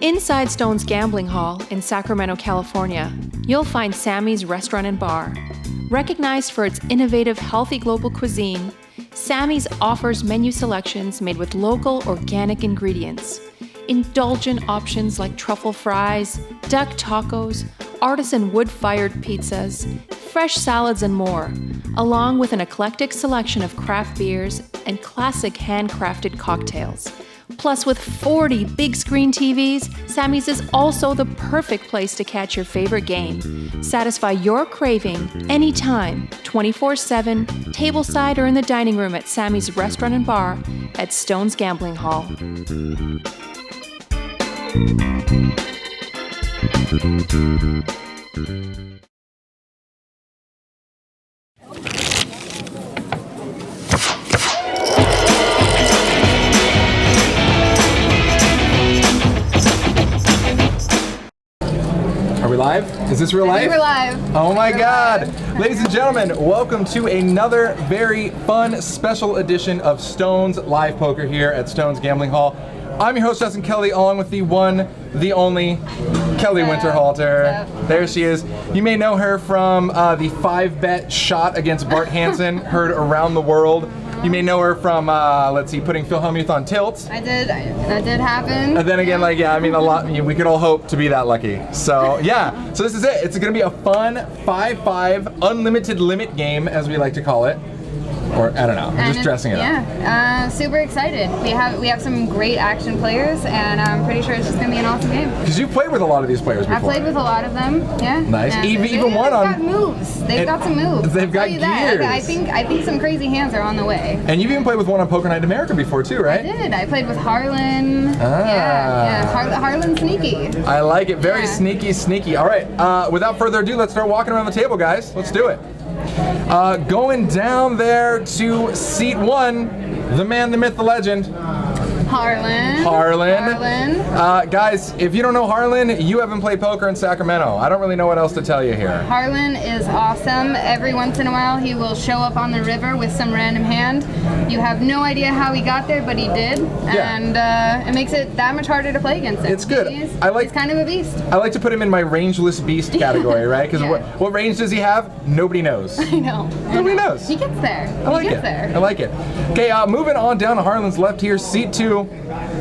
Inside Stone's Gambling Hall in Sacramento, California, you'll find Sammy's Restaurant and Bar. Recognized for its innovative, healthy global cuisine, Sammy's offers menu selections made with local, organic ingredients. Indulgent options like truffle fries, duck tacos, artisan wood-fired pizzas, fresh salads, and more, along with an eclectic selection of craft beers and classic handcrafted cocktails. Plus, with 40 big screen TVs, Sammy's is also the perfect place to catch your favorite game. Satisfy your craving anytime, 24/7, tableside or in the dining room at Sammy's Restaurant and Bar at Stone's Gambling Hall. Are we live? Is this real life? We're live. Oh my God. Ladies and gentlemen, welcome to another very fun special edition of Stone's Live Poker here at Stone's Gambling Hall. I'm your host, Justin Kelly, along with the one, the only, Kelly Winterhalter. There she is. You may know her from the 5-bet shot against Bart Hansen, heard around the world. You may know her from, let's see, putting Phil Hellmuth on tilt. That did happen. And then again, like, yeah, I mean, a lot, we could all hope to be that lucky. So, yeah, so this is it. It's gonna be a fun 5-5 unlimited limit game, as we like to call it. Or, I don't know, I'm just dressing it up. Yeah, super excited. We have some great action players, and I'm pretty sure it's just going to be an awesome game. Because you've played with a lot of these players before. I've played with a lot of them, yeah. Nice. Even one on. They've got moves. They've got some moves. They've got gears. I think some crazy hands are on the way. And you've even played with one on Poker Night in America before too, right? I did. I played with Harlan. Harlan sneaky. I like it. Very sneaky. All right. Without further ado, let's start walking around the table, guys. Let's do it. Going down there to seat 1, the man, the myth, the legend. Harlan. Guys, if you don't know Harlan, you haven't played poker in Sacramento. I don't really know what else to tell you here. Harlan is awesome. Every once in a while, he will show up on the river with some random hand. You have no idea how he got there, but he did. Yeah. And it makes it that much harder to play against him. It's good. He's kind of a beast. I like to put him in my rangeless beast category, right? Because what range does he have? Nobody knows. I know. Nobody knows. He gets there. I like it. Okay, moving on down to Harlan's left here, seat 2.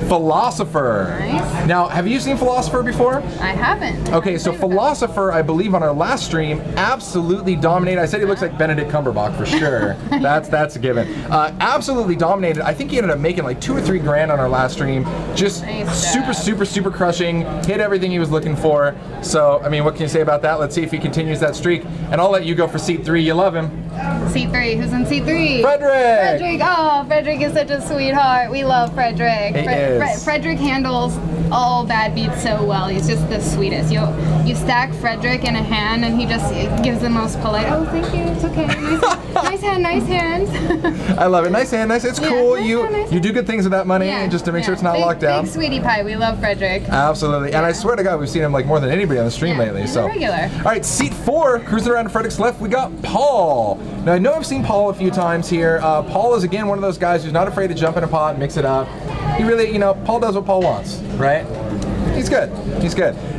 Philosopher. Nice. Now, have you seen Philosopher before? I haven't. Okay, so Philosopher, I believe on our last stream, absolutely dominated. I said he looks like Benedict Cumberbatch for sure. That's a given. Absolutely dominated. I think he ended up making like 2 or 3 grand on our last stream. Just super crushing. Hit everything he was looking for. So, I mean, what can you say about that? Let's see if he continues that streak. And I'll let you go for seat 3. You love him. Seat 3. Who's in seat 3? Frederick. Oh, Frederick is such a sweetheart. We love Frederick. Frederick handles all bad beats so well. He's just the sweetest. You stack Frederick in a hand, and he just gives the most polite. Oh, thank you. It's okay. Nice hand. I love it. Nice hand. It's cool. You do good things with that money just to make sure it's not locked down. Big sweetie pie. We love Frederick. Absolutely. And I swear to God, we've seen him like more than anybody on the stream lately. So regular. All right, seat 4, cruising around to Frederick's left, we got Paul. Now I know I've seen Paul a few times here. Paul is again one of those guys who's not afraid to jump in a pot and mix it up. He really, Paul does what Paul wants, right? He's good.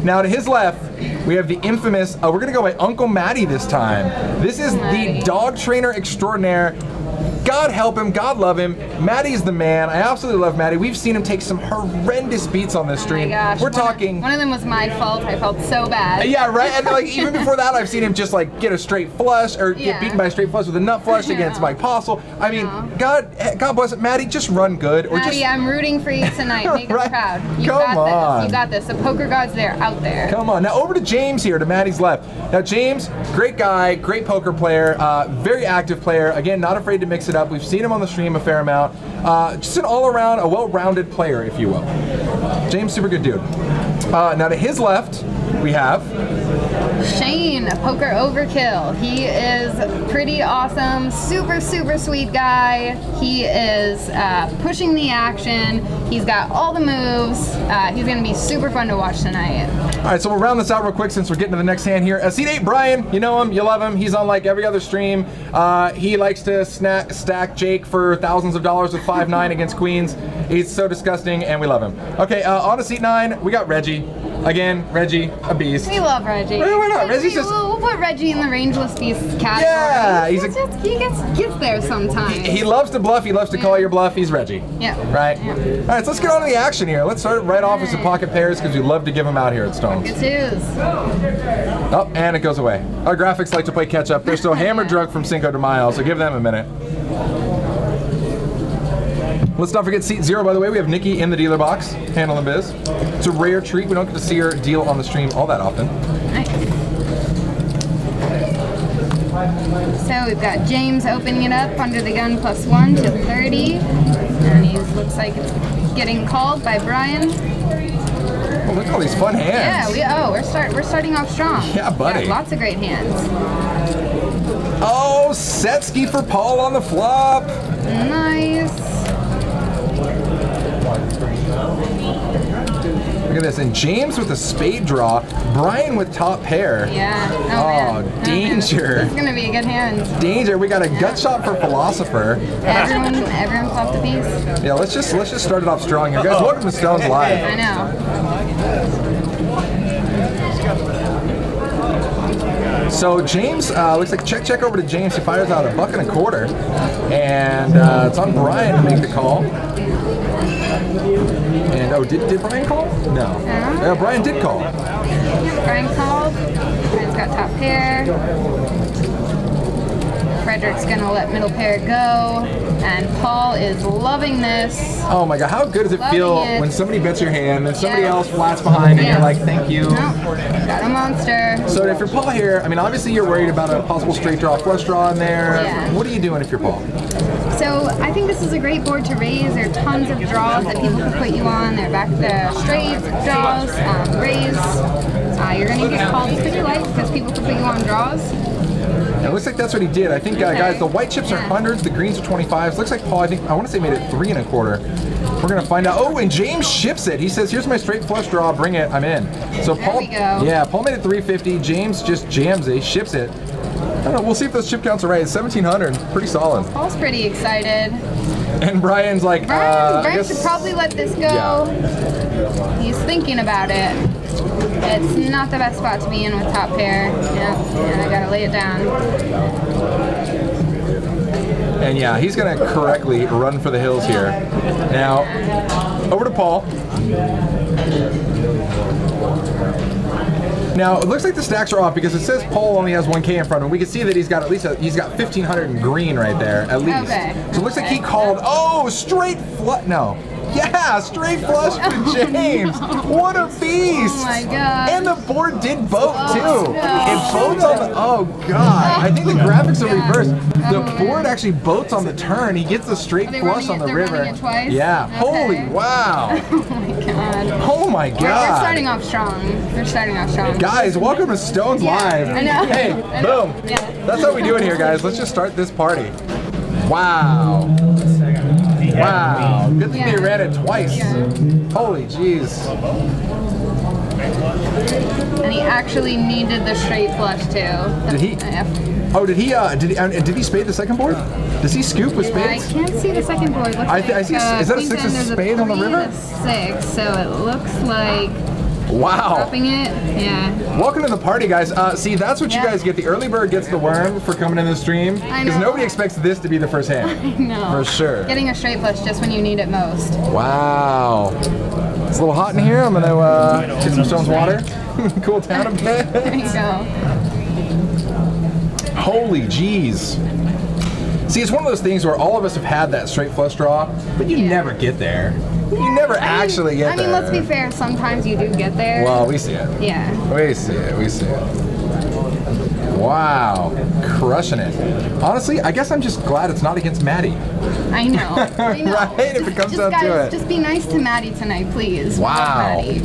Now to his left, we have the infamous, we're gonna go by Uncle Matty this time. This is the dog trainer extraordinaire. God help him, God love him. Matty's the man. I absolutely love Matty. We've seen him take some horrendous beats on this stream. Oh my gosh. We're talking. One of them was my fault. I felt so bad. Yeah, right. And like even before that, I've seen him just like get a straight flush or get beaten by a straight flush with a nut flush against Mike Postle. I mean, God bless it, Matty. Just run good, or Matty, I'm rooting for you tonight. Make us proud. You got this. The poker gods, they're out there. Come on. Now over to James here, to Matty's left. Now James, great guy, great poker player, very active player. Again, not afraid to mix it up. We've seen him on the stream a fair amount. Just an all-around, a well-rounded player, if you will. James, super good dude. Now to his left, we have Shane, Poker Overkill. He is pretty awesome, super, super sweet guy. He is pushing the action. He's got all the moves. He's going to be super fun to watch tonight. All right, so we'll round this out real quick since we're getting to the next hand here. Seat 8, Brian. You know him, you love him. He's on like every other stream. He likes to stack Jake for thousands of dollars with 5-9 against queens. He's so disgusting, and we love him. Okay, on to seat 9, we got Reggie. Again, Reggie, a beast. We love Reggie. Why not? Reggie's just... We'll put Reggie in the rangeless beast category. Yeah, he gets there sometimes. He loves to bluff. He loves to call your bluff. He's Reggie. Yeah. Right? Yeah. All right, so let's get on to the action here. Let's start right off with some pocket pairs because we love to give them out here at Stones. It is. Oh, and it goes away. Our graphics like to play catch up. They're still hammered drunk from Cinco de Mayo, so give them a minute. Let's not forget seat 0, by the way. We have Nikki in the dealer box, handling biz. It's a rare treat. We don't get to see her deal on the stream all that often. Nice. So we've got James opening it up under the gun +1 to 30. And he looks like it's getting called by Brian. Oh, look at all these fun hands. Yeah, we're starting off strong. Yeah, buddy. Lots of great hands. Oh, Setsky for Paul on the flop. Nice. Look at this, and James with a spade draw, Brian with top pair. Yeah. Oh, man. danger. This is gonna be a good hand. Danger. We got a gut shot for Philosopher. Everyone flopped a piece. Yeah, let's just start it off strong here, guys. Welcome to Stones Live. I know. So James looks like check over to James. He fires out $1.25, and it's on Brian to make the call. And oh, did Brian call? No. Yeah, Brian did call. Brian called. Brian's got top pair. Frederick's gonna let middle pair go, and Paul is loving this. Oh my God, how good does it feel when somebody bets your hand and somebody else flats behind and Yeah. you're like, thank you. Got a monster. So if you're Paul here, I mean, obviously you're worried about a possible straight draw, flush draw in there. Yeah. What are you doing if you're Paul? So I think this is a great board to raise. There are tons of draws that people can put you on. They're back to straight draws, raise. You're gonna get called pretty light because people can put you on draws. It looks like that's what he did. I think, guys, the white chips are hundreds, the greens are 25s. Looks like Paul, I want to say made it 3.25. We're gonna find out. Oh, and James ships it. He says, "Here's my straight flush draw. Bring it. I'm in." So Paul, we go. yeah, Paul made it 350. James just jams it, ships it. I don't know. We'll see if those chip counts are right. It's 1700. Pretty solid. Paul's pretty excited. And Brian's like, Brian should probably let this go. Yeah. He's thinking about it. It's not the best spot to be in with top pair. Yeah, and I gotta lay it down. And yeah, he's gonna correctly run for the hills here. Now, over to Paul. Now, it looks like the stacks are off because it says Paul only has 1K in front of him. We can see that he's got at least he's got 1,500 in green right there, at least. Okay. So it looks like he called, oh, straight flush, no. Yeah, straight flush for James. What a beast. Oh my God. And the board did vote too. no. It votes on the, oh God. I think the graphics are reversed. The board actually votes on the turn. He gets the straight flush on the they're river. running it twice? Yeah, Okay. holy wow. Oh my God. Oh my God. We're starting off strong. We're starting off strong. Guys, welcome to Stones Live. I know. Hey, I know. boom. Yeah. That's how we do it here, guys. Let's just start this party. Wow. Wow. Good thing they ran it twice. Yeah. Holy jeez. And he actually needed the straight flush too. Did he? Oh, did he spade the second board? Does he scoop with I spades? can't see the second board. Looks I see. Is that a 6 of spades on the river? There's a 6, so it looks like Wow. dropping it. Yeah. Welcome to the party, guys. See, that's what you guys get. The early bird gets the worm for coming in the stream. I Because know. nobody expects this to be the first hand. No. For sure. Getting a straight flush just when you need it most. Wow. It's a little hot in here. I'm going to get some Stones water. Cool down a bit. There you go. Holy jeez. See, it's one of those things where all of us have had that straight flush draw, but you never get there. You never actually get there. I mean, let's be fair. Sometimes you do get there. Well, we see it. Yeah. We see it. We see it. Wow. Crushing it. Honestly, I guess I'm just glad it's not against Maddie. I know. I know. Right? If it comes down guys, to it. Just be nice to Maddie tonight, please. Wow. Love Maddie.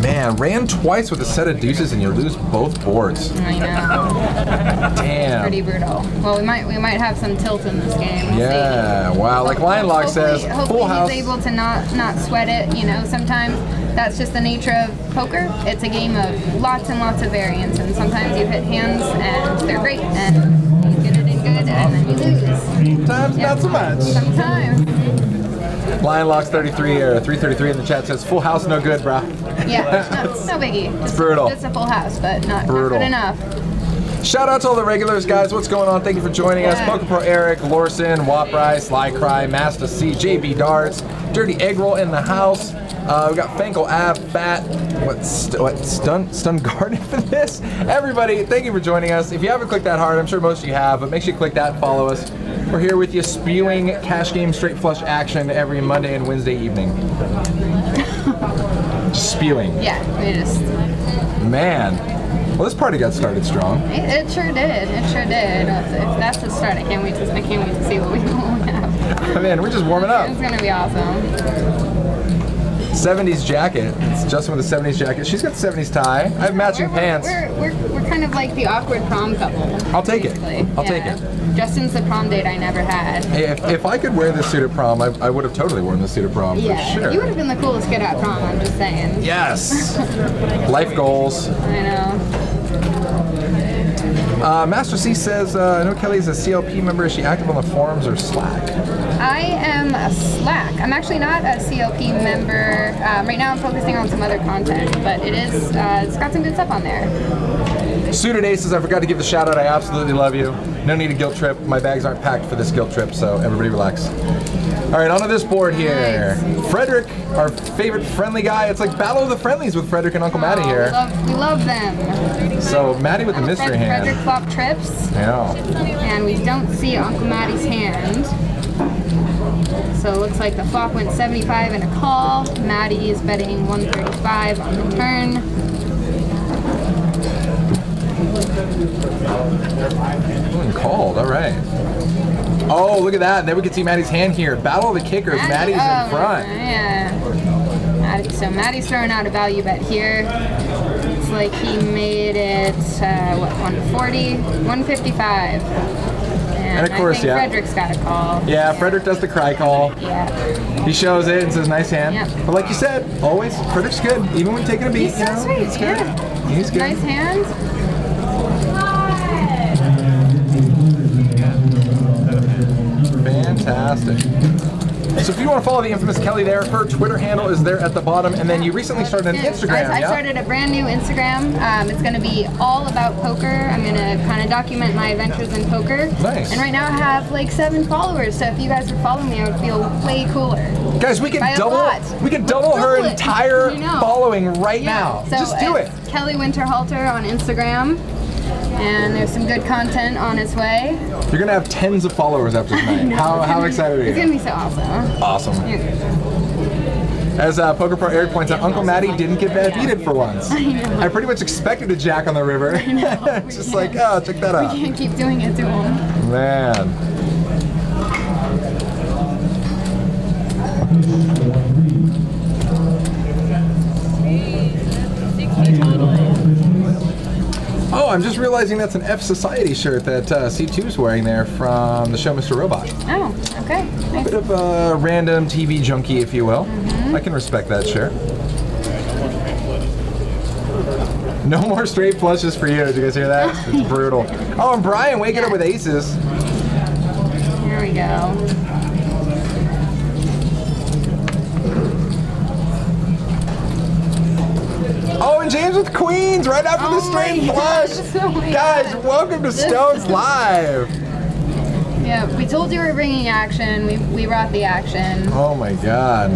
Man, ran twice with a set of deuces and you lose both boards. I know. Damn. Pretty brutal. Well, we might have some tilt in this game. We'll Yeah, see. wow. Like Lion Lock says, hopefully full house. he's able to not sweat it. You know, sometimes that's just the nature of poker. It's a game of lots and lots of variance, and sometimes you hit hands and they're great, and you get it in good, and then you lose. Sometimes not so much. Sometimes. Lion Locks 33 or 333 in the chat says full house no good, brah. Yeah, no biggie. Just, brutal. Just a full house, but not Brutal. good enough. Shout out to all the regulars, guys. What's going on? Thank you for joining us. Poker Pro Eric, Lorson, Waprai, Sly Cry, Master C, JB Darts, Dirty Egg Roll in the house. We got Fankel Ab, Fat, Stun Garden for this. Everybody, thank you for joining us. If you haven't clicked that hard, I'm sure most of you have, but make sure you click that and follow us. We're here with you spewing cash game straight flush action every Monday and Wednesday evening. Spewing. Yeah, we just. Man. Well, this party got started strong. It sure did. It sure did. If that's the start, I can't wait to see what we have. Man, we're just warming up. It's gonna be awesome. 70s jacket. It's Justin with the 70s jacket. She's got the 70s tie. I have matching pants. We're kind of like the awkward prom couple. I'll take it. basically. I'll take it. Justin's the prom date I never had. Hey, if I could wear this suit at prom, I would have totally worn this suit at prom, Yeah, for sure. you would have been the coolest kid at prom, I'm just saying. Yes! Life goals. I know. Master C says, I know Kelly's a CLP member. Is she active on the forums or Slack? I am a Slack. I'm actually not a CLP member. Right now I'm focusing on some other content, but it's got some good stuff on there. Suited Aces, I forgot to give the shout out. I absolutely love you. No need a guilt trip. My bags aren't packed for this guilt trip, so everybody relax. All right, onto this board here. Nice. Frederick, our favorite friendly guy. It's like Battle of the Friendlies with Frederick and Uncle Matty here. We love them. So Matty with the mystery hand. Frederick flop trips, Yeah. and we don't see Uncle Matty's hand. So it looks like the flop went 75 and a call. Matty is betting 135 on the turn. Called, all right. Oh, look at that. And then we can see Matty's hand here. Battle of the Kickers. Matty's in front. Yeah. So Matty's throwing out a value bet here. It's like he made it, 140? 155. And of course, I think yeah. Frederick's got a call. Yeah, Frederick does the cry call. Yeah. He shows it and says, nice hand. Yep. But like you said, always, Frederick's good. Even when taking a beat, He's so sweet. he's good. Yeah. He's good. Nice hand. Fantastic. So if you want to follow the infamous Kelly there, her Twitter handle is there at the bottom, and then you recently started an Instagram, I yeah? started a brand new Instagram. It's going to be all about poker. I'm going to kind of document my adventures in poker. Nice. And right now I have like 7 followers, so if you guys would follow me, I would feel way cooler. Guys, we By can a double lot. her Double it. entire You know. following right now. So Just do it. it's Kelly Winterhalter on Instagram. And there's some good content on its way. You're gonna have tens of followers after tonight. How excited are It's gonna you? be so awesome. Awesome. Yeah. As Poker Pro Eric points out, Uncle Matty didn't get bad beaten for once. I pretty much expected a jack on the river. It's just like, oh, check that out. We can't keep doing it to him. Man. Oh, I'm just realizing that's an F Society shirt that C2's wearing there from the show Mr. Robot. Oh, okay. Nice. Bit of a random TV junkie, if you will. I can respect that shirt. No more straight flushes for you. Did you guys hear that? It's brutal. Oh, and Brian waking up with aces. Here we go. Oh, and James with queens right after the straight flush. Oh my Guys, God. welcome to Stones Live. Yeah, we told you we were bringing action. We brought the action. Oh my God.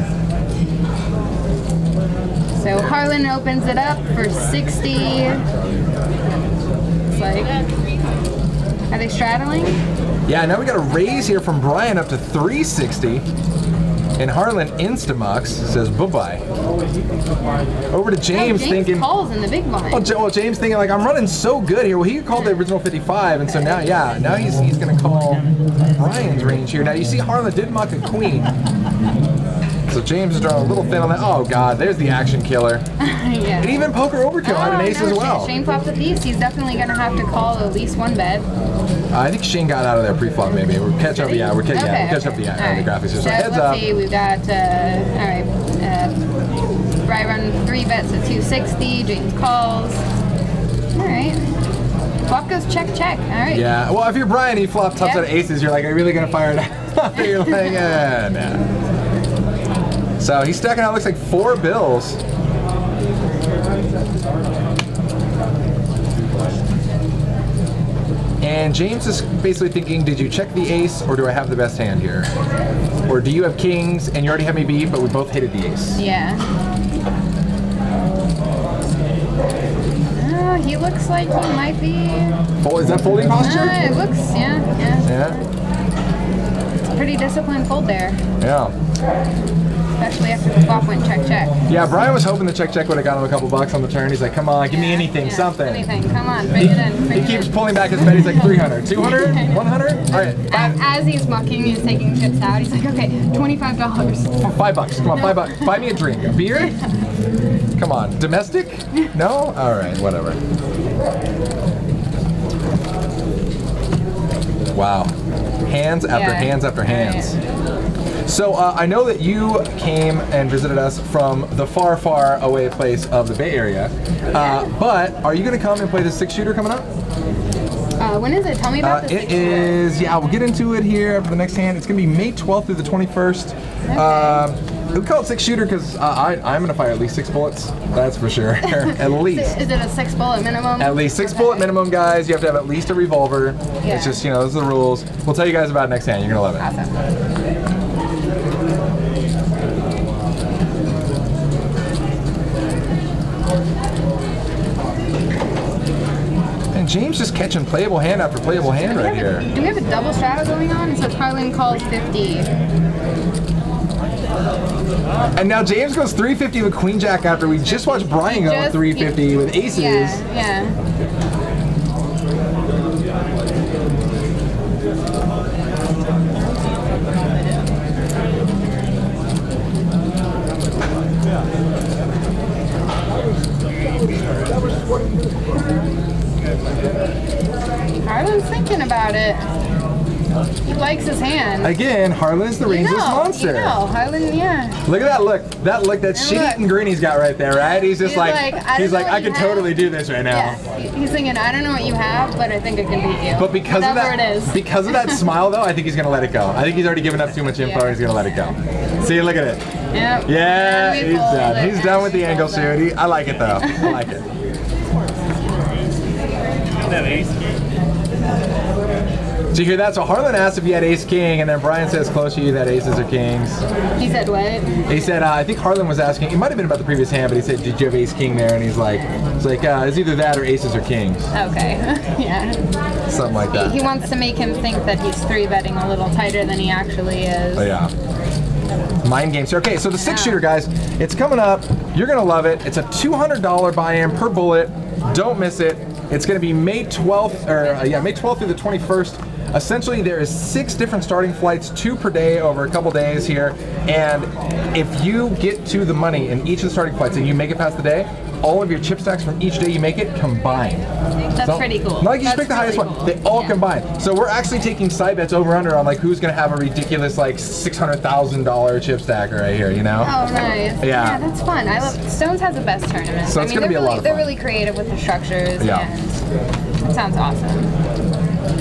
So Harlan opens it up for 60. It's like, are they straddling? Yeah, now we got a raise here from Brian up to 360. And Harlan Instamux says bye-bye. Over to James, James thinking... calls in the big blind. Well, James thinking like, I'm running so good here. Well, he called the original 55, and so now, yeah, now he's going to call Brian's range here. Now, you see Harlan did muck a queen. So James is drawing a little thin on that. Oh God, there's the action killer. Yeah. And even poker overkill had an ace as well. Shane flopped a piece. He's definitely gonna have to call at least one bet. I think Shane got out of there pre-flop maybe. We're catching up. Yeah, we're catching up the graphics here. So heads up. Let's see. We've got all right. Bry run 3 bets at 260. James calls. All right. Flop goes check. All right. Yeah. Well, if you're Brian, he flopped tops out of aces. You're like, are you really gonna fire it out? You're like, nah. So he's stacking out. Looks like 4 bills. And James is basically thinking, did you check the ace or do I have the best hand here? Or do you have kings and you already have me beat, but we both hated the ace? Yeah. He looks like he might be... Is that folding posture? It looks, yeah. It's a pretty disciplined fold there. Yeah. Especially after the flop went check. Yeah, Brian was hoping the check would have got him a couple bucks on the turn. He's like, come on, give me anything, something. Anything, come on, bring it in. He keeps pulling back his bet. He's like 300, 200, 100. All right. As he's mucking, he's taking chips out. He's like, okay, $25. $5. Come on, $5. Buy me a drink, a beer. Come on, domestic? No? All right, whatever. Wow, hands after hands after hands. So I know that you came and visited us from the far, far away place of the Bay Area, but are you going to come and play the 6-shooter coming up? When is it? Tell me about this. It is, we'll get into it here after the next hand. It's going to be May 12th through the 21st. Okay. We call it 6-shooter because I'm going to fire at least 6 bullets. That's for sure. At least. Is it a 6-bullet minimum? At least 6-bullet minimum, guys. You have to have at least a revolver. Yeah. It's just, those are the rules. We'll tell you guys about it next hand. You're going to love it. Awesome. And James just catching playable hand after playable hand right here. Do we have a double straddle going on? So Harlan calls 50. And now James goes 350 with Queen Jack after we just watched Brian go 350 with aces. Yeah. Harlan's thinking about it. He likes his hand. Again, Harlan's the rangeless monster. Harlan, Look at that look. That shit-eating grin he's got right there, right? He's just like I could totally do this right now. Yeah. He's thinking, I don't know what you have, but I think I can beat you. But because of that smile, though, I think he's gonna let it go. I think he's already given up too much info and he's gonna let it go. See, look at it. Yep. Yeah, he's done. He's done with the angle suit. I like it, though. I like it. Did you hear that? So Harlan asked if he had ace king, and then Brian says close to you that aces are kings. He said what? He said, I think Harlan was asking, it might have been about the previous hand, but he said, did you have ace king there? And he's like, it's either that or aces or kings. Okay, yeah. Something like that. He wants to make him think that he's 3-betting a little tighter than he actually is. Oh, yeah. Mind games here. Okay, so the 6-shooter, guys, it's coming up. You're going to love it. It's a $200 buy-in per bullet. Don't miss it. It's going to be May 12th, May 12th through the 21st. Essentially, there is 6 different starting flights, 2 per day over a couple days here. And if you get to the money in each of the starting flights and you make it past the day, all of your chip stacks from each day you make it combined. That's pretty cool. Not like you just pick the highest one. They all combine. So we're actually taking side bets over under on who's gonna have a ridiculous $600,000 chip stack right here, Oh, nice. Yeah, that's fun. I love Stones has the best tournament. So it's gonna be a lot of fun. They're really creative with the structures. Yeah. And it sounds awesome.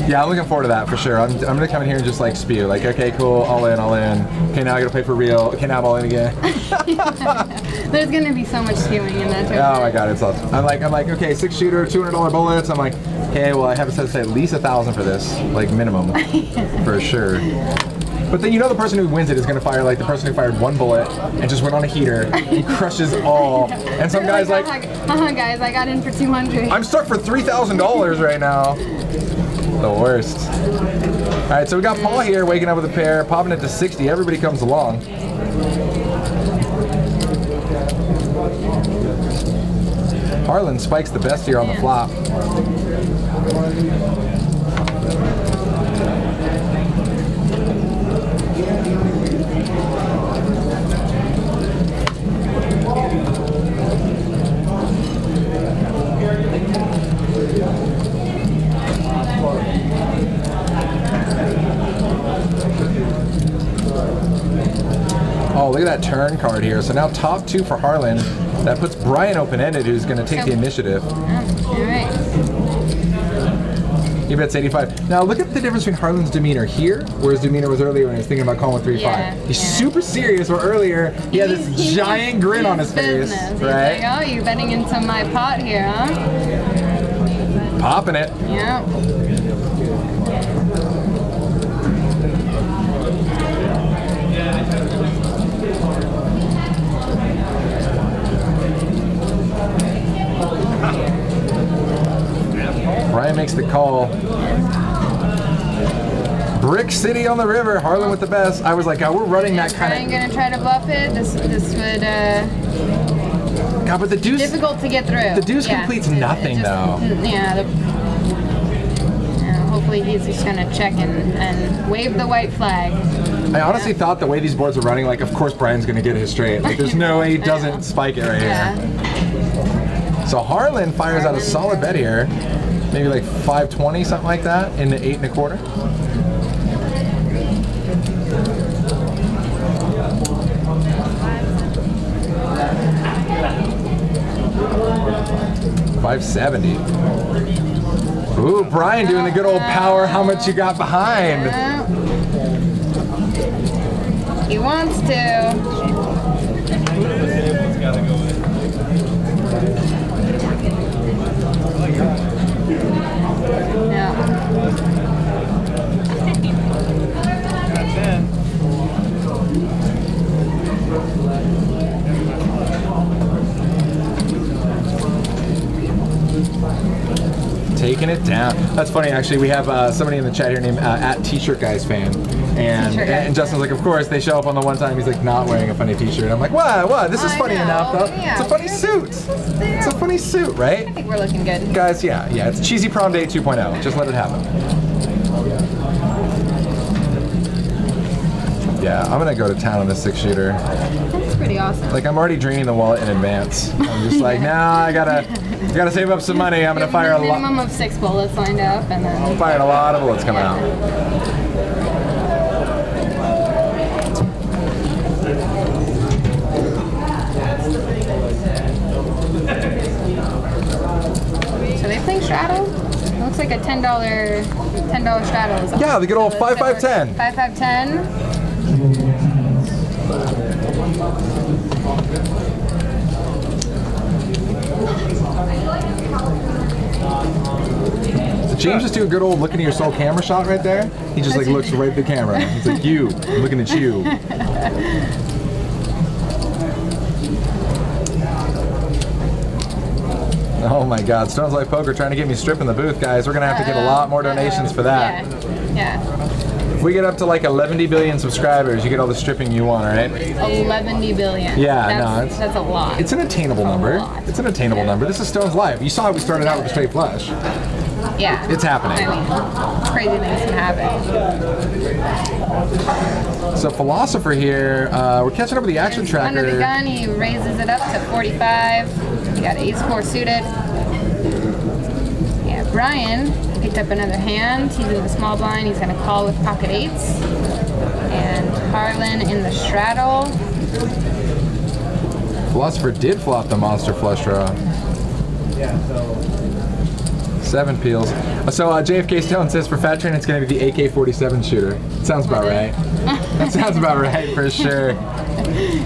Yeah, I'm looking forward to that for sure. I'm gonna come in here and just spew. Okay, cool, all in. Okay, now I gotta play for real. Okay, now I'm all in again. There's gonna be so much spewing in that tournament. Oh my god, it's awesome. I'm like, okay, 6-shooter, $200 bullets. I'm like, okay, well I have to say at least 1,000 for this, minimum, for sure. But then the person who wins it is gonna fire the person who fired 1 bullet and just went on a heater and crushes all. And some guy's like, guys, I got in for 200. I'm stuck for $3,000 right now. The worst. All right, so we got Paul here waking up with a pair, popping it to 60. Everybody comes along. Harlan spikes the best here on the flop. that turn card here. So now top 2 for Harlan. That puts Brian open-ended, who's going to take the initiative. All right. He bets 85. Now look at the difference between Harlan's demeanor here, where his demeanor was earlier when he was thinking about calling with 3-5. Yeah, He's super serious, where earlier he had this giant grin on his face. He's Right? like, oh, you're betting into my pot here, huh? Popping it. Yeah. Brian makes the call. Brick City on the river. Harlan with the best. I was like, oh, we're running that kind Brian gonna try to bluff it. This would God, but the deuce. difficult to get through. The deuce completes nothing, though. Yeah. Hopefully he's just gonna check and wave the white flag. I honestly thought the way these boards are running, like, of course Brian's gonna get his straight. Like, there's no way he doesn't spike it right here. So Harlan fires out a solid bet here. Maybe like 520, something like that, in the 8 1/4. $570. Ooh, Brian doing the good old power. How much you got behind? Yeah. He wants to. No. Taking it down. That's funny, actually. We have somebody in the chat here named at T-shirt Guys fan, and Justin's like, of course they show up on the one time he's like not wearing a funny T-shirt. I'm like, what? This is funny enough though. Yeah, it's a funny suit. It's a funny suit, right? I think we're looking good. Guys, yeah, it's cheesy prom day 2.0. Just let it happen. Yeah, I'm gonna go to town on this 6-shooter. That's pretty awesome. Like, I'm already draining the wallet in advance. I'm just like, nah, I gotta save up some money. I'm gonna fire a lot. Minimum of 6 bullets lined up, and then I'm firing a lot of bullets coming out. So they play straddle. It looks like a $10 straddle is on. Yeah, the good old 5-5-10. 5-5-10. James just do a good old look into your soul camera shot right there. He just like looks right at the camera. He's like, you, I'm looking at you. Oh my God, Stones Life Poker trying to get me stripped in the booth, guys. We're gonna have to get a lot more donations for that. Yeah. If we get up to like 11 billion subscribers, you get all the stripping you want, all right? 11 billion. Yeah, that's a lot. It's an attainable number. It's an attainable number. This is Stone's Life. You saw how we started out with a straight flush. Yeah. It's happening. I mean, crazy things can happen. So Philosopher here, we're catching up with the action tracker. Under the gun, he raises it up to 45. You got ace-4 suited. Yeah, Brian picked up another hand. He's in the small blind. He's going to call with pocket eights. And Harlan in the straddle. Philosopher did flop the monster flush draw. 7 peels. So JFK Stone says for Fat Train it's going to be the AK-47 shooter. Sounds about right. That sounds about right for sure.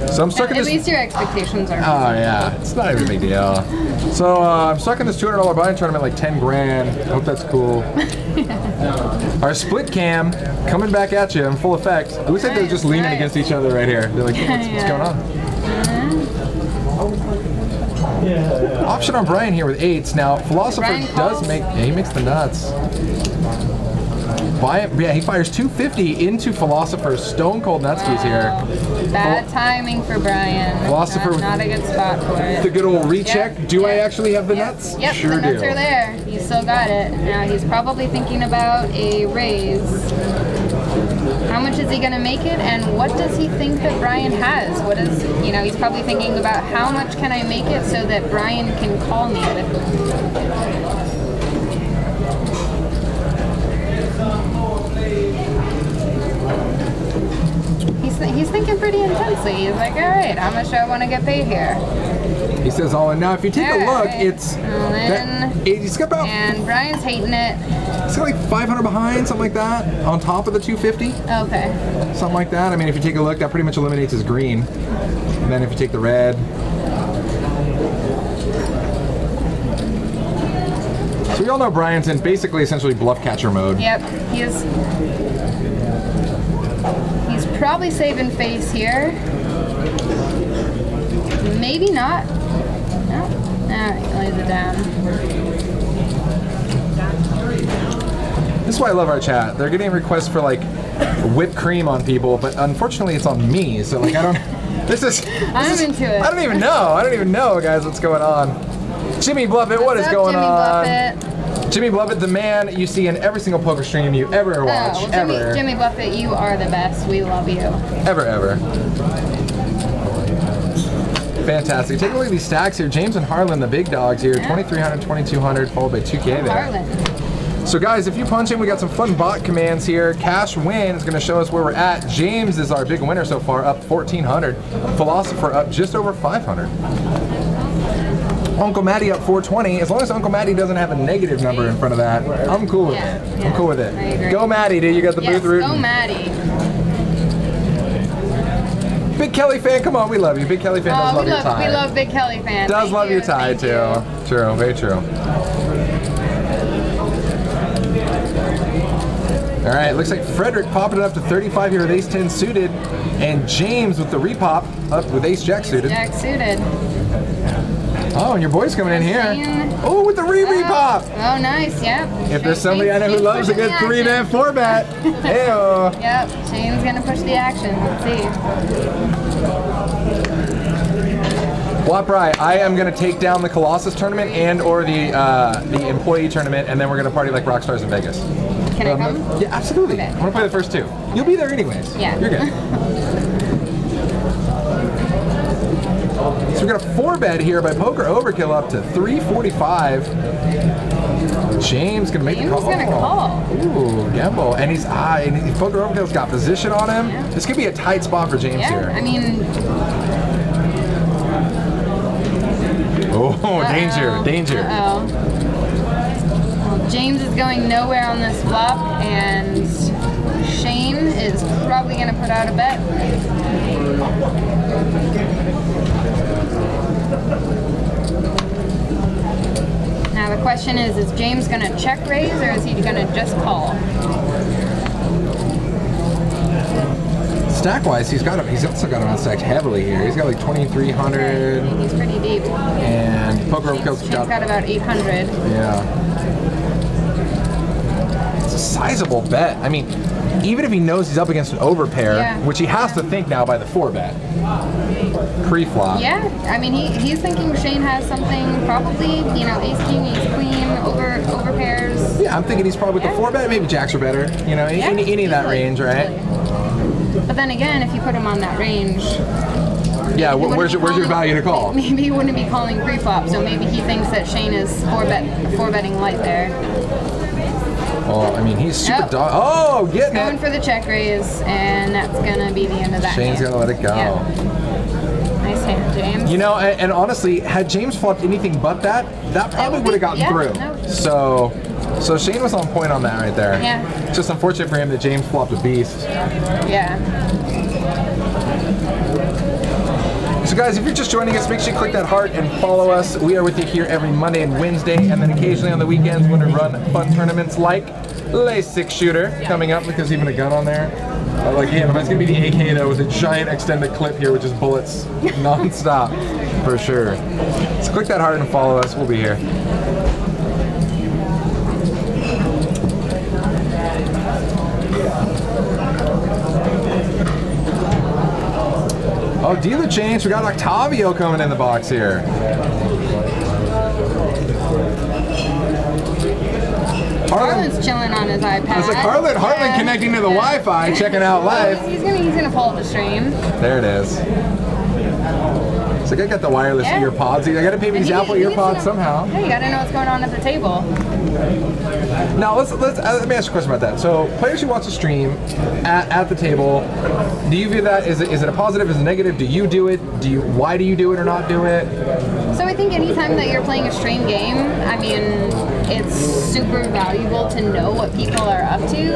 So I'm stuck in this. At least your expectations are. Oh yeah, it's not even a big deal. So I'm stuck in this $200 buy-in tournament, like 10 grand. I hope that's cool. Our split cam coming back at you in full effect. It looks like they're just leaning against each other right here. They're like, hey, what's going on? Option on Brian here with 8s. Now, Philosopher does make, he makes the nuts. He fires 250 into Philosopher's stone cold nutskis here. Bad timing for Brian. Philosopher not a good spot for it. The good old recheck. Do I actually have the nuts? Yep, sure the nuts do. are there. You still got it. Now he's probably thinking about a raise. How much is he going to make it, and what does he think that Brian has? What is, he's probably thinking about how much can I make it so that Brian can call me with. He's thinking pretty intensely. seriously. He's like, all right, I'm gonna show I want to get paid here. He says all in. Now, if you take a look, it's he's got about, and Brian's hating it. He's got like 500 behind, something like that, on top of the 250. Okay. Something like that. I mean, if you take a look, that pretty much eliminates his green. And then if you take the red. So we all know Brian's in basically essentially bluff catcher mode. Yep, he's probably saving face here. Maybe not. No. Alright, lays it down. This is why I love our chat. They're getting requests for like whipped cream on people, but unfortunately it's on me. So like I'm into it. I don't even know, guys, what's going on. Jimmy Bluffett, what is going on? Jimmy Bluffett, the man you see in every single poker stream you ever watch, ever. Jimmy Bluffett, you are the best. We love you. Ever. Fantastic. Take a look at these stacks here. James and Harlan, the big dogs here. 2,300, 2,200, followed by 2K there. Harlan. So guys, if you punch in, we got some fun bot commands here. Cash win is going to show us where we're at. James is our big winner so far, up 1,400. Philosopher up just over 500. Uncle Matty up 420. As long as Uncle Matty doesn't have a negative number in front of that, I'm cool with it. Yeah, I'm cool with it. I agree. Go Matty, dude. You got the booth rooting. Go Matty. Big Kelly fan, come on, we love you. Big Kelly fan does love your tie. We love Big Kelly fan. Does love your tie too. True, very true. All right, looks like Frederick popping it up to 35 here with ace-10 suited, and James with the repop up with ace-jack suited. Jack suited. Oh, and your boy's coming in here. Oh, with the repop. Oh, nice, yep. If there's somebody I know who loves a good 3-bet, 4-bet. Hey-oh. Yep, Shane's gonna push the action. Let's see. Waprai, I am gonna take down the Colossus tournament and or the employee tournament, and then we're gonna party like rock stars in Vegas. Can I come? Yeah, absolutely. Okay. I'm gonna play the first two. You'll be there anyways. Yeah. You're good. So we got a 4-bet here by Poker Overkill up to 345. James gonna make the call. James gonna call. Ooh, gamble. And he's Poker Overkill's got position on him. Yeah. This could be a tight spot for James here. I mean. Oh, danger. Uh-oh. Well, James is going nowhere on this flop, and Shane is probably gonna put out a bet. Now the question is James gonna check raise or is he gonna just call? Stack-wise, he's also got him unstacked heavily here. He's got like 2,300. Okay. He's pretty deep. And Poker Overkill's got about 800. Yeah. It's a sizable bet. I mean, even if he knows he's up against an overpair, which he has to think now by the 4-bet. Pre-flop. Yeah, I mean, he's thinking Shane has something, probably, ace king, ace queen, over pairs. Yeah, I'm thinking he's probably with the 4-bet. Maybe jacks are better. Any of that range, right? But then again, if you put him on that range. Yeah, where's your value to call? Maybe he wouldn't be calling pre-flop, so maybe he thinks that Shane is 4-betting light there. Oh, I mean, he's super dog. Oh, getting going for the check raise, and that's gonna be the end of that. Shane's gonna let it go. Yeah. Nice hand, James. And honestly, had James flopped anything but that probably would have gotten through. No. So Shane was on point on that right there. Yeah. It's just unfortunate for him that James flopped a beast. Yeah. So guys, if you're just joining us, make sure you click that heart and follow us. We are with you here every Monday and Wednesday, and then occasionally on the weekends when we run fun tournaments like Lay 6 Shooter coming up, because even a gun on there. It's gonna be the AK though with a giant extended clip here with just bullets non-stop for sure. So click that heart and follow us. We'll be here. Oh, dealer change. We got Octavio coming in the box here. Harlan's chilling on his iPad. I was like, Harlan connecting to the Wi-Fi, checking out live. He's gonna pull up the stream. There it is. It's like I got the wireless ear pods. I gotta pay for these Apple ear pods somehow. Yeah, you gotta know what's going on at the table. Now let me ask you a question about that. So players who watch the stream at the table, do you view that is it a positive, is it a negative? Do you do it? Why do you do it or not do it? So I think anytime that you're playing a stream game, I mean, it's super valuable to know what people are up to.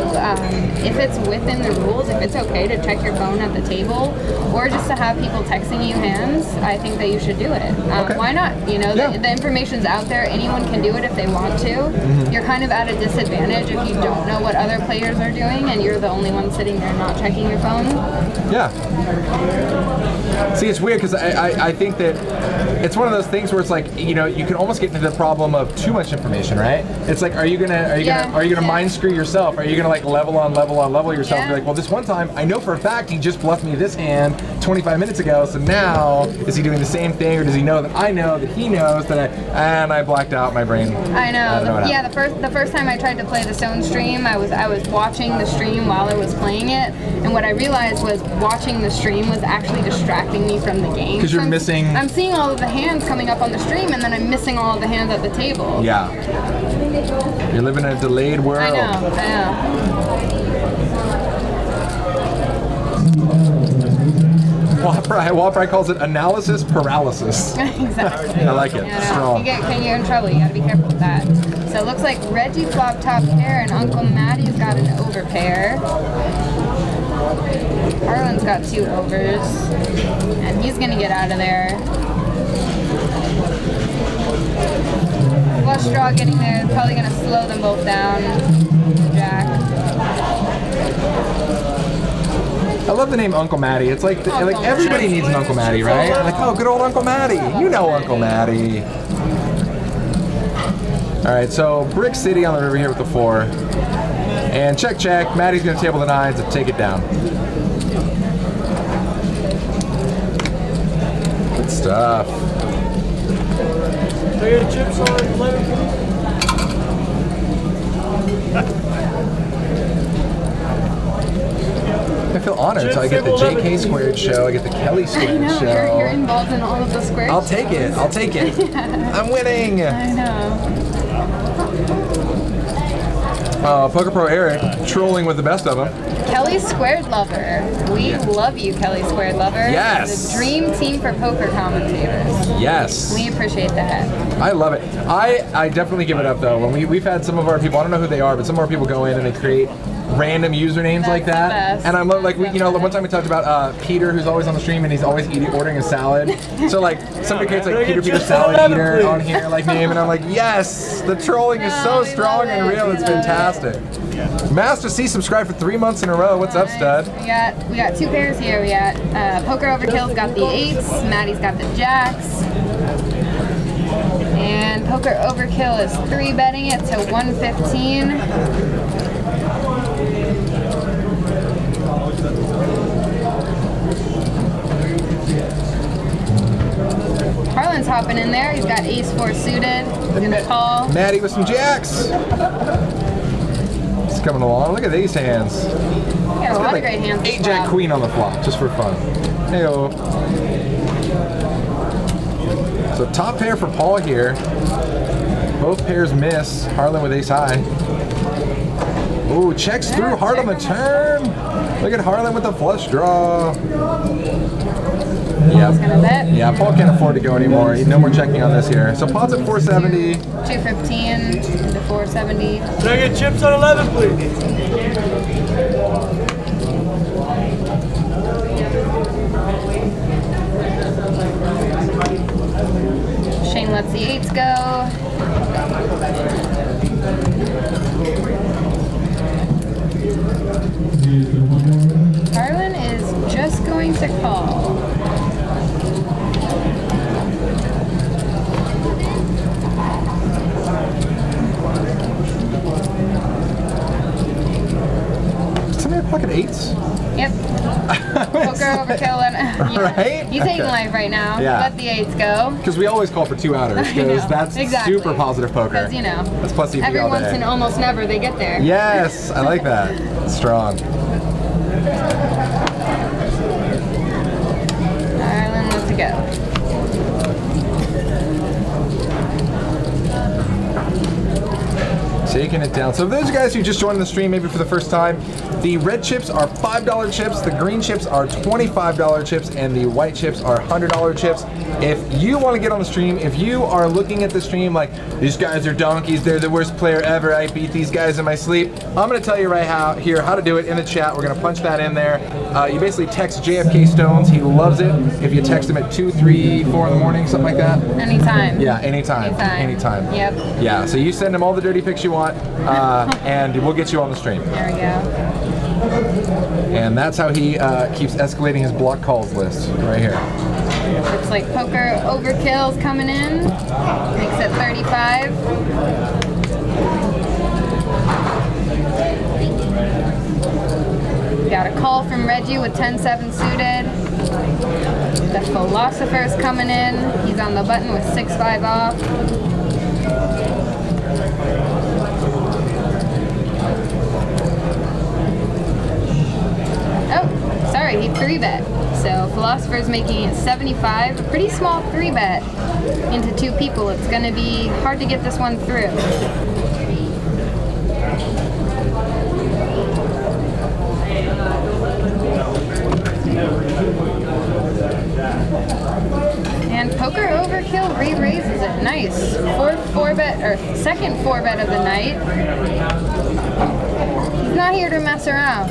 If it's within the rules, if it's okay to check your phone at the table, or just to have people texting you hands, I think that you should do it. Okay. Why not? You know, the information's out there. Anyone can do it if they want to. Mm-hmm. You're kind of at a disadvantage if you don't know what other players are doing and you're the only one sitting there not checking your phone. Yeah. See, it's weird because I think that it's one of those things where it's like, you know, you can almost get into the problem of too much information, right? It's like, are you gonna mind screw yourself? Are you gonna like level yourself? And be like, well, this one time I know for a fact he just bluffed me this hand 25 minutes ago. So now is he doing the same thing, or does he know that I know that he knows that I blacked out my brain? I know. don't know Yeah, the first time I tried to play the Stone stream, I was watching the stream while I was playing it, and what I realized was watching the stream was actually distracting me from the game. Because you're missing. I'm seeing all of the hands coming up on the stream, and then I'm missing all of the hands at the table. Yeah. You're living in a delayed world. I know. Walpry calls it analysis paralysis. Exactly. I like it. Strong. You get in trouble. You gotta be careful with that. So it looks like Reggie flop top pair and Uncle Matty's got an overpair. Harlan's got 2 overs, and he's gonna get out of there. Flush draw getting there is probably gonna slow them both down. Jack. I love the name Uncle Matty. It's like everybody needs an Uncle Matty, right? Like, oh, good old Uncle Matty. You know Uncle Matty. All right, so Brick City on the river here with the 4. And check. Matty's gonna table the 9s and take it down. Good stuff. Are your chips on 11? I feel honored. So I get the JK squared show, I get the Kelly squared show. You're involved in all of the squares. I'll take it. I'm winning. I know. Poker Pro Eric trolling with the best of them. Kelly Squared Lover. We love you, Kelly Squared Lover. Yes. The dream team for poker commentators. Yes. We appreciate that. I love it. I definitely give it up though. When we've had some of our people, I don't know who they are, but some of our people go in and they create random usernames like that. Best. And I'm like, one time we talked about Peter, who's always on the stream and he's always ordering a salad. So like somebody creates like Peter Salad Eater on here like name, and I'm like, yes, the trolling is so strong and real. It's fantastic. Master C subscribed for 3 months in a row. What's up, stud? We got 2 pairs here. We got Poker Overkill's got the 8s, Maddie's got the jacks. And Poker Overkill is 3-betting it to 115. Harlan's hopping in there. He's got ace-4 suited. He's gonna call. Maddie with some jacks. He's coming along. Look at these hands. He got a lot of great hands. 8-jack queen on the flop, just for fun. Heyo. So top pair for Paul here. Both pairs miss. Harlan with ace high. Ooh, checks through hard on the turn. Look at Harlan with the flush draw. Yeah, Paul can't afford to go anymore. No more checking on this here. So Paul's at 470. 215 to 470. Can I get chips on 11, please? Shane lets the 8s go. Harlan is just going to call. Somebody pocket 8s? Yep. Poker Overkill. And, right? He's hating life right now. Yeah. Let the 8s go. Because we always call for 2 outers, because that's super positive poker. Because, you know, that's plus EV every all once day. and almost never they get there. Yes, I like that. Strong. Harlan wants to go. Shaking it down. So for those of you guys who just joined the stream maybe for the first time, the red chips are $5 chips, the green chips are $25 chips, and the white chips are $100 chips. If you want to get on the stream, if you are looking at the stream like, these guys are donkeys, they're the worst player ever, I beat these guys in my sleep, I'm going to tell you right here how to do it in the chat. We're going to punch that in there. You basically text JFK Stones. He loves it. If you text him at 2, 3, 4 in the morning, something like that. Anytime. Yeah, anytime. Anytime. Yep. Yeah, so you send him all the dirty pics you want, and we'll get you on the stream. There we go. And that's how he keeps escalating his block calls list right here. Looks like poker overkill's coming in. Makes it 35. Got a call from Reggie with 10-7 suited. The Philosopher's coming in. He's on the button with 6-5 off. Oh, sorry, he 3-bet. So Philosopher's making it 75. A pretty small 3-bet into 2 people. It's going to be hard to get this one through. And Poker Overkill re-raises it. Nice. Fourth 4-bet, or second 4-bet of the night. He's not here to mess around.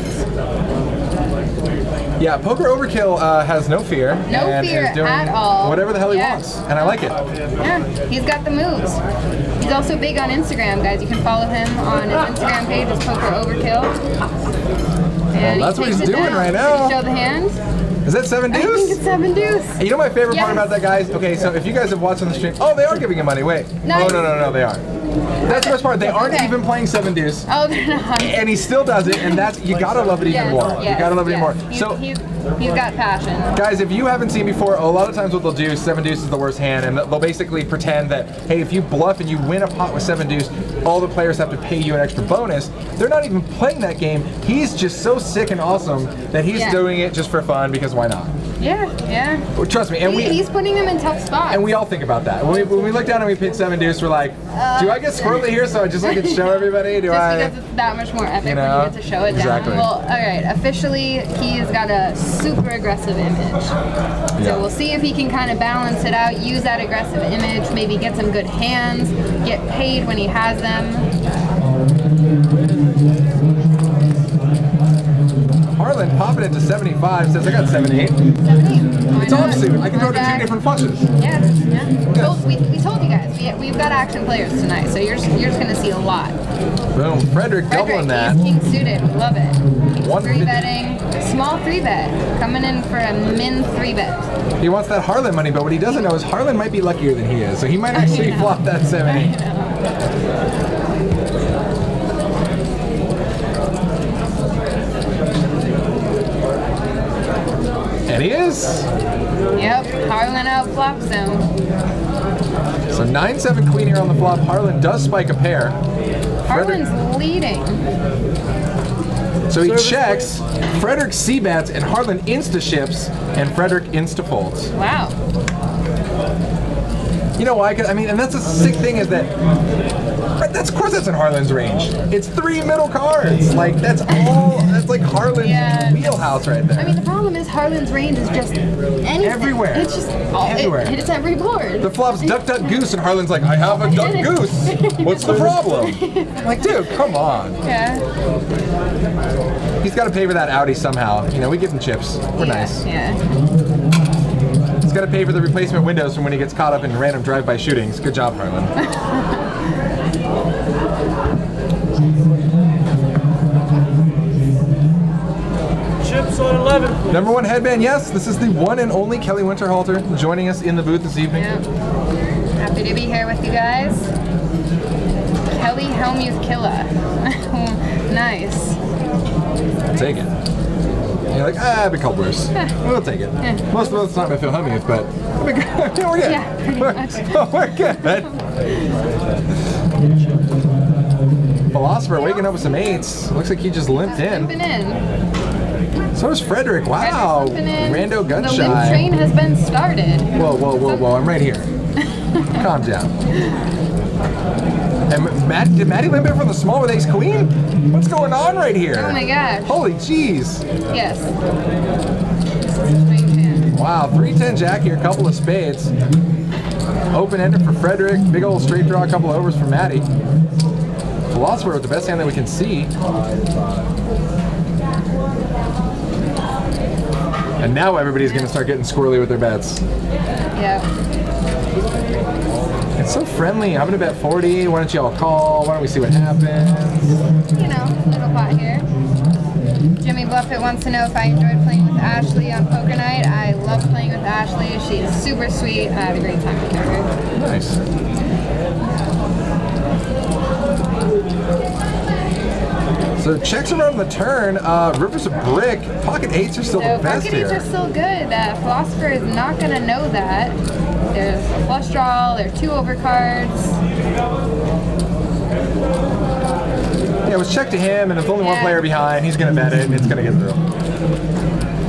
Yeah, Poker Overkill has no fear. No and fear is doing at all. whatever the hell he Yeah. wants. And I like it. Yeah, he's got the moves. He's also big on Instagram, guys. You can follow him on his Instagram page. It's Poker Overkill. And Well, that's he what he's takes it doing down. right Can now. you show the hand? Is that 7 I think deuce? it's 7 deuce. Hey, you know my favorite part Yes. about that, guys? Okay, so if you guys have watched on the stream, oh, they are giving him money. Wait. Nice. Oh, no, they are. That's the best part. They aren't Okay. even playing 7 deuce. Oh, they're not. And he still does it, and that's, you gotta love it even more. You gotta love it even more. So, He's got passion. guys, if you haven't seen before, a lot of times what they'll do, 7 deuce is the worst hand, and they'll basically pretend that, hey, if you bluff and you win a pot with 7 deuce, all the players have to pay you an extra bonus. They're not even playing that game. He's just so sick and awesome that he's doing it just for fun, because why not? Yeah. Well, trust me, and He's putting them in tough spots. And we all think about that. When we look down and we pick 7 deuce, we're like, do I get squirrely here so I just like to show everybody? Do Just I? because it's that much more epic You know? when you get to show it Exactly. down. Well, all right, officially, he's got a super aggressive image. Yeah. So we'll see if he can kind of balance it out, use that aggressive image, maybe get some good hands, get paid when he has them. Harlan popping it to 75, says I got 7-8. 7-8. It's offsuit. I can throw it to 2 different flushes. Yeah. We told you guys, we've got action players tonight, so you're just going to see a lot. Boom. Frederick doubling that. Ace King suited, we love it. 150. 3-betting, small 3-bet, coming in for a min 3-bet. He wants that Harlan money, but what he doesn't know is Harlan might be luckier than he is, so he might actually flop that 7-8. And he is. Yep, Harlan outflops him. So 9-7 queen here on the flop. Harlan does spike a pair. Harlan's leading. So he checks, Frederick C-bets, and Harlan insta-ships, and Frederick insta-folds. Wow. You know why? 'Cause, I mean, and that's a sick thing is that, of course that's in Harlan's range. It's 3 middle cards. Like, that's like Harlan's wheelhouse right there. I mean, the problem is Harlan's range is just anything. Everywhere. It's just Everywhere. It hits every board. The flop's duck, duck, goose, and Harlan's like, I have a duck, goose. What's the problem? Like, dude, come on. Yeah. He's got to pay for that Audi somehow. You know, we give him chips. We're nice. Yeah. He's got to pay for the replacement windows from when he gets caught up in random drive-by shootings. Good job, Harlan. Chips on 11. Number 1 headband, yes. This is the one and only Kelly Winterhalter joining us in the booth this evening. Yep. Happy to be here with you guys. Kelly Helmuth Killa. Nice. Take it. You're like, I've been called worse. We'll take it. Most of the time I feel Helmuth, but we're good. We're good. Yeah, pretty much. We're good. Philosopher waking up with some 8s. Looks like he just limped in. Limping in. So is Frederick. Wow. Frederick's limping in. Rando gun The shy. limp train has been started. Whoa. I'm right here. Calm down. And did Maddie limp in from the small with ace queen? What's going on right here? Oh my gosh. Holy jeez. Yes. Strange hand. Wow, 3-10 jack here, couple of spades. Open ender for Frederick. Big old straight draw, a couple of overs for Maddie. Philosopher with the best hand that we can see. And now everybody's going to start getting squirrely with their bets. Yeah. It's so friendly. I'm going to bet 40. Why don't you all call? Why don't we see what happens? You know, little pot here. Jimmy Bluffett wants to know if I enjoyed playing with Ashley on poker night. I love playing with Ashley. She's super sweet. I had a great time with her. Nice. So checks around the turn. Rivers of brick. Pocket eights are still So the best pocket eights here. are still good. Philosopher is not going to know that. There's a flush draw. There are 2 overcards. Yeah, it was checked to him, and there's only one player behind. He's going to bet it, and it's going to get through.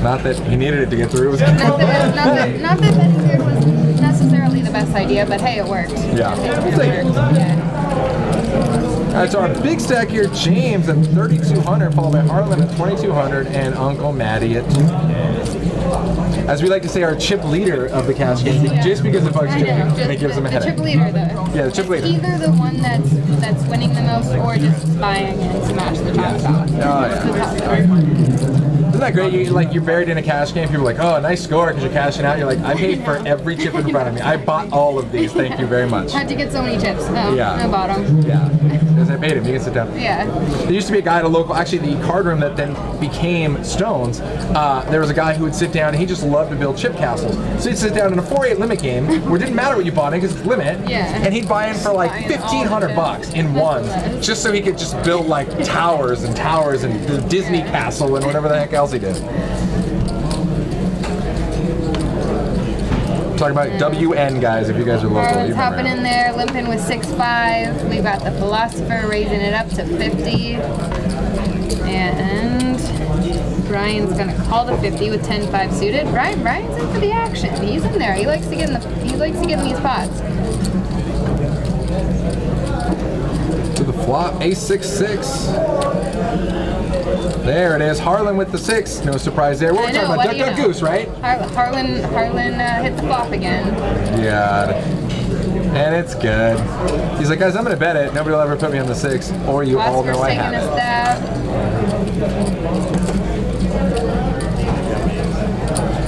Not that he needed it to get through. It was Not that betting here was necessarily the best idea, but hey, it worked. Yeah, we'll take it. Yeah. All right, so our big stack here, James at 3,200, followed by Harlan at 2,200, and Uncle Maddie at 2K. As we like to say, our chip leader of the cash game, just because it bugs I Jimmy, know, and it gives him a the headache. chip leader, though. Yeah, the chip leader. Either the one that's winning the most, or just buying and smash the top spot. Oh, yeah. The top spot. Isn't that great? You're buried in a cash game. People are like, oh, nice score because you're cashing out. You're like, I paid for every chip in front of me. I bought all of these. Thank you very much. How'd you get so many chips? Oh, Yeah. I bought them. Yeah, because I paid him. You can sit down. Yeah. There used to be a guy at a local, actually the card room that then became Stone's. There was a guy who would sit down and he just loved to build chip castles. So he'd sit down in a 4-8 limit game where it didn't matter what you bought in because it's limit. Yeah. And he'd buy in for like Buying all the $1,500 chips. in ones That's just so he could just build like towers and towers and the Disney castle and whatever the heck else he did. Talking about WN guys, if you guys are local. Harlan's you've been hopping around. in there, limping with 6-5. We got the Philosopher raising it up to 50. And Brian's gonna call the 50 with 10-5 suited. Brian's in for the action. He's in there. He likes to get in these pots. To the flop, ace-6-6. There it is. Harlan with the 6. No surprise there. What I we're know, talking what about? do you Duck, know? goose, right? Harlan hit the flop again. Yeah. And it's good. He's like, guys, I'm gonna bet it. Nobody will ever put me on the 6, or you all know I taking have a it. stab.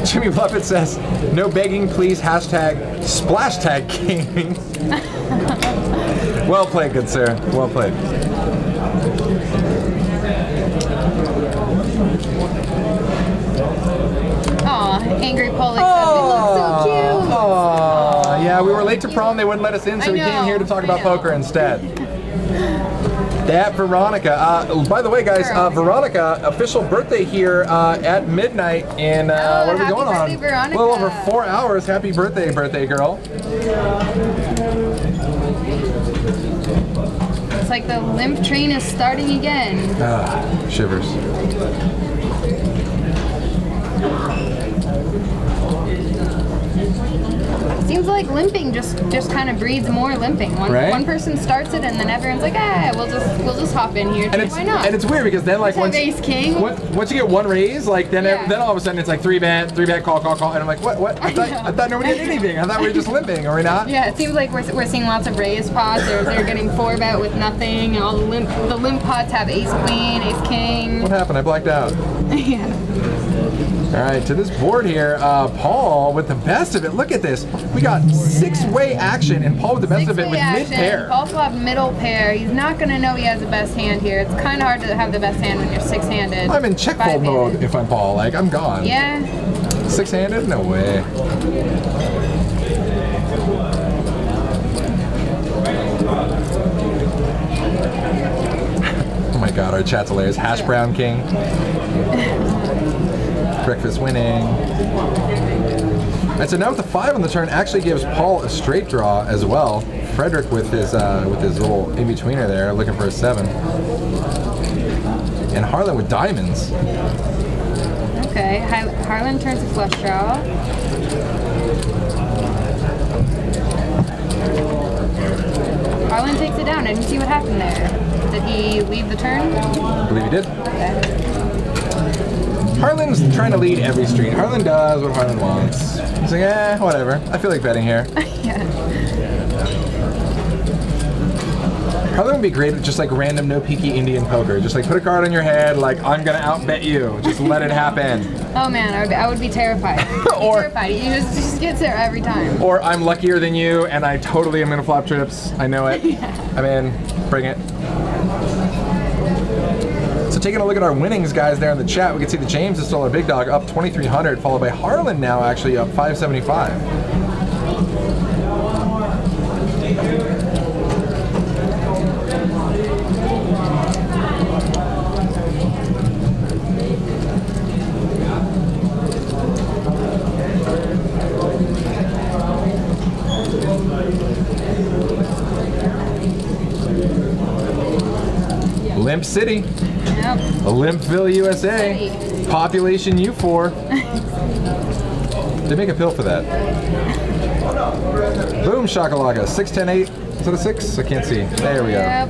Jimmy Bluffett says, no begging, please. Hashtag splash tag gaming. Well played, good sir. Well played. Aw, Angry Pollock says we look so cute. Oh, yeah, we were late to prom. They wouldn't let us in, so I we came know, here to talk I about know. poker instead. That Veronica. By the way, guys, Veronica, official birthday here at midnight in, what are we happy going on? birthday, Veronica. A little over 4 hours. Happy birthday, birthday girl. It's like the limp train is starting again. Shivers. Seems like limping just kind of breeds more limping. Right? One person starts it and then everyone's like, we'll just hop in here. And it's, Why not? and it's weird because then like Let's have once ace king. once you get one raise, like then Yeah. then all of a sudden it's like 3-bet, call, and I'm like, what? I thought nobody did anything. I thought we were just limping, are we not? Yeah, it seems like we're seeing lots of raised pots. They're getting 4-bet with nothing. And all the limp pots have ace queen, ace king. What happened? I blacked out. Yeah. All right, to this board here, Paul with the best of it. Look at this. We got 6-way action, and Paul with the best of it with mid-pair. Paul's will have middle pair. He's not going to know he has the best hand here. It's kind of hard to have the best hand when you're 6-handed. I'm in check fold mode if I'm Paul. Like, I'm gone. Yeah. 6-handed? No way. Oh my god, our chat's hilarious. Hash brown king. Breakfast winning. And so now with the 5 on the turn actually gives Paul a straight draw as well. Frederick with his little in-betweener there, looking for a 7. And Harlan with diamonds. Okay. Harlan turns a flush draw. Harlan takes it down. I didn't see what happened there. Did he leave the turn? I believe he did. Okay. Harlan's trying to lead every street. Harlan does what Harlan wants. He's like, whatever. I feel like betting here. Yeah. Harlan would be great at just like random no peeky Indian poker. Just like put a card on your head, like I'm gonna outbet you. Just let it happen. Oh man, I would be terrified. Terrified. He just gets there every time. Or I'm luckier than you and I totally am gonna flop trips. I know it. Yeah. I'm in. Bring it. So taking a look at our winnings, guys, there in the chat, we can see that James is still our big dog, up 2,300, followed by Harlan now actually up 575. Limp City. Yep. Limpville, USA. City. Population U4. They make a pill for that. Boom shakalaka. 610-8. Is that a 6? I can't see. There we go. Yep.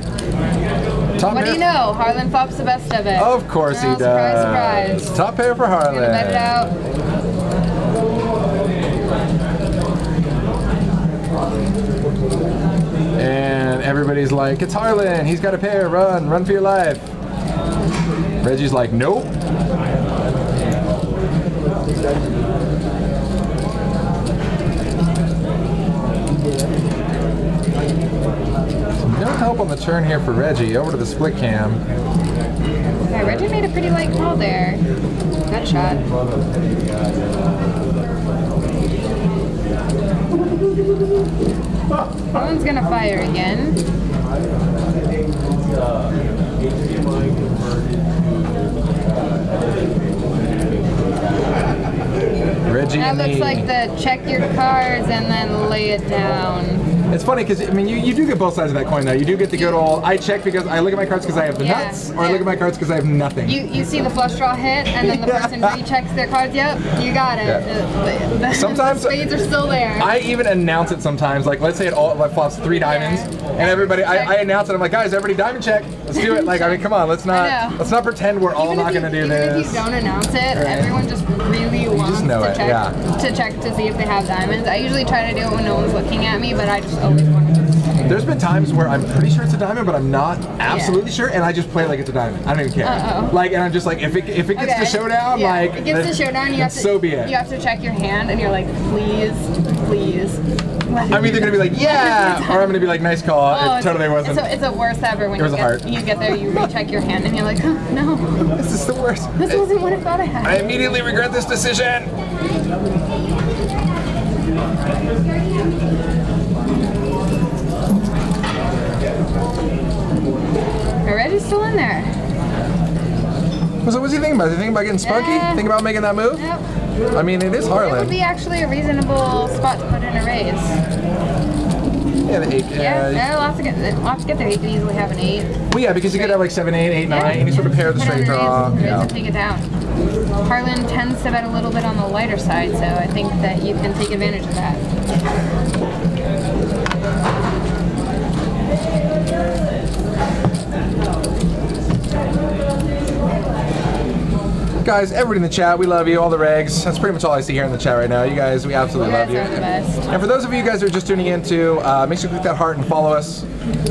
Top What do pair. you know? Harlan flops the best of it. Of course he Oh, does. surprise, surprise. Top pair for Harlan. Gonna bet it out. And everybody's like, it's Harlan. He's got a pair. Run for your life. Reggie's like, nope. No help on the turn here for Reggie. Over to the split cam. Okay, Reggie made a pretty light call there. Good shot. Harlan's gonna fire again. Reggie That and looks the- like the check your cards and then lay it down. It's funny because I mean you do get both sides of that coin though. You do get the good old I check because I look at my cards because I have the Yeah, nuts, or I yeah. look at my cards because I have nothing. You see the flush draw hit, and then the Yeah. person rechecks their cards. Yep, you got it. Yeah. Sometimes- the spades are still there. I even announce it sometimes. Like let's say it all like flops 3 diamonds, and everybody I announce it. I'm like, guys, everybody diamond check. Let's do it. Like I mean, come on, let's I know. not pretend we're all Even not if gonna do even this. if you don't announce it, everyone just really wants know to it, check yeah. to check to see if they have diamonds. I usually try to do it when no one's looking at me, but I just always want to. There's been times where I'm pretty sure it's a diamond, but I'm not absolutely sure, and I just play it like it's a diamond. I don't even care. Uh-oh. Like, and I'm just like, if it gets to showdown, yeah. like it gets to showdown, you then have to so be it. You have to check your hand, and you're like, please. I'm either gonna be like, yeah, or I'm gonna be like, nice call. Oh, It totally wasn't. It's the worst ever when It was a heart. you get there, you recheck your hand, and you're like, oh, no, This is the worst. this wasn't what I thought I had. I immediately regret this decision. Reggie's still in there. So what's he thinking about? Is he thinking about getting spunky? Yeah. Thinking about making that move? Yep. I mean, it is It would Harlan. be actually a reasonable spot to put in a raise. Yeah, the 8. Yeah, lots to get there. He could easily have an 8. Well, yeah, because you could have like 7, 8, 8, 9, and you sort of pair the Put in straight a draw. raise Yeah. and take it down. Harlan tends to bet a little bit on the lighter side, so I think that you can take advantage of that. Guys, everybody in the chat, we love you, all the regs. That's pretty much all I see here in the chat right now. You guys, we absolutely love You you. guys are the best. And for those of you guys who are just tuning in too, make sure you click that heart and follow us.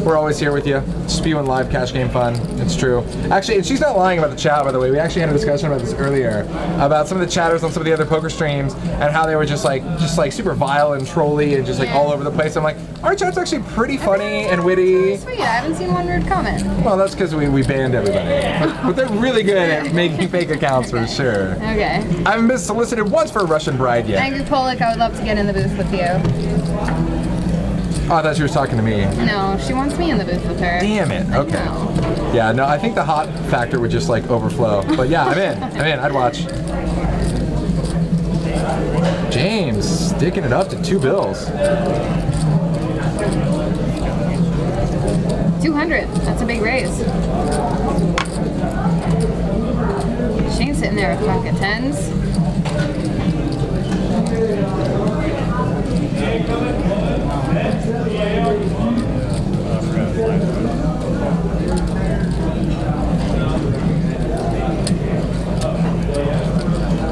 We're always here with you. Spewing live cash game fun. It's true. Actually, and she's not lying about the chat, by the way. We actually had a discussion about this earlier, about some of the chatters on some of the other poker streams and how they were just like super vile and trolly and just like all over the place. I'm like, our chat's actually pretty funny and witty. Sweet, I haven't seen one rude comment. Well, that's because we banned everybody. But they're really good at making fake accounts for sure. Okay. I haven't been solicited once for a Russian bride yet. Angry Pollock, I would love to get in the booth with you. Oh, I thought she was talking to me. No, she wants me in the booth with her. Damn it. Okay. No. Yeah, no, I think the hot factor would just like overflow. But yeah, I'm in. I'd watch. James sticking it up to 2 bills. 200. That's a big raise. Shane's sitting there with pocket 10s.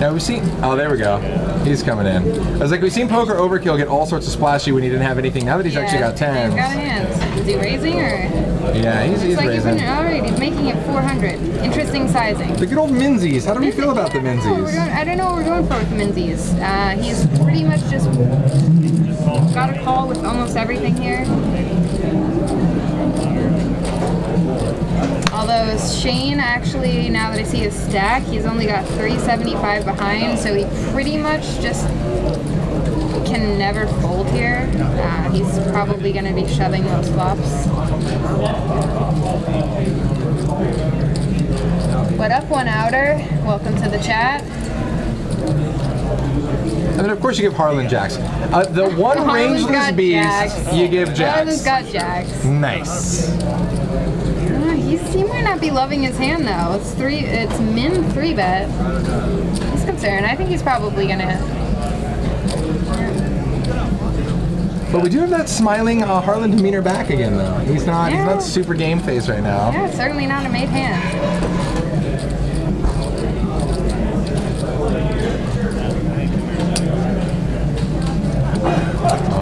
Now we've seen, oh, there we go. He's coming in. I was like, we've seen Poker Overkill get all sorts of splashy when he didn't have anything. Now that he's actually got 10s. He's got hands. Is he raising or? Yeah, he's like raising. Alright, he's making it 400. Interesting sizing. The good old Menzies. How do we feel about the Menzies? I don't know what we're going for with the Menzies. He's pretty much just got a call with almost everything here. Although Shane actually, now that I see his stack, he's only got 375 behind, so he pretty much just can never fold here. He's probably going to be shoving those flops. What up, one outer? Welcome to the chat. And then of course you give Harlan jacks. The one Harlan's rangeless got beast, jacks. you give Harlan's jacks. got jacks. Nice. He might not be loving his hand though. It's min 3-bet. He's concerned. I think he's probably gonna. But we do have that smiling Harlan demeanor back again though. He's not super game face right now. Yeah, it's certainly not a made hand.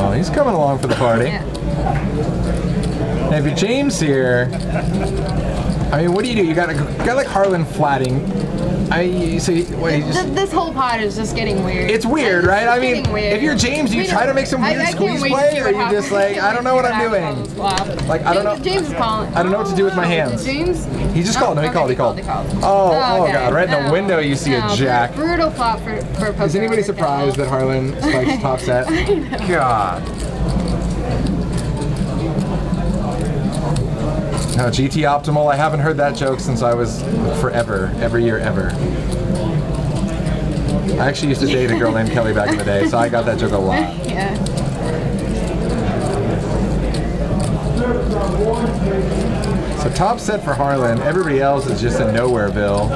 Oh, he's coming along for the party. Yeah. And if you're James here, I mean, what do? You got a guy like Harlan flatting. This whole pot is just getting weird. It's weird, right? I mean, if you're James, do you try to make some weird squeeze play, or you just like, I don't know what I'm doing? Like, I don't know. James is calling. I don't know what to do with my hands. James? He just called. No, he called. Oh, okay. God! Right in the window, you see a jack. Brutal flop for poker. Is anybody surprised that Harlan spikes top set? God. No, GT Optimal, I haven't heard that joke since I was forever, every year ever. I actually used to date a girl named Kelly back in the day, so I got that joke a lot. Yeah. So top set for Harlan, everybody else is just in Nowhereville.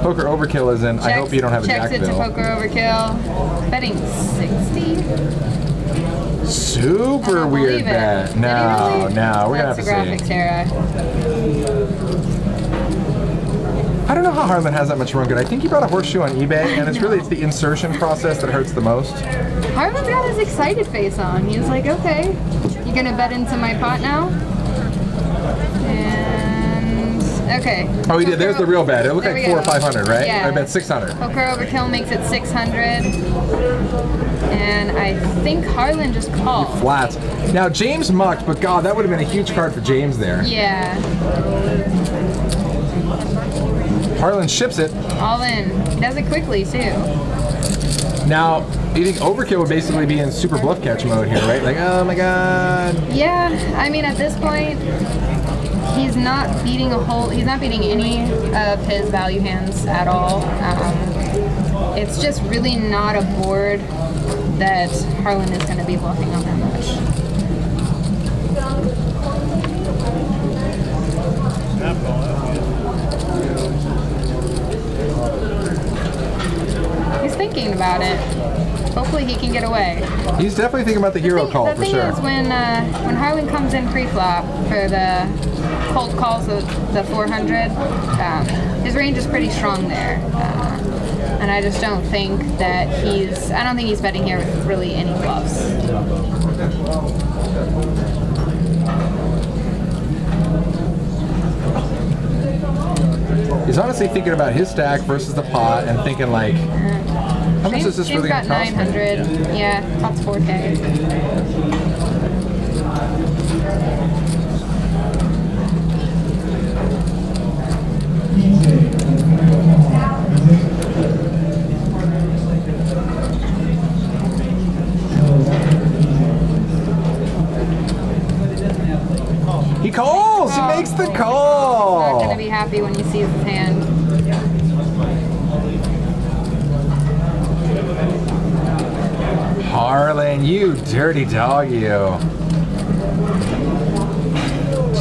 Poker Overkill is in, I hope you don't have a Jackville. Checks it to Poker Overkill. Betting 60. Super weird bet. No, really? no, we're gonna have to see. Graphics era. I don't know how Harlan has that much room good. I think he bought a horseshoe on eBay, and it's the insertion process that hurts the most. Harlan's got his excited face on. He's like, okay, you gonna bet into my pot now? And okay. Oh, he did. There's the real bet. It looked like 400 or 500, right? Yeah. I bet 600. Poker Overkill makes it 600. And I think Harlan just called. Flats. Now, James mucked, but God, that would have been a huge card for James there. Yeah. Harlan ships it. All in. He does it quickly, too. Now, you think Overkill would basically be in super bluff catch mode here, right? Like, oh my God. Yeah, I mean, at this point, he's not beating any of his value hands at all. It's just really not a board that Harlan is going to be bluffing on that much. He's thinking about it. Hopefully he can get away. He's definitely thinking about the hero call for sure. The thing is when Harlan comes in pre-flop for the cold calls of the 400, his range is pretty strong there. And I just don't think that I don't think he's betting here with really any bluffs. He's honestly thinking about his stack versus the pot and thinking like, how much is this really going to cost me? 900. Yeah, pot's 4K. He calls! He makes the call! Not going to be happy when he sees his hand. Harlan, you dirty dog, you.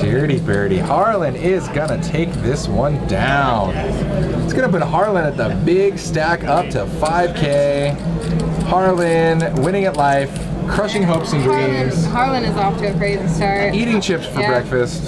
Dirty birdie. Harlan is gonna take this one down. It's gonna put Harlan at the big stack up to 5K. Harlan winning at life, crushing hopes and dreams. Harlan is off to a crazy start. Eating chips for breakfast.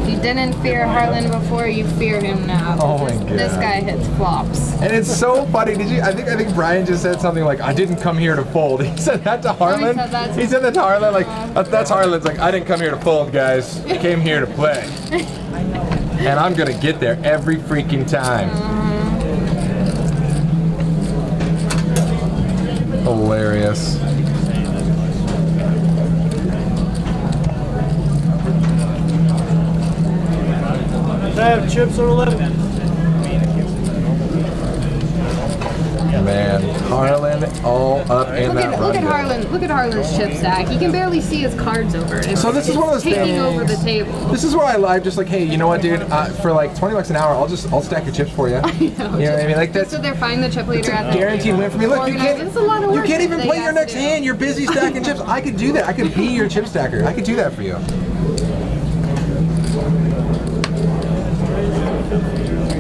If you didn't fear Harlan before, you fear him now. Oh my God. This guy hits flops. And it's so funny. Did you? I think Brian just said something like, "I didn't come here to fold." He said that to Harlan. He said that to Harlan. Like that's Harlan's. Like, I didn't come here to fold, guys. I came here to play. And I'm gonna get there every freaking time. Hilarious. I have chips on 11. Man, Harlan all up in that Look at run. Harlan. Look at Harlan's chip stack. He can barely see his cards over it. So this is one of those taking things. over the table. This is where I live, just like, hey, you know what, dude? For like $20 an hour, I'll stack your chips for you. You know what I mean? Like that's So they're finding the chip leader at the guaranteed win for me. Look, you It's a lot of can't work even that play they your have to next do. hand. You're busy stacking chips. I could do that. I could be your chip stacker. I could do that for you.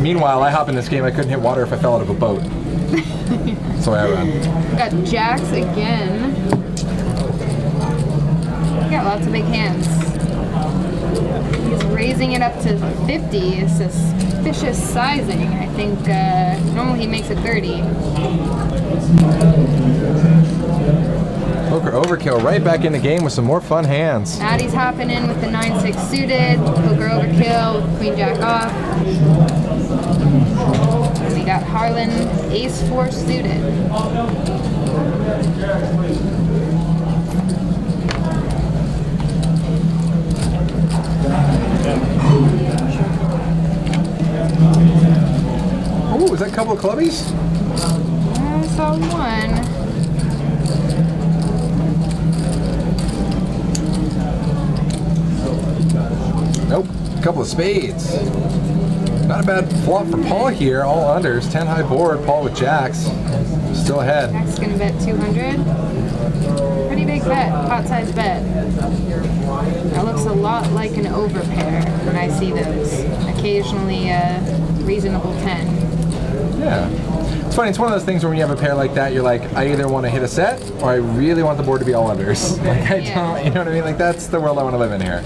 Meanwhile, I hop in this game. I couldn't hit water if I fell out of a boat. That's the way I run. Got jacks again. Got lots of big hands. He's raising it up to 50. Suspicious sizing. I think normally he makes it 30. Poker overkill right back in the game with some more fun hands. Maddie's hopping in with the 9-6 suited. Poker overkill with queen jack off. And we got Harlan ace-4 suited. Oh, is that a couple of clubbies? I saw one. Nope. A couple of spades. Not a bad flop for Paul here. All unders. 10 high board. Paul with jacks. Still ahead. Jack's gonna bet 200. Pretty big bet, pot size bet. That looks a lot like an overpair when I see those. Occasionally a reasonable 10. Yeah. It's funny, it's one of those things where when you have a pair like that, you're like, I either want to hit a set or I really want the board to be all unders. Like, I don't, you know what I mean? Like, that's the world I want to live in here.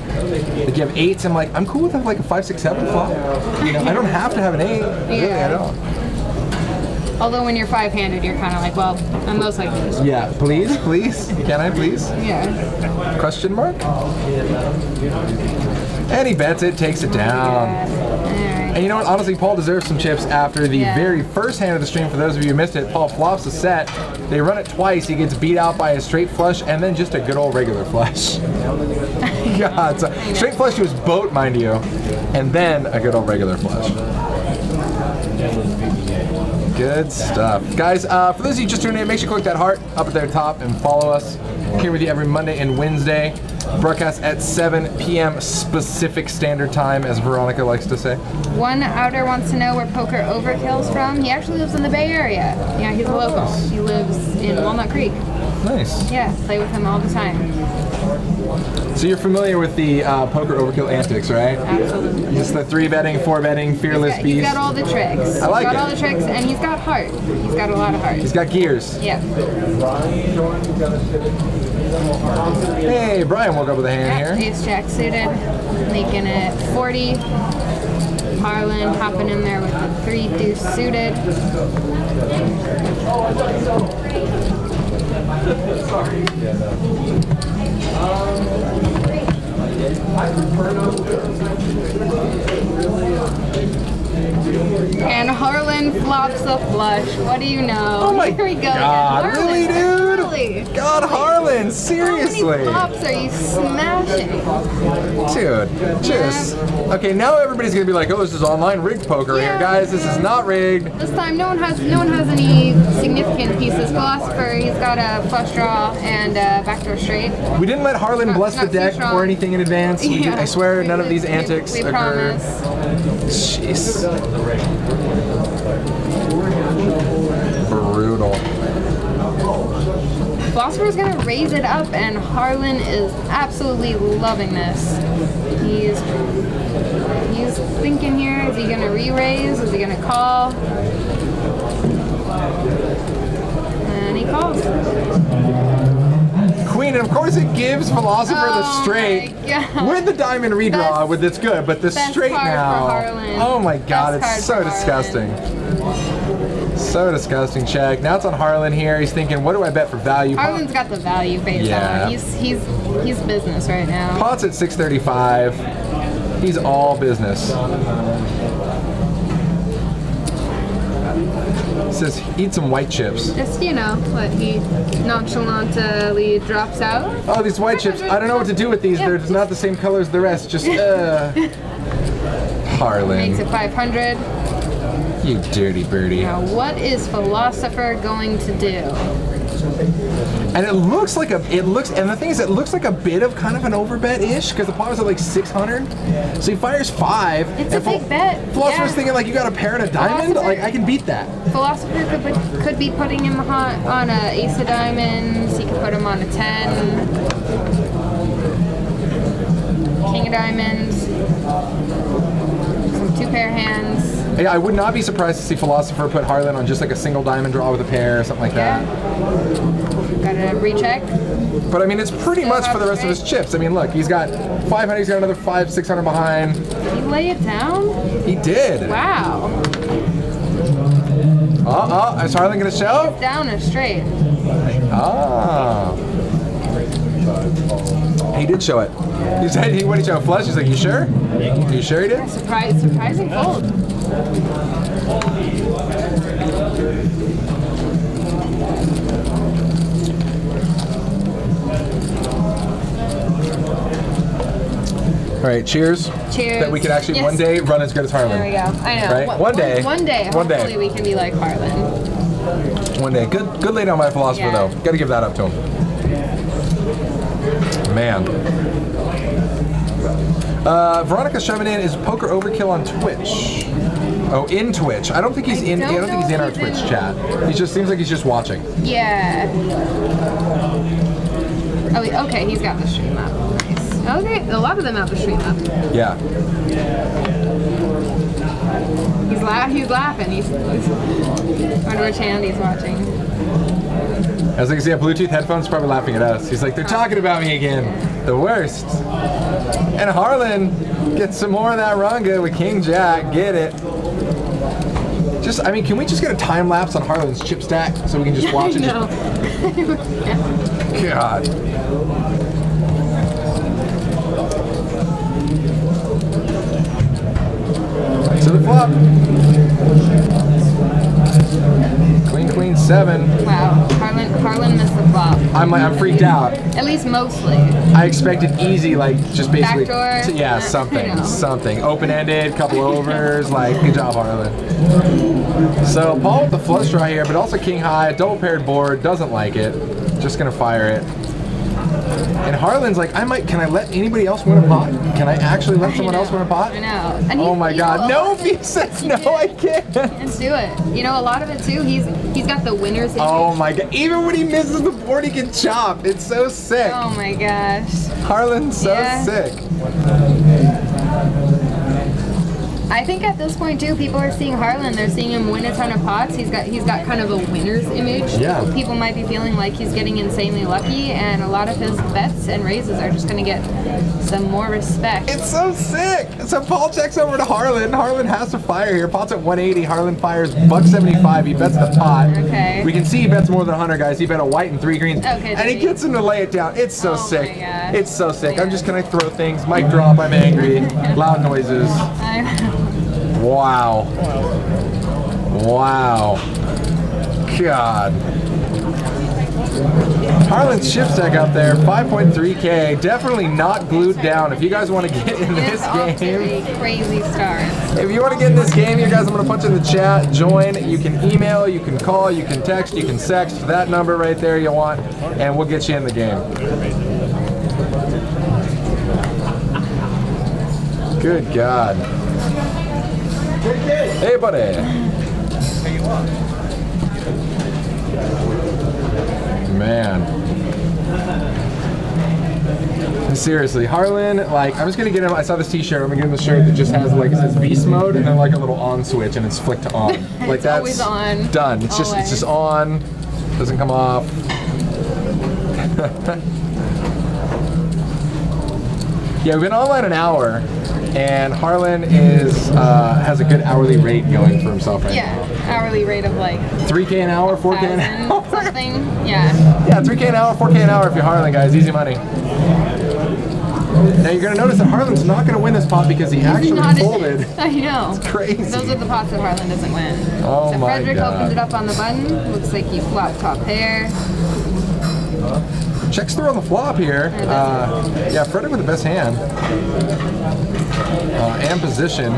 Like, you have eights, I'm like, I'm cool with like a 5, 6, 7 flop. You know, I don't have to have an 8. Really, I don't. Although when you're 5-handed, you're kind of like, well, I'm most likely this. Yeah, please, please. Can I please? Yeah. Question mark? And he bets it, takes it down. And you know what? Honestly, Paul deserves some chips after the very first hand of the stream. For those of you who missed it, Paul flops a set. They run it twice. He gets beat out by a straight flush and then just a good old regular flush. God, so straight flush to his boat, mind you, and then a good old regular flush. Good stuff. Guys, for those of you just tuning in, make sure you click that heart up at the top and follow us. We're here with you every Monday and Wednesday. Broadcast at 7 p.m. Pacific Standard Time, as Veronica likes to say. One outer wants to know where Poker Overkill's from. He actually lives in the Bay Area. Yeah, he's a local. He lives in Walnut Creek. Nice. Yeah, play with him all the time. So you're familiar with the Poker Overkill antics, right? Absolutely. Just the 3-betting, 4-betting, fearless He's beast. got all the tricks. I like He's got it. all the tricks, and he's got heart. He's got a lot of heart. He's got gears. Yeah. Hey, Brian woke up with a hand here. Ace Jack suited, making it 40. Harlan hopping in there with the 3 deuce suited. And Harlan flops a flush. What do you know? Oh my Here we go God, again. really, dude? Really? God, Harlan, seriously. How many flops are you smashing? Dude, just... Okay, now everybody's gonna be like, oh, this is online rigged poker here. Guys, this is not rigged. This time, no one has any significant pieces. Philosopher, he's got a flush draw and a backdoor straight. We didn't let Harlan bless the not too deck strong. or anything in advance. Yeah. I swear none of these We antics occurred. promise. Jeez. Brutal. Philosopher's gonna raise it up, and Harlan is absolutely loving this. He's thinking here, is he gonna re-raise? Is he gonna call? And he calls. queen, and of course it gives Philosopher the straight my God. with the diamond redraw, with it's good, but the Best straight card now. for Harlan. Oh my God, Best it's so card for disgusting. So disgusting. Check. Now it's on Harlan here. He's thinking, what do I bet for value? Harlan's got the value face Yeah. on. He's business right now. Pot's at 635. He's all business. Says eat some white chips. Just, you know, what he nonchalantly drops out. Oh, these white chips. I don't know what to do with these. Yeah. They're just not the same color as the rest. Just, Harlan. Makes it 500. You dirty birdie. Now, what is Philosopher going to do? And it looks like and the thing is, it looks like a bit of kind of an overbet-ish, because the pot was at like 600. So he fires 5. It's a big bet. Philosopher's Yeah. thinking like, you got a pair and a diamond? Philosopher- Like, I can beat that. Philosopher could be putting him on a ace of diamonds. He could put him on a 10. King of diamonds. Some 2-pair hands. Yeah, I would not be surprised to see Philosopher put Harlan on just like a single diamond draw with a pair or something like Yeah. that. Gotta recheck. But I mean, it's pretty Still much for the have rest of his straight. chips. I mean, look, he's got 500, he's got another 500, 600 behind. Did he lay it down? He did. Wow. Is Harlan gonna show? Down or straight? Ah. He did show it. He said, what did he show? Flush? He's like, you sure? You sure he did? Surprising fold. All right, cheers. Cheers. That we could actually Yes. one day run as good as Harlan. There we go. I know. Right? One day. One day. One day. Hopefully we can be like Harlan. One day. Good lay down by Philosopher, Yeah. though. Got to give that up to him. Man. Veronica's shoving in, is poker overkill on Twitch? Oh, in Twitch. I don't think he's in. I don't think he's in our Twitch chat. He just seems like he's just watching. Yeah. Oh, okay. He's got the stream up. Nice. Okay. A lot of them have the stream up. Yeah. He's laughing. He's wonder which hand he's watching. As I can see, a Bluetooth headphones probably laughing at us. He's like, they're talking about me again. The worst. And Harlan gets some more of that runga with King Jack. Get it. Just, I mean, can we just get a time lapse on Harlan's chip stack so we can just watch it? No. God. To the flop. Queen, 7. Wow. Harlan missed the flop. I'm freaked out. At least mostly. I expected easy, like just basically, Backdoor? yeah, I know. something open-ended, couple overs, like good job, Harlan. So Paul with the flush draw here, but also king high, double paired board, doesn't like it, just gonna fire it. And Harlan's like, can I let anybody else win a pot? Can I actually let someone else win a pot? I know. And Oh my God, no! He says no, I can't. Let's do it. You know, a lot of it too. He's got the winners. Oh my God! Even when he misses the board, he can chop. It's so sick. Oh my gosh. Harlan's so Yeah. sick. I think at this point too, people are seeing Harlan. They're seeing him win a ton of pots. He's got kind of a winner's image. Yeah. People might be feeling like he's getting insanely lucky, and a lot of his bets and raises are just going to get some more respect. It's so sick. So Paul checks over to Harlan. Harlan has to fire here. Pot's at 180. Harlan fires $1.75. He bets the pot. Okay. We can see he bets more than 100, guys. He bet a white and 3 greens. Okay, And he did he? gets him to lay it down. It's so Oh sick. my gosh. It's so sick. I'm just gonna throw things. Mic drop. I'm angry. Loud noises. Wow. Wow. God. Harlan's chip stack out there, 5.3K. Definitely not glued down. If you guys want to get in this It's off to game, a crazy start. if you want to get in this game, you guys, I'm going to put you in the chat. Join. You can email, you can call, you can text, you can sext that number right there you want, and we'll get you in the game. Good God. Hey, buddy. Man. Seriously, Harlan, like, I'm just gonna get him, I saw this t-shirt, I'm gonna get him the shirt that just has, like, it says beast mode and then like a little on switch and it's flicked to on. Like, that's always on. done. It's just Always. on, doesn't come off. Yeah, we've been online an hour, and Harlan is has a good hourly rate going for himself right now. Hourly rate of like 3K an hour, 4K an hour. something. Yeah. Yeah, 3K an hour, 4K an hour if you're Harlan, guys. Easy money. Now you're gonna notice that Harlan's not gonna win this pot because he actually folded. I know. It's crazy. Those are the pots that Harlan doesn't win. Oh so my Frederick God. opens it up on the button. Looks like you flop top pair. Checks through on the flop here. Yeah, Frederick with the best hand. And position.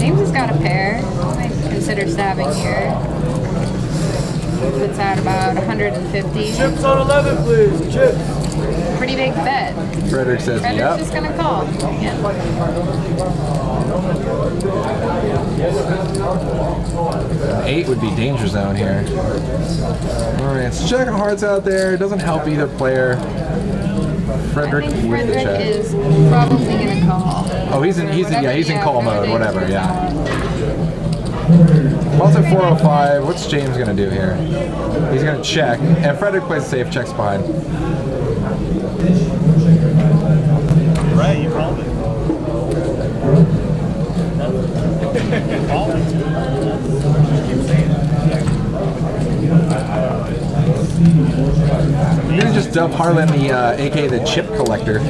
James has got a pair. I consider stabbing here. Puts out about 150. Chips on 11, please. Chips. Pretty big bet. Frederick says, Frederick's yep. just gonna call. Yeah. 8 would be danger zone here. Alright, so checking hearts out there. It doesn't help either player. Frederick I think with the Frederick check. is probably gonna call. Oh, he's in call mode, whatever, James yeah. call. Ball's at 405. What's James gonna do here? He's gonna check, and Frederick plays safe, checks behind. Right, you called it. You're gonna just dub Harlan the aka the chip collector.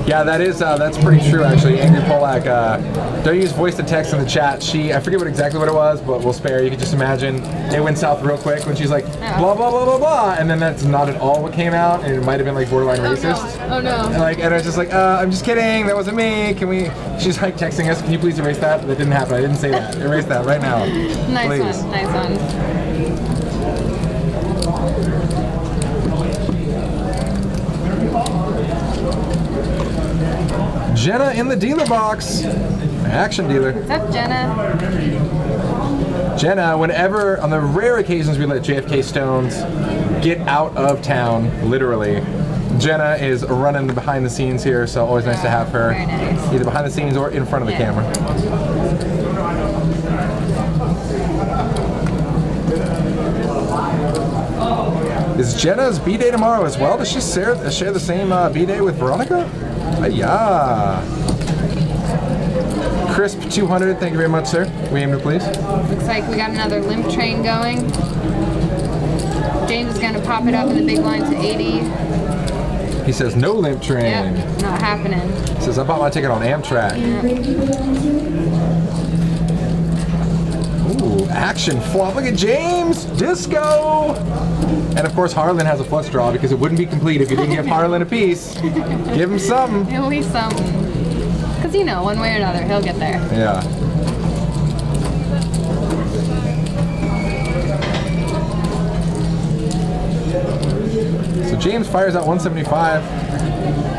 Yeah, that's pretty true actually. Angry Polak, don't use voice to text in the chat. I forget exactly what it was, but we'll spare. You can just imagine it went south real quick when she's like blah blah blah blah blah, and then that's not at all what came out, and it might have been like borderline racist. Oh no. And I was just like, I'm just kidding. That wasn't me. Can we? She's like texting us. Can you please erase that? That didn't happen. I didn't say that. Erase that right now. Nice please. one. Nice one. Jenna in the dealer box. Action dealer. What's up, Jenna? Jenna, whenever, on the rare occasions we let JFK Stones get out of town, literally, Jenna is running the behind the scenes here, so always nice to have her Very nice. either behind the scenes or in front of the camera. Is Jenna's B-Day tomorrow as well? Does she share the same B-Day with Veronica? Yeah. Crisp 200, thank you very much, sir. We aim to please. Looks like we got another limp train going. James is gonna pop it up in the big line to 80. He says no limp train. Yep, not happening. He says I bought my ticket on Amtrak. Ooh, action flop. Look at James. Disco. And of course Harlan has a flush draw because it wouldn't be complete if you didn't give Harlan a piece. Give him something. At least something. Because you know, one way or another, he'll get there. Yeah. So James fires out 175.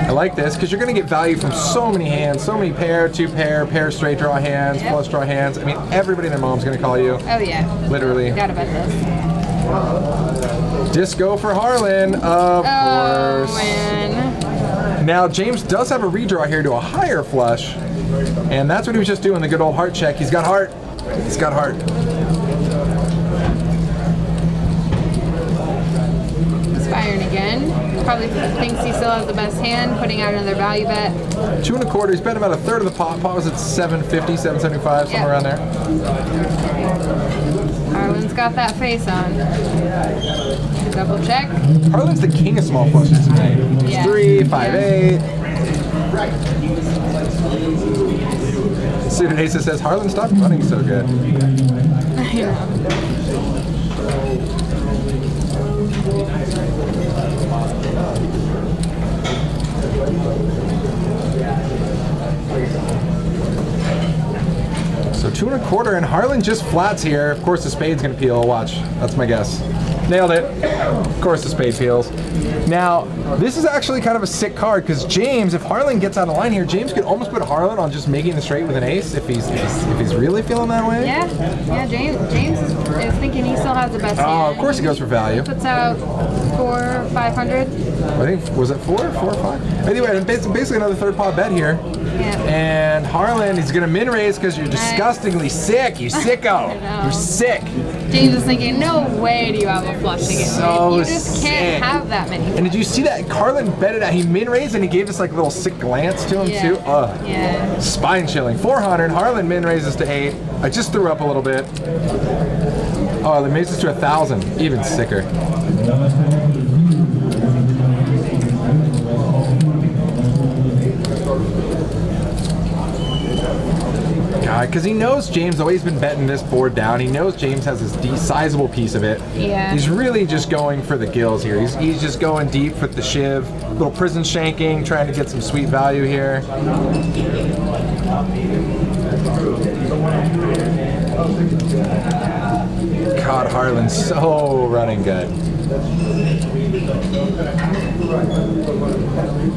I like this because you're going to get value from so many hands, so many pair, two pair straight draw hands, flush draw hands. I mean, everybody and their mom's going to call you. Oh yeah. Literally. Gotta bet this. Disco for Harlan, of course. Man. Now, James does have a redraw here to a higher flush, and that's what he was just doing, the good old heart check. He's got heart. He's got heart. He's firing again. Probably thinks he still has the best hand, putting out another value bet. 2 1/4. He's bet about a third of the pot. Pot was at 750, 775, somewhere around there. Harlan's got that face on. Double check. Harlan's the king of small flushes tonight. He's Yeah. 3, 5, 8. Suited Ace says, Harlan, stop running so good. I know. So 2 1/4, and Harlan just flats here. Of course, the spade's gonna peel. Watch. That's my guess. Nailed it. Of course the spade peels. Now, this is actually kind of a sick card because James, if Harlan gets out of line here, James could almost put Harlan on just making the straight with an ace if he's really feeling that way. Yeah, James is thinking he still has the best hand. Oh, of course he goes for value. Puts out 400, 500. I think, was it 4 or 5? Anyway, basically another third pot bet here. Yeah. And Harlan, he's gonna min raise because you're disgustingly sick. You sicko. You're sick. James is thinking, no way do you have a flush to get So you just can't have that many. And did you see that? Harlan betted out. He min raised and he gave us like a little sick glance to him too. Yeah. Spine chilling. 400. Harlan min raises to 8. I just threw up a little bit. Oh, they raised this to 1,000. Even sicker. Because he knows James always been betting this board down. He knows James has this sizable piece of it. Yeah. He's really just going for the gills here. He's just going deep with the shiv. Little prison shanking, trying to get some sweet value here. God, Harlan's so running good.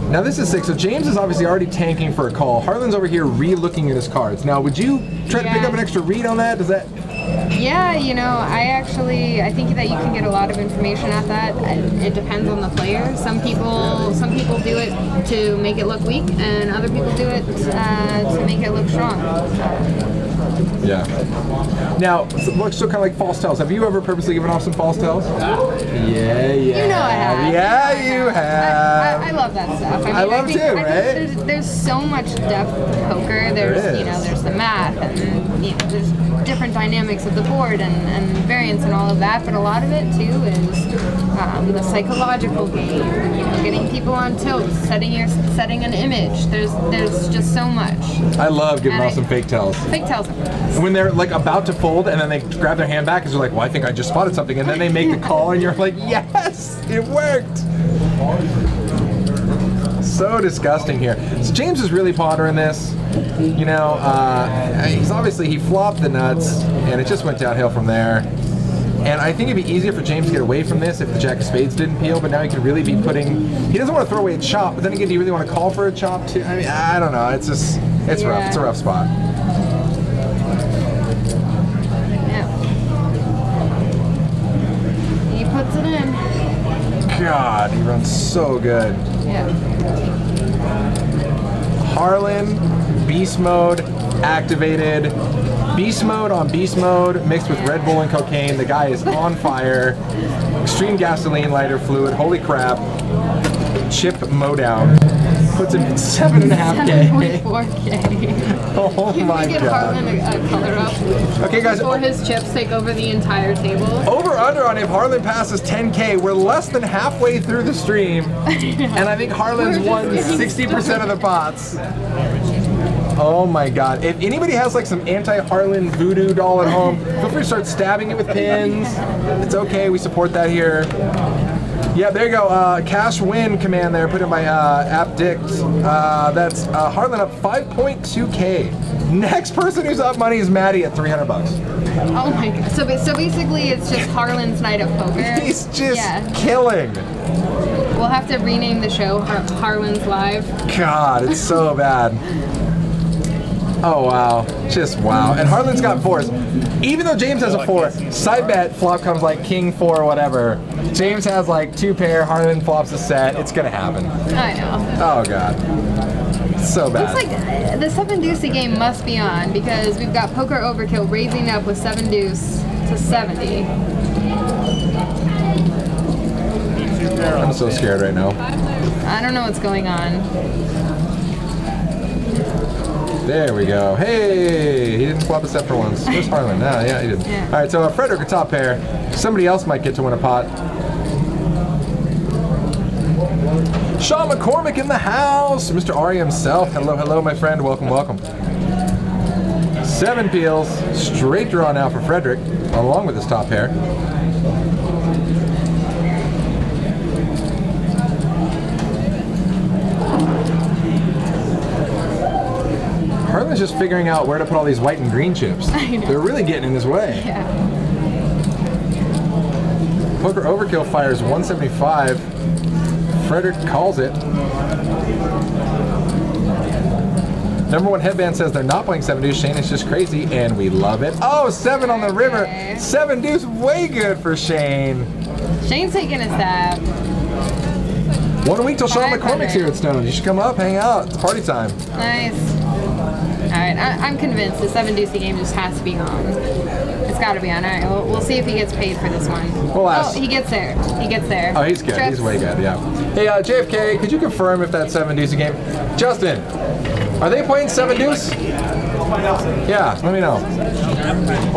Now this is sick. So James is obviously already tanking for a call. Harlan's over here re-looking at his cards. Now, would you try to pick up an extra read on that? Does that? Yeah, you know, I think that you can get a lot of information at that. It depends on the player. Some people do it to make it look weak, and other people do it to make it look strong. Yeah. Now, so kind of like false tells. Have you ever purposely given off some false tells? Yeah. You know I have. Yeah, you have. I love that stuff. I love too, right? There's so much depth to poker. There's there's the math, and there's different dynamics of the board and variance and all of that. But a lot of it too is the psychological game. Getting people on tilt, setting an image. There's just so much. I love giving off some fake tells. Fake tells. When they're like about to fold and then they grab their hand back because they're like, well, I think I just spotted something, and then they make the call and you're like, yes, it worked. So disgusting here. So James is really pondering this. You know, he flopped the nuts and it just went downhill from there. And I think it'd be easier for James to get away from this if the Jack of Spades didn't peel, but now he could really be he doesn't want to throw away a chop, but then again, do you really want to call for a chop too? I mean, I don't know. It's rough. It's a rough spot. Puts it in. God, he runs so good. Yeah. Harlan, beast mode, activated. Beast mode on beast mode, mixed with Red Bull and cocaine. The guy is on fire. Extreme gasoline lighter fluid. Holy crap. Chip Modown. Puts him in 7.5K. 7.4K. Oh my Get God. Harlan a color up. Okay, guys. Before his chips take over the entire table. Over under on if Harlan passes 10K. We're less than halfway through the stream, and I think Harlan's won 60% of the pots. Oh my God. If anybody has like some anti-Harlan voodoo doll at home, feel free to start stabbing it with pins. It's okay, we support that here. Yeah, there you go. Cash win command there, put in by AppDict. That's Harlan up 5.2K. Next person who's up money is Maddie at $300. Oh my God. So basically it's just Harlan's night of poker. He's just killing. We'll have to rename the show Harlan's Live. God, it's so bad. Oh wow, just wow. And Harlan's got fours. Even though James has a 4, side bet flop comes like king 4 or whatever. James has like 2 pair, Harlan flops a set. It's gonna happen. I know. Oh God, so bad. Looks like the 7 deuce game must be on because we've got Poker Overkill raising up with 7 deuce to 70. I'm so scared right now. I don't know what's going on. There we go. Hey, he didn't flop a set for once. Where's Harlan? Yeah, he did. Yeah. All right, so Frederick a top pair. Somebody else might get to win a pot. Sean McCormick in the house. Mr. Ari himself. Hello, my friend. Welcome. 7 peels. Straight draw now for Frederick, along with his top pair. Harlan's just figuring out where to put all these white and green chips. I know. They're really getting in his way. Yeah. Poker Overkill fires 175. Frederick calls it. Number one headband says they're not playing 7 deuce. Shane, it's just crazy, and we love it. Oh, 7 on the river. 7 deuce, way good for Shane. Shane's taking a stab. 1 week till Sean McCormick's here at Stone. You should come up, hang out. It's party time. Nice. All right, I'm convinced the 7 deuce game just has to be on. It's got to be on. All right, we'll see if he gets paid for this one. We'll ask. Oh, he gets there. He gets there. Oh, he's good. He's way good, yeah. Hey, JFK, could you confirm if that's 7 deuce game? Justin, are they playing 7 deuce? Yeah, let me know.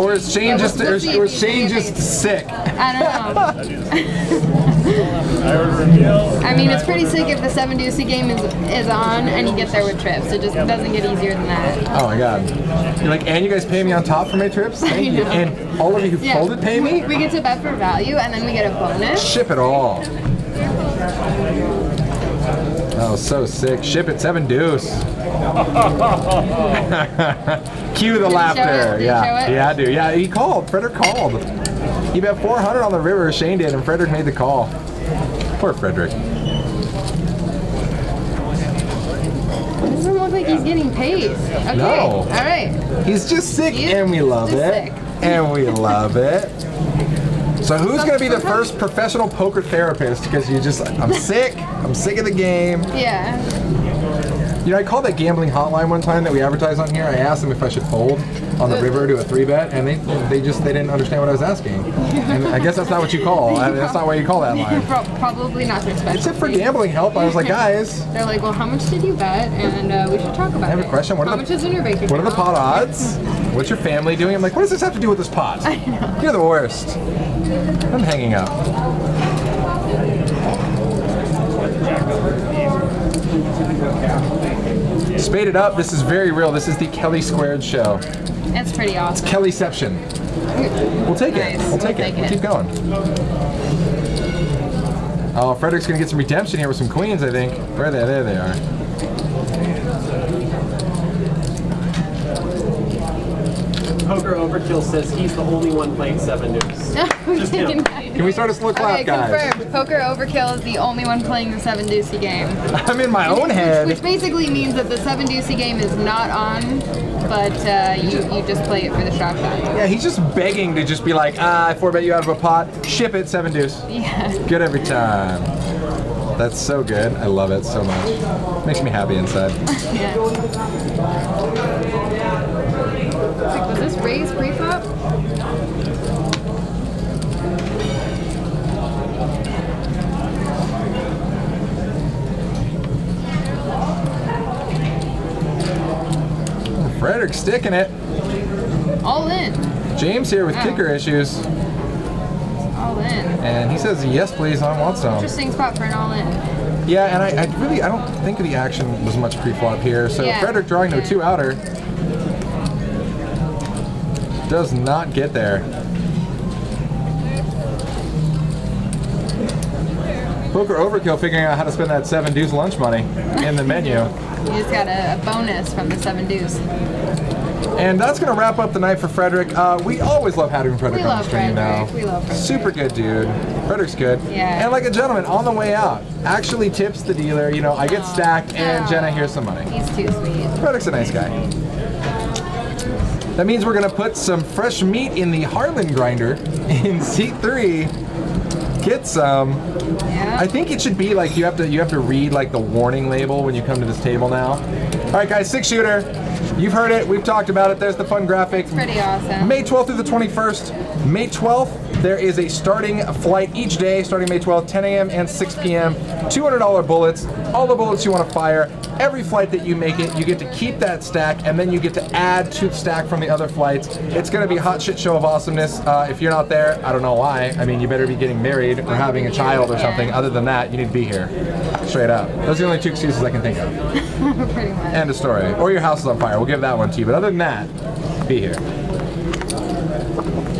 Or is Shane just sick? I don't know. I mean, it's pretty sick if the 7 deuce game is on and you get there with trips. It just doesn't get easier than that. Oh my god. You're like, and you guys pay me on top for my trips? Thank you. And all of you who folded pay me? We get to bet for value and then we get a bonus. Ship it all. Oh, so sick. Ship it 7 deuce. Cue the laughter. Yeah, I do. Yeah, he called. Frederick called. He bet 400 on the river, Shane did, and Frederick made the call. Poor Frederick. It doesn't look like he's getting paid. Okay. No. All right. He's just sick, and we love it. Sick. And we love it. So who's going to be the first professional poker therapist? Because I'm sick. I'm sick of the game. Yeah. You know, I called that gambling hotline one time that we advertised on here. I asked them if I should fold on the river to a 3-bet, and they didn't understand what I was asking. And I guess that's not what you call. That's not why you call that line. Probably not their specialty. Except for gambling help, I was like, guys. They're like, well, how much did you bet? And we should talk about it. I have a question. How much is in your bank account? What are the pot odds? What's your family doing? I'm like, what does this have to do with this pot? I know. You're the worst. I'm hanging up. Spade it up. This is very real. This is the Kelly Squared show. That's pretty awesome. Kellyception. We'll take it. We'll take it. We'll keep going. Oh, Frederick's gonna get some redemption here with some queens, I think. Where are they? There they are. Poker Overkill says he's the only one playing 7 deuce. Just him. Can we start a slow clap, Okay, guys? confirmed. Poker Overkill is the only one playing the 7 deuce game. I'm in my own head. Which basically means that the 7 deuce game is not on, but you just play it for the shock value. Yeah, he's just begging to just be like, I 4-bet you out of a pot, ship it 7 deuce. Yeah. Good every time. That's so good. I love it so much. Makes me happy inside. Yeah. Was this raise pre-flop? Frederick's sticking it. All in. James here with kicker issues. All in. And he says, yes, please, I want some. Interesting spot for an all in. Yeah, and I don't think the action was much pre-flop here. So Yeah. Frederick drawing to a 2-outer. Does not get there. Poker Overkill figuring out how to spend that 7 deuce lunch money in the menu. You just got a bonus from the 7 deuce. And that's going to wrap up the night for Frederick. We always love having Frederick on the stream now. We love Frederick. Super good dude. Frederick's good. Yeah. And like a gentleman, on the way out, actually tips the dealer. You know, I get stacked and Jenna, here's some money. He's too sweet. Frederick's a nice guy. That means we're going to put some fresh meat in the Harlan grinder in seat 3. Get some. Yeah. I think it should be like you have to read like the warning label when you come to this table now. All right, guys, 6-shooter. You've heard it. We've talked about it. There's the fun graphic. It's pretty awesome. May 12th through the 21st. May 12th, there is a starting flight each day, starting May 12th, 10 a.m. and 6 p.m. $200 bullets. All the bullets you want to fire. Every flight that you make it, you get to keep that stack, and then you get to add to the stack from the other flights. It's going to be a hot shit show of awesomeness. If you're not there, I don't know why. I mean, you better be getting married or having a child or something. Other than that, you need to be here. Straight up. Those are the only 2 excuses I can think of. Pretty much. End of story. Or your house is on fire. We'll give that one to you. But other than that, be here.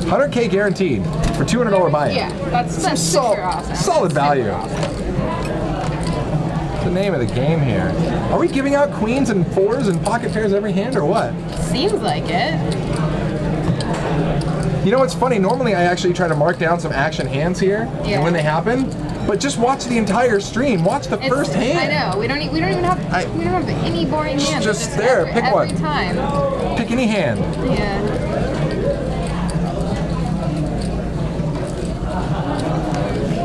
100K guaranteed for $200 buy-in. Yeah, that's super awesome. Solid value. Super awesome. What's the name of the game here? Are we giving out queens and 4s and pocket pairs every hand or what? Seems like it. You know what's funny? Normally I actually try to mark down some action hands here, and when they happen, but just watch the entire stream. Watch the first hand. I know. We don't even have we don't have any boring hands. Just there. Pick one. Every time. Pick any hand. Yeah.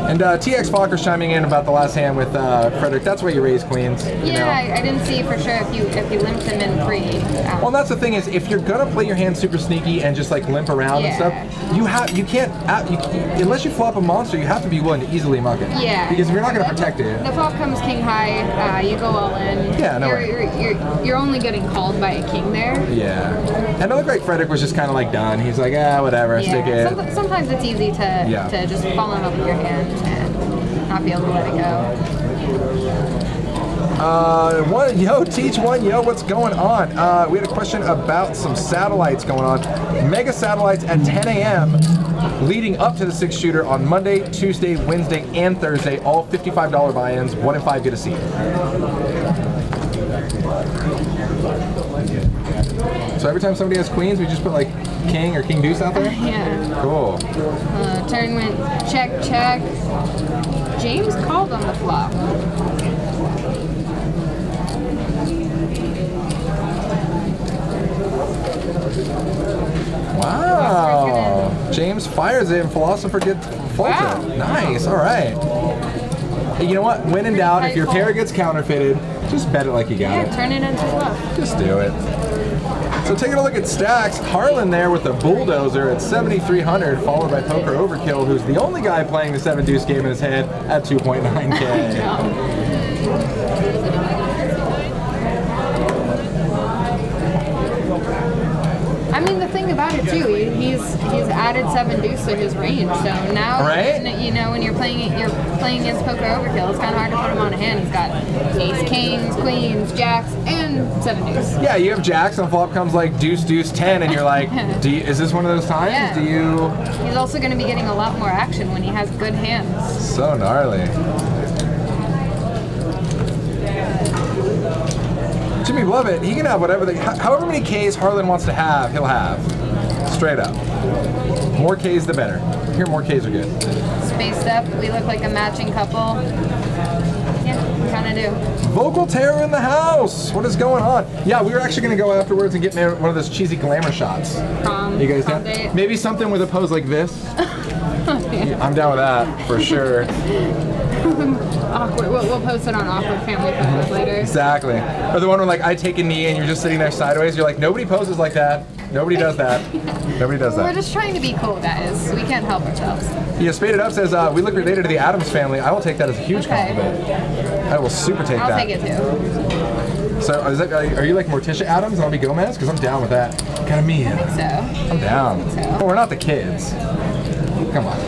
And TX Falker's chiming in about the last hand with Frederick. That's why you raise queens. I didn't see for sure if you limped them in free. Well, that's the thing is, if you're gonna play your hand super sneaky and just like limp around and stuff, you can't unless you flop a monster, you have to be willing to easily muck it. Yeah. Because if you're not gonna protect it. The flop comes king high. You go all in. Yeah, no. You're only getting called by a king there. Yeah. And it looked like Frederick was just kind of like done. He's like, whatever, stick it. Sometimes it's easy to just fall in love with your hand and not be able to let it go. Teach one, what's going on? We had a question about some satellites going on. Mega satellites at 10 a.m. leading up to the 6 shooter on Monday, Tuesday, Wednesday, and Thursday. All $55 buy-ins. 1 in 5 get a seat. So every time somebody has queens, we just put like king or king deuce out there? Yeah. Cool. Turn went check. James called on the flop. Wow. James fires it and Philosopher gets faults it. Nice. All right. Hey, you know what? When in doubt, if your pair gets counterfeited, just bet it like you got it. Turn it into bluff. Just do it. So taking a look at stacks, Harlan there with the bulldozer at 7,300, followed by Poker Overkill, who's the only guy playing the 7 deuce game in his head at 2.9K. I mean, the thing about it too, he's added 7 deuce to his range. So now, when you're playing against Poker Overkill, it's kind of hard to put him on a hand. He's got ace, kings, queens, jacks, and 7 deuce. Yeah, you have jacks, and flop comes like deuce, deuce, 10, and you're like, is this one of those times? Yeah. He's also going to be getting a lot more action when he has good hands. So gnarly. Jimmy Lovett, he can have whatever however many Ks Harlan wants to have, he'll have. Straight up. More Ks the better. Here, more Ks are good. Spaced up, we look like a matching couple. Yeah, we kind of do. Vocal Terror in the house! What is going on? Yeah, we were actually going to go afterwards and get one of those cheesy glamour shots. You guys down? Maybe something with a pose like this. I'm down with that, for sure. Awkward. We'll post it on Awkward Family Photos later. Exactly. Or the one where like I take a knee and you're just sitting there sideways. You're like, nobody poses like that. Nobody does that. Nobody does that. We're just trying to be cool, guys. We can't help ourselves. Yeah, Spaded Up says, we look related to the Addams family. I will take that as a huge compliment. I will super take that. I'll take it too. So are you like Morticia Addams and I'll be Gomez? Because I'm down with that. Kind of me. I think so. I'm down. Well, we're not the kids. Come on.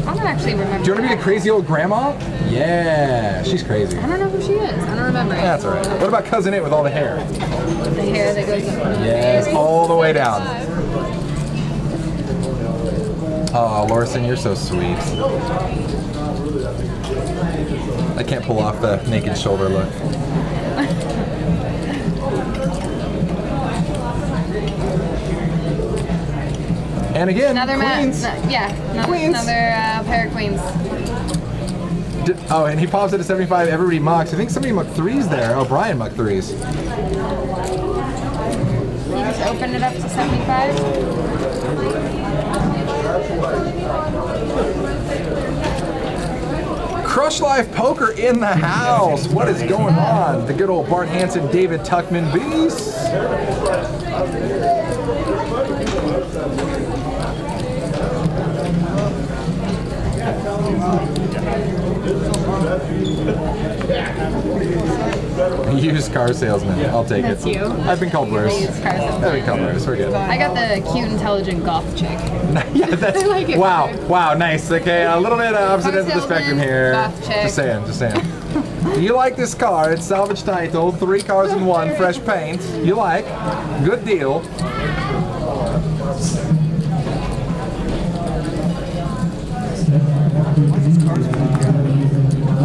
I don't actually remember. Do you want to be a crazy old grandma? Yeah, she's crazy. I don't know who she is. I don't remember. That's all right. What about Cousin It with all the hair? The hair that goes up. Yes, all the way down. Oh, Lorison, you're so sweet. I can't pull off the naked shoulder look. And again, queens. Another pair of queens. And he pops it at 75. Everybody mucks. I think somebody mucked threes there. Oh, Brian mucked threes. You just open it up to 75. Crush Life Poker in the house. What is going on? The good old Bart Hansen, David Tuckman beast. Used car salesman. I'll take That's it. you. I've been called worse. Used car salesman. I've been called worse. We're good. I got the cute, intelligent goth chick. Yeah, that's I like it wow, better. wow, nice. Okay, a little bit opposite Car ends of the spectrum here. goth chick. Just saying. You like this car? It's salvage title, 3 cars in 1, fresh paint. You like? Good deal.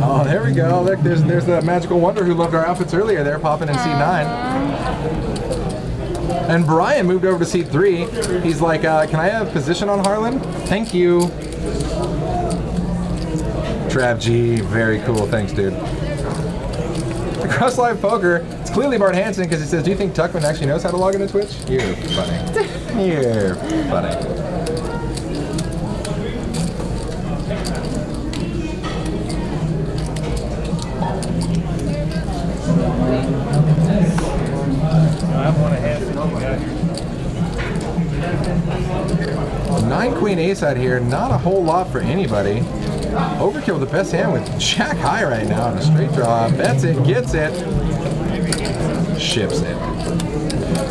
Oh, there we go. Look, there's the magical wonder who loved our outfits earlier. They're popping in C9. And Brian moved over to seat 3. He's like, can I have position on Harlan? Thank you. Trav G, very cool. Thanks, dude. Across Live Poker, it's clearly Bart Hansen because he says, do you think Tuckman actually knows how to log into Twitch? You're funny. You're funny. I want to have it. 9 queen ace out here, not a whole lot for anybody. Overkill the best hand with jack high right now on a straight draw. Bets it, gets it, ships it.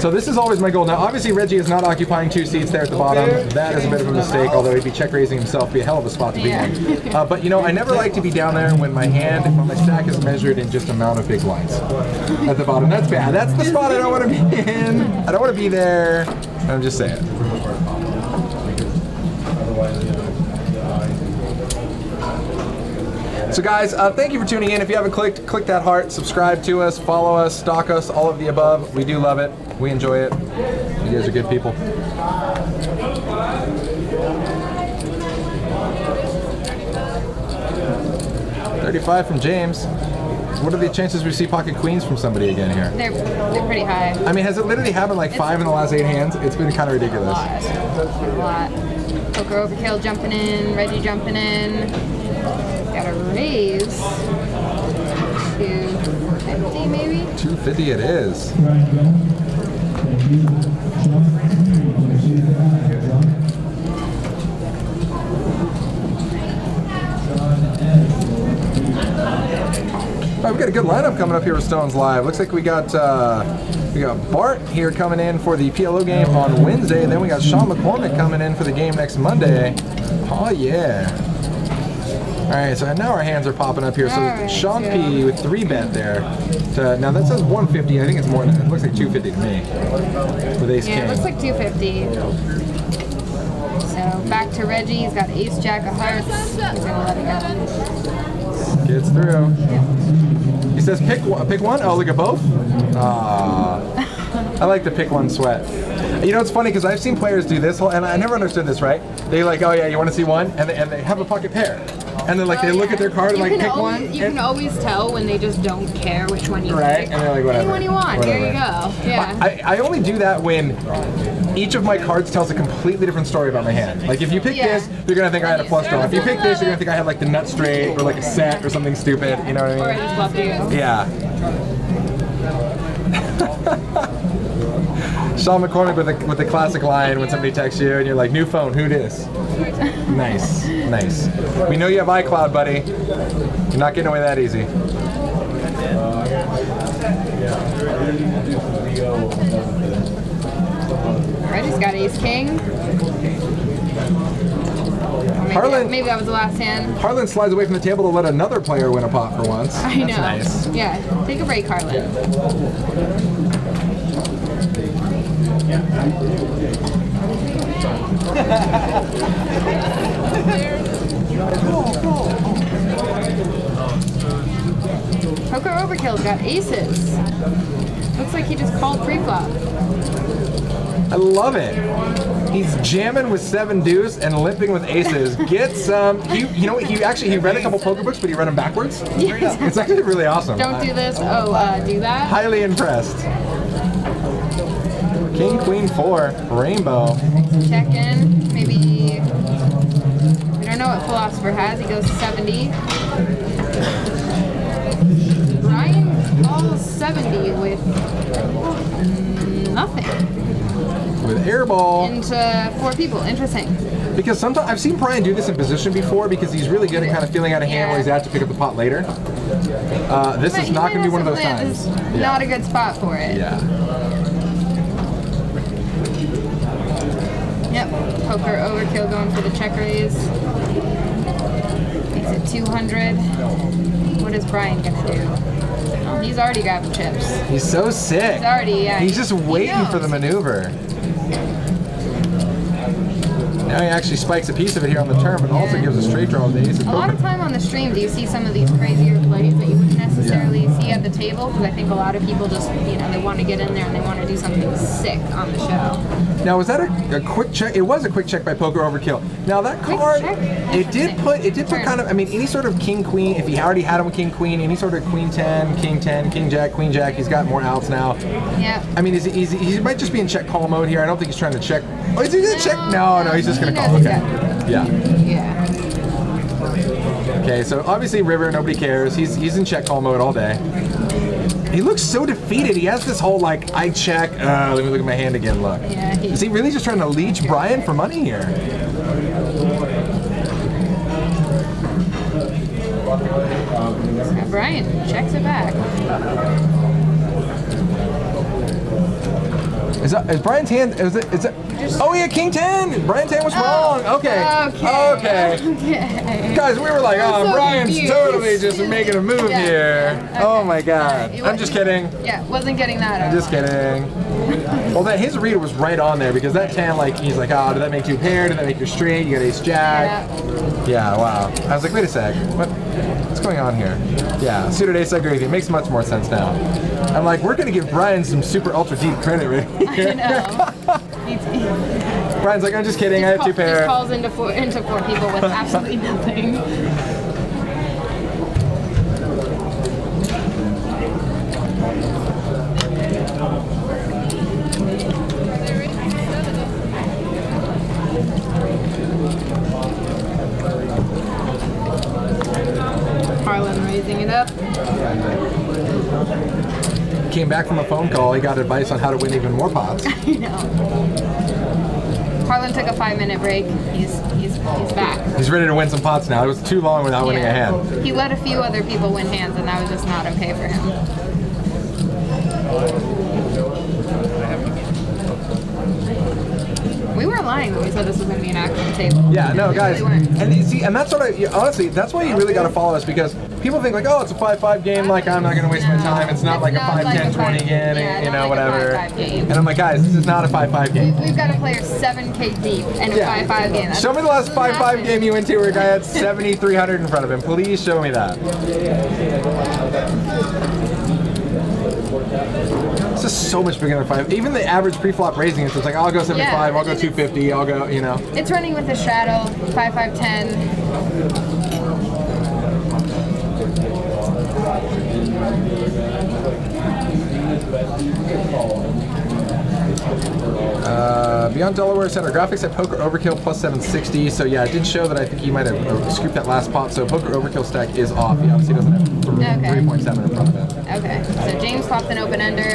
So this is always my goal. Now obviously Reggie is not occupying 2 seats there at the bottom. That is a bit of a mistake, although he'd be check raising himself, be a hell of a spot to be in. But you know, I never like to be down there when my stack is measured in just amount of big blinds at the bottom. That's bad. That's the spot I don't want to be in. I don't want to be there. I'm just saying. So guys, thank you for tuning in. If you haven't clicked, click that heart, subscribe to us, follow us, stalk us, all of the above. We do love it. We enjoy it. You guys are good people. $35 from James. What are the chances we see pocket queens from somebody again here? They're pretty high. I mean, has it literally happened like 5 in the last 8 hands? It's been kind of ridiculous. A lot. Poker Overkill jumping in, Reggie jumping in. Got a raise. 250 maybe? 250 it is. All right, we got a good lineup coming up here with Stones Live. Looks like we got Bart here coming in for the PLO game on Wednesday, and then we got Sean McCormick coming in for the game next Monday. Oh yeah. All right, so now our hands are popping up here. So right, Sean P with 3-bet there. Now that says 150. I think it's more than that. It looks like 250 to me. With Ace King. Yeah, it looks like 250. So back to Reggie. He's got Ace Jack of Hearts. He's gonna let it go. Gets through. He says pick one. Oh, look at both. I like the pick one sweat. You know, it's funny because I've seen players do this, and I never understood this, right? They like, oh yeah, you want to see one, and they have a pocket pair. And then like they look at their card and like pick one. You can always tell when they just don't care which one you right? pick. And they're like, whatever. Anyone you want, whatever. here you go. Yeah. I only do that when each of my cards tells a completely different story about my hand. Like if you pick this, you're gonna think I had a flush draw. If you pick this, you're gonna think I had like the nut straight or like a set or something stupid. You know what I mean? Or I just love you. Yeah. Sean McCormick with the classic line when somebody texts you and you're like, new phone, who dis? Nice, nice. We know you have iCloud, buddy. You're not getting away that easy. Reggie's got Ace King. Harlan, maybe that was the last hand. Harlan slides away from the table to let another player win a pot for once. I know. That's nice. Yeah, take a break, Harlan. Poker Overkill's got aces. Looks like he just called pre-flop. I love it. He's jamming with 7 deuce and limping with aces. Get some. You know what? He read a couple poker books, but he read them backwards. Yes. It's actually really awesome. Don't do this. Oh, do that. Highly impressed. King, Queen, 4, Rainbow. Check in. Maybe. We don't know what Philosopher has. He goes 70. Brian calls 70 with nothing. With airball. Into 4 people. Interesting. Because sometimes I've seen Brian do this in position before because he's really good at kind of feeling out of hand where he's at to pick up the pot later. This is not going to be one of those times. Not a good spot for it. Yeah. Yep. Poker Overkill going for the check raise. Makes it 200. What is Brian going to do? Oh, he's already grabbing chips. He's so sick. He's already, yeah. He's just waiting for the maneuver. Now he actually spikes a piece of it here on the turn, but also gives a straight draw with the ace of A lot poker. of time on the stream, do you see some of these crazier plays that you wouldn't necessarily see at the table? Because I think a lot of people just, they want to get in there and they want to do something sick on the show. Now, was that a quick check? It was a quick check by Poker Overkill. Now that Quick card, check? it did put Turn. kind of, I mean, any sort of king queen. If he already had him with king queen, any sort of queen 10, king king jack, queen jack. He's got more outs now. Yeah. I mean, he might just be in check call mode here. I don't think he's trying to check. Oh, is he gonna check? No, he's just gonna He call. knows Okay. exactly. Yeah. Yeah. Okay, so obviously River, nobody cares. He's in check call mode all day. He looks so defeated. He has this whole like, I check. Let me look at my hand again. Look. Yeah. Is he really just trying to leech Brian for money here? Brian checks it back. Is Brian's hand? Is it? Oh yeah, king 10. Brian's hand was wrong. Okay. Okay. Guys, we were like, I'm oh, so Brian's confused. totally just making a move Yeah. here. Okay. Oh my God. Sorry. I'm just kidding. Yeah, wasn't getting that. I'm just kidding. Well, his reader was right on there because that 10, like, he's like, oh, did that make you pair? Did that make you straight? You got ace jack. Yeah, wow. I was like, wait a sec. What's going on here? Yeah, suited ace, I agree with you. It makes much more sense now. I'm like, we're gonna give Brian some super ultra deep credit right here. I know. Brian's like, I'm just kidding. I have two pair. He calls into four people with absolutely nothing. Harlan raising it up. Came back from a phone call. He got advice on how to win even more pots. I know. Harlan took a 5-minute break. He's back. He's ready to win some pots now. It was too long without winning a hand. He let a few other people win hands, and that was just not okay for him. We weren't lying when we said this was going to be an action table. Yeah, no, We guys, really weren't. and see, and that's what honestly, that's why you really got to follow us because people think like, oh, it's a 5-5 game, like I'm not gonna waste my time. It's not It's like a not like 5-10-20 a 5 game, yeah, you not know, like a whatever. 5-5 game. And I'm like, guys, this is not a 5-5 game. We've got a player 7K deep in a 5-5 game. Show me the last 5-5 game you went to where a guy had 7,300 in front of him. Please show me that. This is so much bigger than 5. Even the average pre-flop raising is just like, I'll go 75, Yeah, I'll go 250, I'll go, you know. It's running with a straddle, 5-5-10. Beyond Delaware Center graphics at Poker Overkill plus 760. So yeah, it did show that I think he might have scooped that last pot. So Poker Overkill stack is off. He obviously doesn't have 3.7 in front of him. Okay, so James popped an open ender.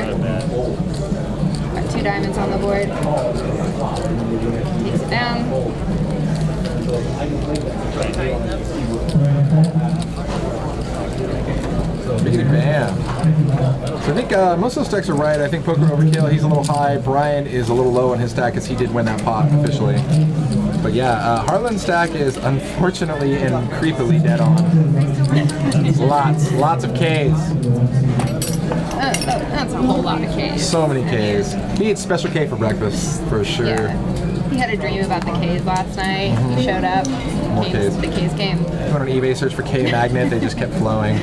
Got 2 diamonds on the board. Takes it down. Biggity bam. So I think most of those stacks are right. I think Poker Overkill, he's a little high. Brian is a little low in his stack because he did win that pot officially. But yeah, Harlan's stack is unfortunately and creepily dead on. Lots of Ks. That's a whole lot of Ks. So many Ks. He ate special K for breakfast for sure. Yeah. He had a dream about the Ks last night. He showed up. More Ks. The Ks came. Went on eBay, search for K magnet. They just kept flowing.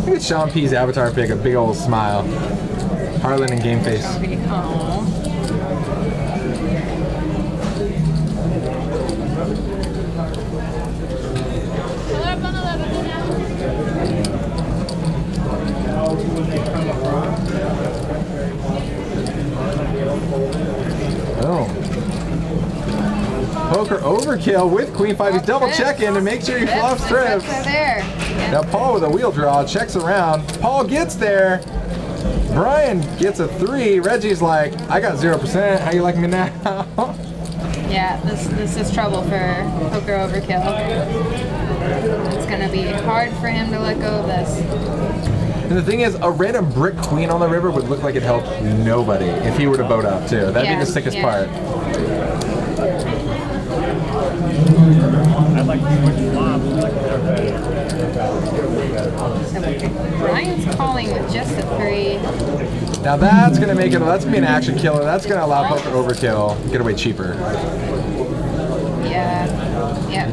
Look at Sean P's avatar pic, a big old smile. Harlan and Game Face. Oh. Oh. Poker Overkill with Queen 5. He's double checking to make sure he flops trips. Trips are there. Now Paul with a wheel draw checks around. Paul gets there. Brian gets a 3. Reggie's like, I got 0%. How you liking me now? Yeah, this is trouble for Poker Overkill. It's gonna be hard for him to let go of this. And the thing is, a random brick queen on the river would look like it helped nobody if he were to boat up too. That'd be the sickest part. I'd like to switch flops. Ryan's calling with just a 3. Now that's gonna make it. That's gonna be an action killer. That's gonna allow poker overkill get away cheaper. Yeah. Yep.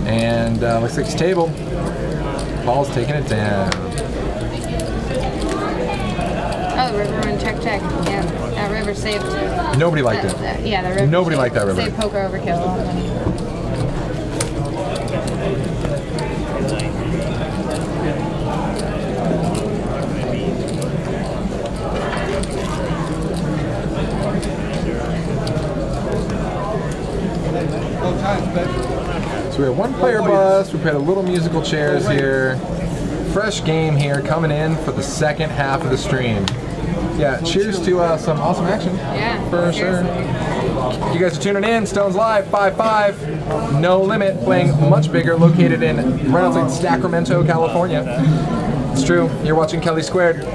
And looks like it's table. Paul's taking it down. Oh, the river and check. Yeah, that river saved. Nobody liked it. Yeah, the river. Nobody liked that river. Saved poker overkill a lot of money. So we have one player bus. We've had a little musical chairs here. Fresh game here coming in for the second half of the stream. Yeah, cheers to some awesome action. Yeah, for sure. You guys are tuning in. Stones Live 5-5. No Limit playing much bigger, located in right outside Sacramento, California. It's true. You're watching Kelly Squared.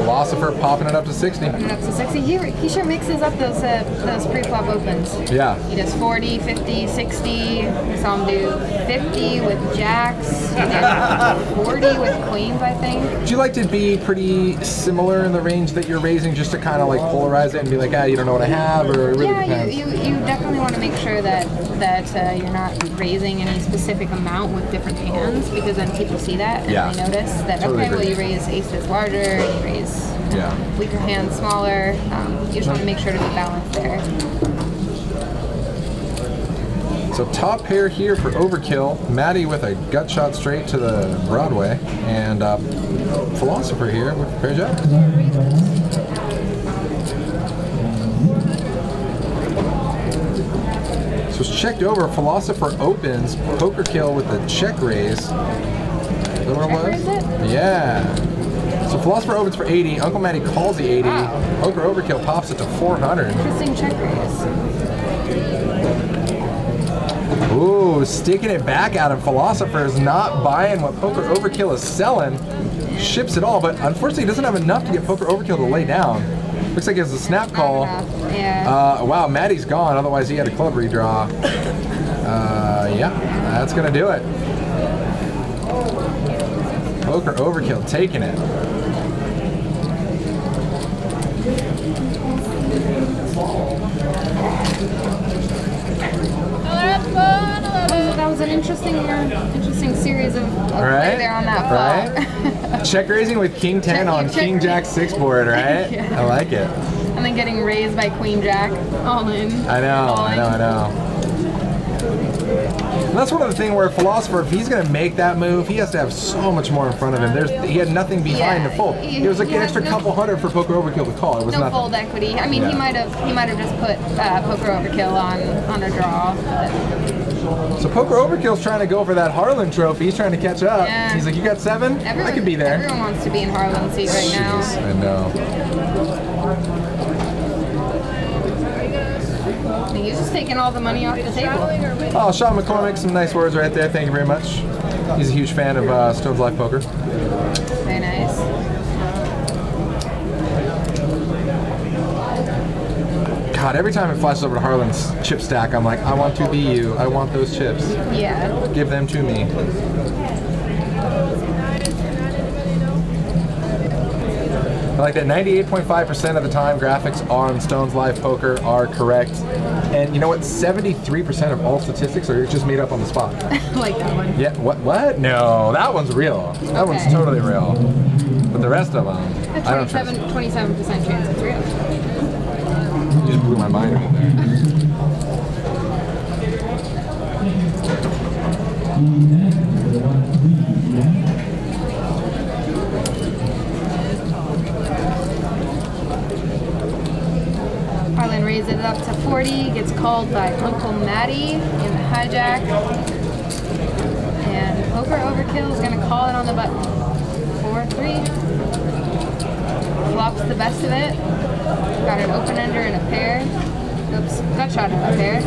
Philosopher popping it up to 60. Up to 60. He sure mixes up those pre-flop opens. Yeah. He does 40, 50, 60. We saw him do 50 with jacks, and 40 with queens, I think. Would you like to be pretty similar in the range that you're raising, just to kind of like polarize it and be like, ah, you don't know what I have, or it really depends? You definitely want to make sure that you're not raising any specific amount with different hands, because then people see that and they notice that, Totally okay, well, agree. you raise aces larger, and you raise weaker hands smaller. You just want to make sure to be balanced there. So top pair here for overkill. Maddie with a gut shot straight to the Broadway, and Philosopher here with pair jack. So it's checked over. Philosopher opens. Poker kill with the check raise. Is that what it was? Check raise it? Yeah. So Philosopher opens for 80. Uncle Matty calls the 80. Wow. Poker overkill pops it to 400. Interesting check raise. Ooh, sticking it back at him. Philosopher is not buying what Poker Overkill is selling. Ships it all, but unfortunately he doesn't have enough to get Poker Overkill to lay down. Looks like it's a snap call. Yeah. Wow, Maddie's gone. Otherwise he had a club redraw. Yeah, that's gonna do it. Poker Overkill taking it. That was an interesting series of play there on that flop. Right? Check raising with King 10 on King Jack 6 board, right? Yeah. I like it. And then getting raised by Queen Jack, all in. I know. And that's one of the things where a Philosopher, if he's going to make that move, he has to have so much more in front of him. He had nothing behind to fold. It was like an extra couple hundred for Poker Overkill to call. It was no nothing. fold equity. I mean, he might have just put Poker Overkill on a draw. But So Poker Overkill's trying to go for that Harlan trophy. He's trying to catch up. Yeah. He's like, you got 7? I could be there. Everyone wants to be in Harlan's seat right now. Jeez, I know. He's just taking all the money off the table. Oh, Sean McCormick, some nice words right there. Thank you very much. He's a huge fan of Stones Live Poker. Very nice. God, every time it flashes over to Harlan's chip stack, I'm like, I want to be you. I want those chips. Yeah. Give them to me. I like that 98.5% of the time graphics on Stones Live Poker are correct. And you know what? 73% of all statistics are just made up on the spot. I like that one. Yeah, what? No, that one's real. That one's totally real. But the rest of them, I don't trust. 27% chance it's real. You just blew my mind right there. Harlan raises it up to 40, gets called by Uncle Matty in the hijack. And Poker Overkill is going to call it on the button. 4-3. Flops the best of it. Got an open ender and a pair. Oops. Nice. Got shot out there.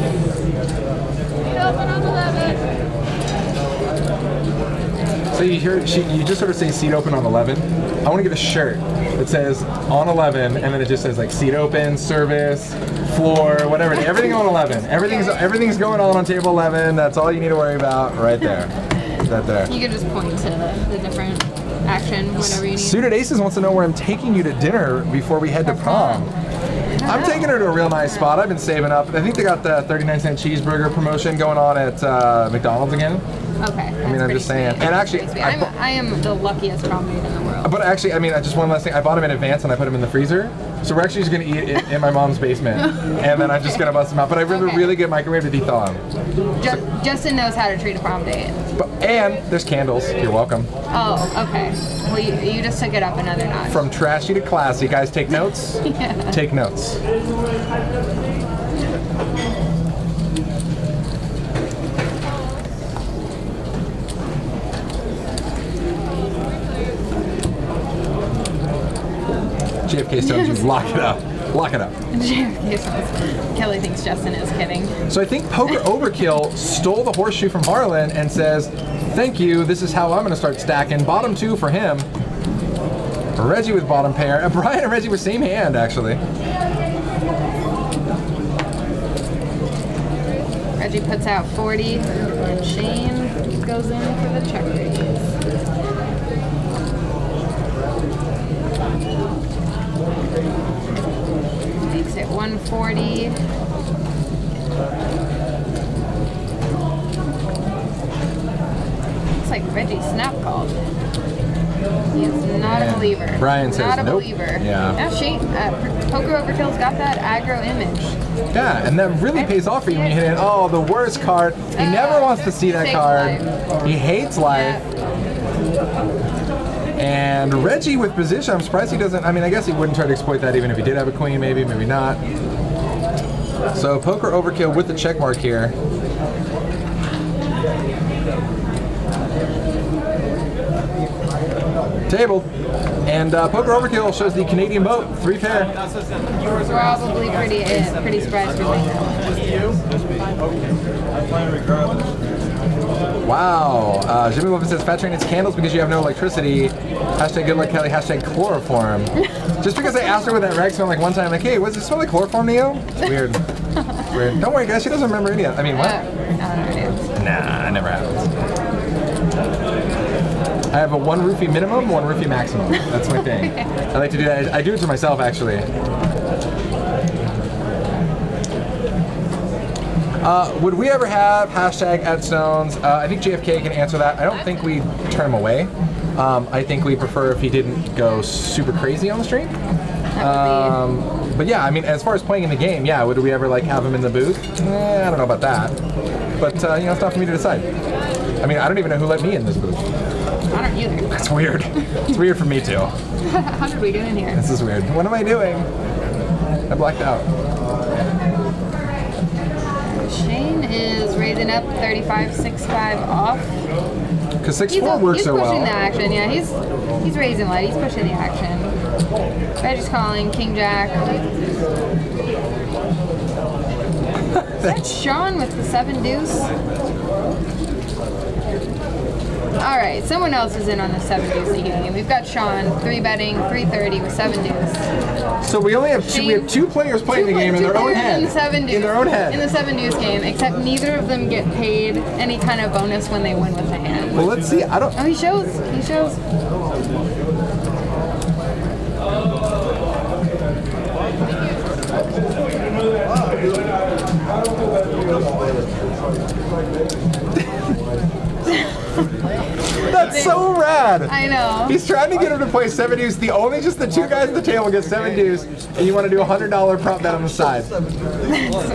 So you hear, you just sort of say seat open on 11. I want to get a shirt that says on 11, and then it just says like seat open, service, floor, whatever. Everything on 11. Everything's going on table 11. That's all you need to worry about right there. Right there. You can just point to the different action, whatever you need. Suited Aces wants to know where I'm taking you to dinner before we head to prom. I'm taking her to a real nice spot. I've been saving up. I think they got the 39-cent cheeseburger promotion going on at McDonald's again. Okay. I mean, I'm just saying. And actually, I am the luckiest prom date in the world. But actually, I mean, just one last thing. I bought them in advance and I put them in the freezer. So we're actually just going to eat it in my mom's basement. And then I'm just going to bust them out. But I have a really good microwave to thaw them. Justin knows how to treat a prom date. And there's candles. You're welcome. Oh, okay. Well, you just took it up another notch. From trashy to classy. Guys, take notes? Yeah. Take notes. JFK Stones, you lock it up. Lock it up. JFK Stones. Kelly thinks Justin is kidding. So I think Poker Overkill stole the horseshoe from Harlan and says, thank you, this is how I'm going to start stacking. Bottom 2 for him. Reggie with bottom pair. And Brian and Reggie with same hand, actually. Reggie puts out 40, and Shane goes in for the check raise. Makes it 140. Looks like Reggie snap called. He is not a believer. Brian says not a nope. believer. Yeah. Now Shane, Poker Overkill's got that aggro image. Yeah, and that really pays off for you when you hit it. Oh, the worst card. He never wants to see that card. He hates life. And Reggie with position, I'm surprised he doesn't, I mean, I guess he wouldn't try to exploit that even if he did have a queen, maybe not. So Poker Overkill with the check mark here. Table. And Poker Overkill shows the Canadian boat, 3 pair. Probably pretty surprised for me. Wow. Jimmy Wolfen says, Fat Train, it's candles because you have no electricity. Hashtag good luck, Kelly. Hashtag chloroform. Just because I asked her what that rag smelled like one time, like, hey, does it smell like chloroform, Neo? It's weird. Weird. Don't worry, guys. She doesn't remember any of it. I mean, what? Nah, never happens. I have a 1 roofie minimum, 1 roofie maximum. That's my thing. I like to do that. I do it to myself, actually. Would we ever have hashtag at Stones? I think JFK can answer that. I don't think we turn him away. I think we prefer if he didn't go super crazy on the stream. But yeah, I mean, as far as playing in the game, yeah, would we ever like have him in the booth? I don't know about that. But you know, it's not for me to decide. I mean, I don't even know who let me in this booth. I don't either. That's weird. It's weird for me too. How did we do in here? This is weird. What am I doing? I blacked out. Shane is raising up 35.65 off. Because 6-4 works so well. He's pushing the action, yeah. He's raising light. He's pushing the action. Reggie's calling King Jack. That's Sean with the 7 deuce. All right, someone else is in on the 7 deuce game. We've got Sean 3-betting 330 with 7 deuce. So we only have we have 2 players playing the game in their own head. In their own head. In the 7 deuce game, except neither of them get paid any kind of bonus when they win with the hand. Well, let's see. I don't. Oh, he shows. He shows. That's so rad. I know. He's trying to get him to play 7 deuce. The 2 guys at the table get 7 deuce, and you want to do a $100 prop bet on the side.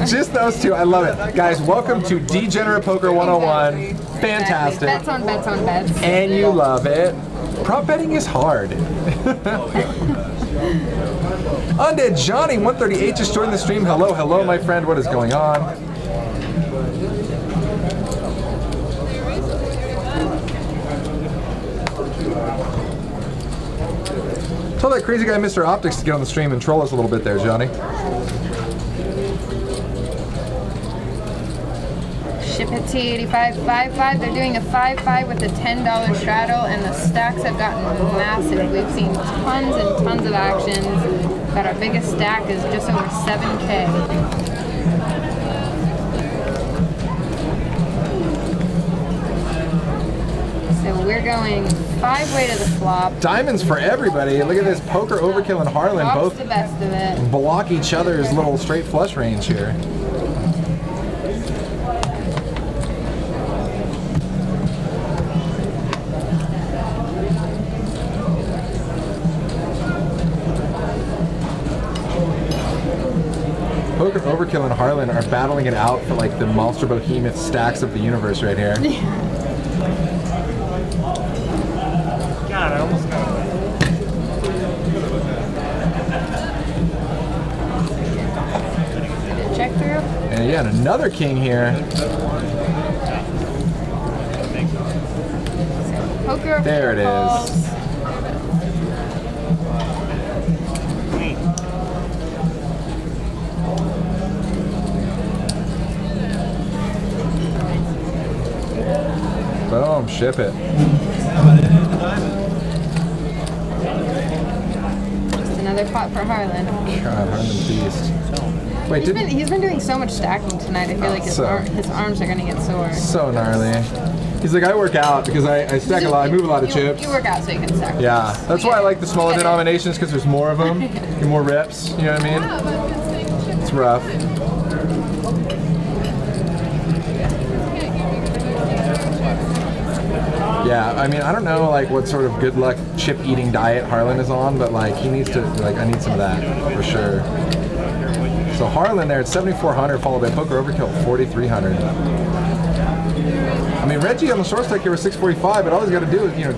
Just those 2. I love it. Guys, welcome to Degenerate Poker 101. Fantastic. Bets on bets on bets. And you love it. Prop betting is hard. Undead Johnny 138 just joined the stream. Hello, my friend. What is going on? Tell that crazy guy Mr. Optics to get on the stream and troll us a little bit there, Johnny. Ship it to 85.55. They're doing a 5.5 with a $10 straddle, and the stacks have gotten massive. We've seen tons and tons of actions, but our biggest stack is just over 7K. So we're going 5-way to the flop. Diamonds for everybody. Look at this. Poker, Overkill, and Harlan Flop's both the best of it. block each other's little straight flush range here. Poker, Overkill, and Harlan are battling it out for like the monster behemoth stacks of the universe right here. God, I almost got away. Check through. And yeah, and another king here. Poker. There it is. calls. Boom, ship it. Just another pot for Harlan. God, Harlan's beast. Wait, He's been doing so much stacking tonight. I feel like his arms are gonna get sore. so gnarly. He's like, I work out because I stack a lot, I move a lot of chips. You work out so you can stack. Yeah, that's why I like the smaller denominations because there's more of them, get more reps. You know what I mean? It's rough. Yeah, I mean, I don't know like what sort of good luck chip eating diet Harlan is on, but like he needs to like I need some of that for sure. So Harlan there at 7,400, followed by Poker Overkill at 4,300. I mean, Reggie on the short stack here was 645, but all he's got to do is, you know,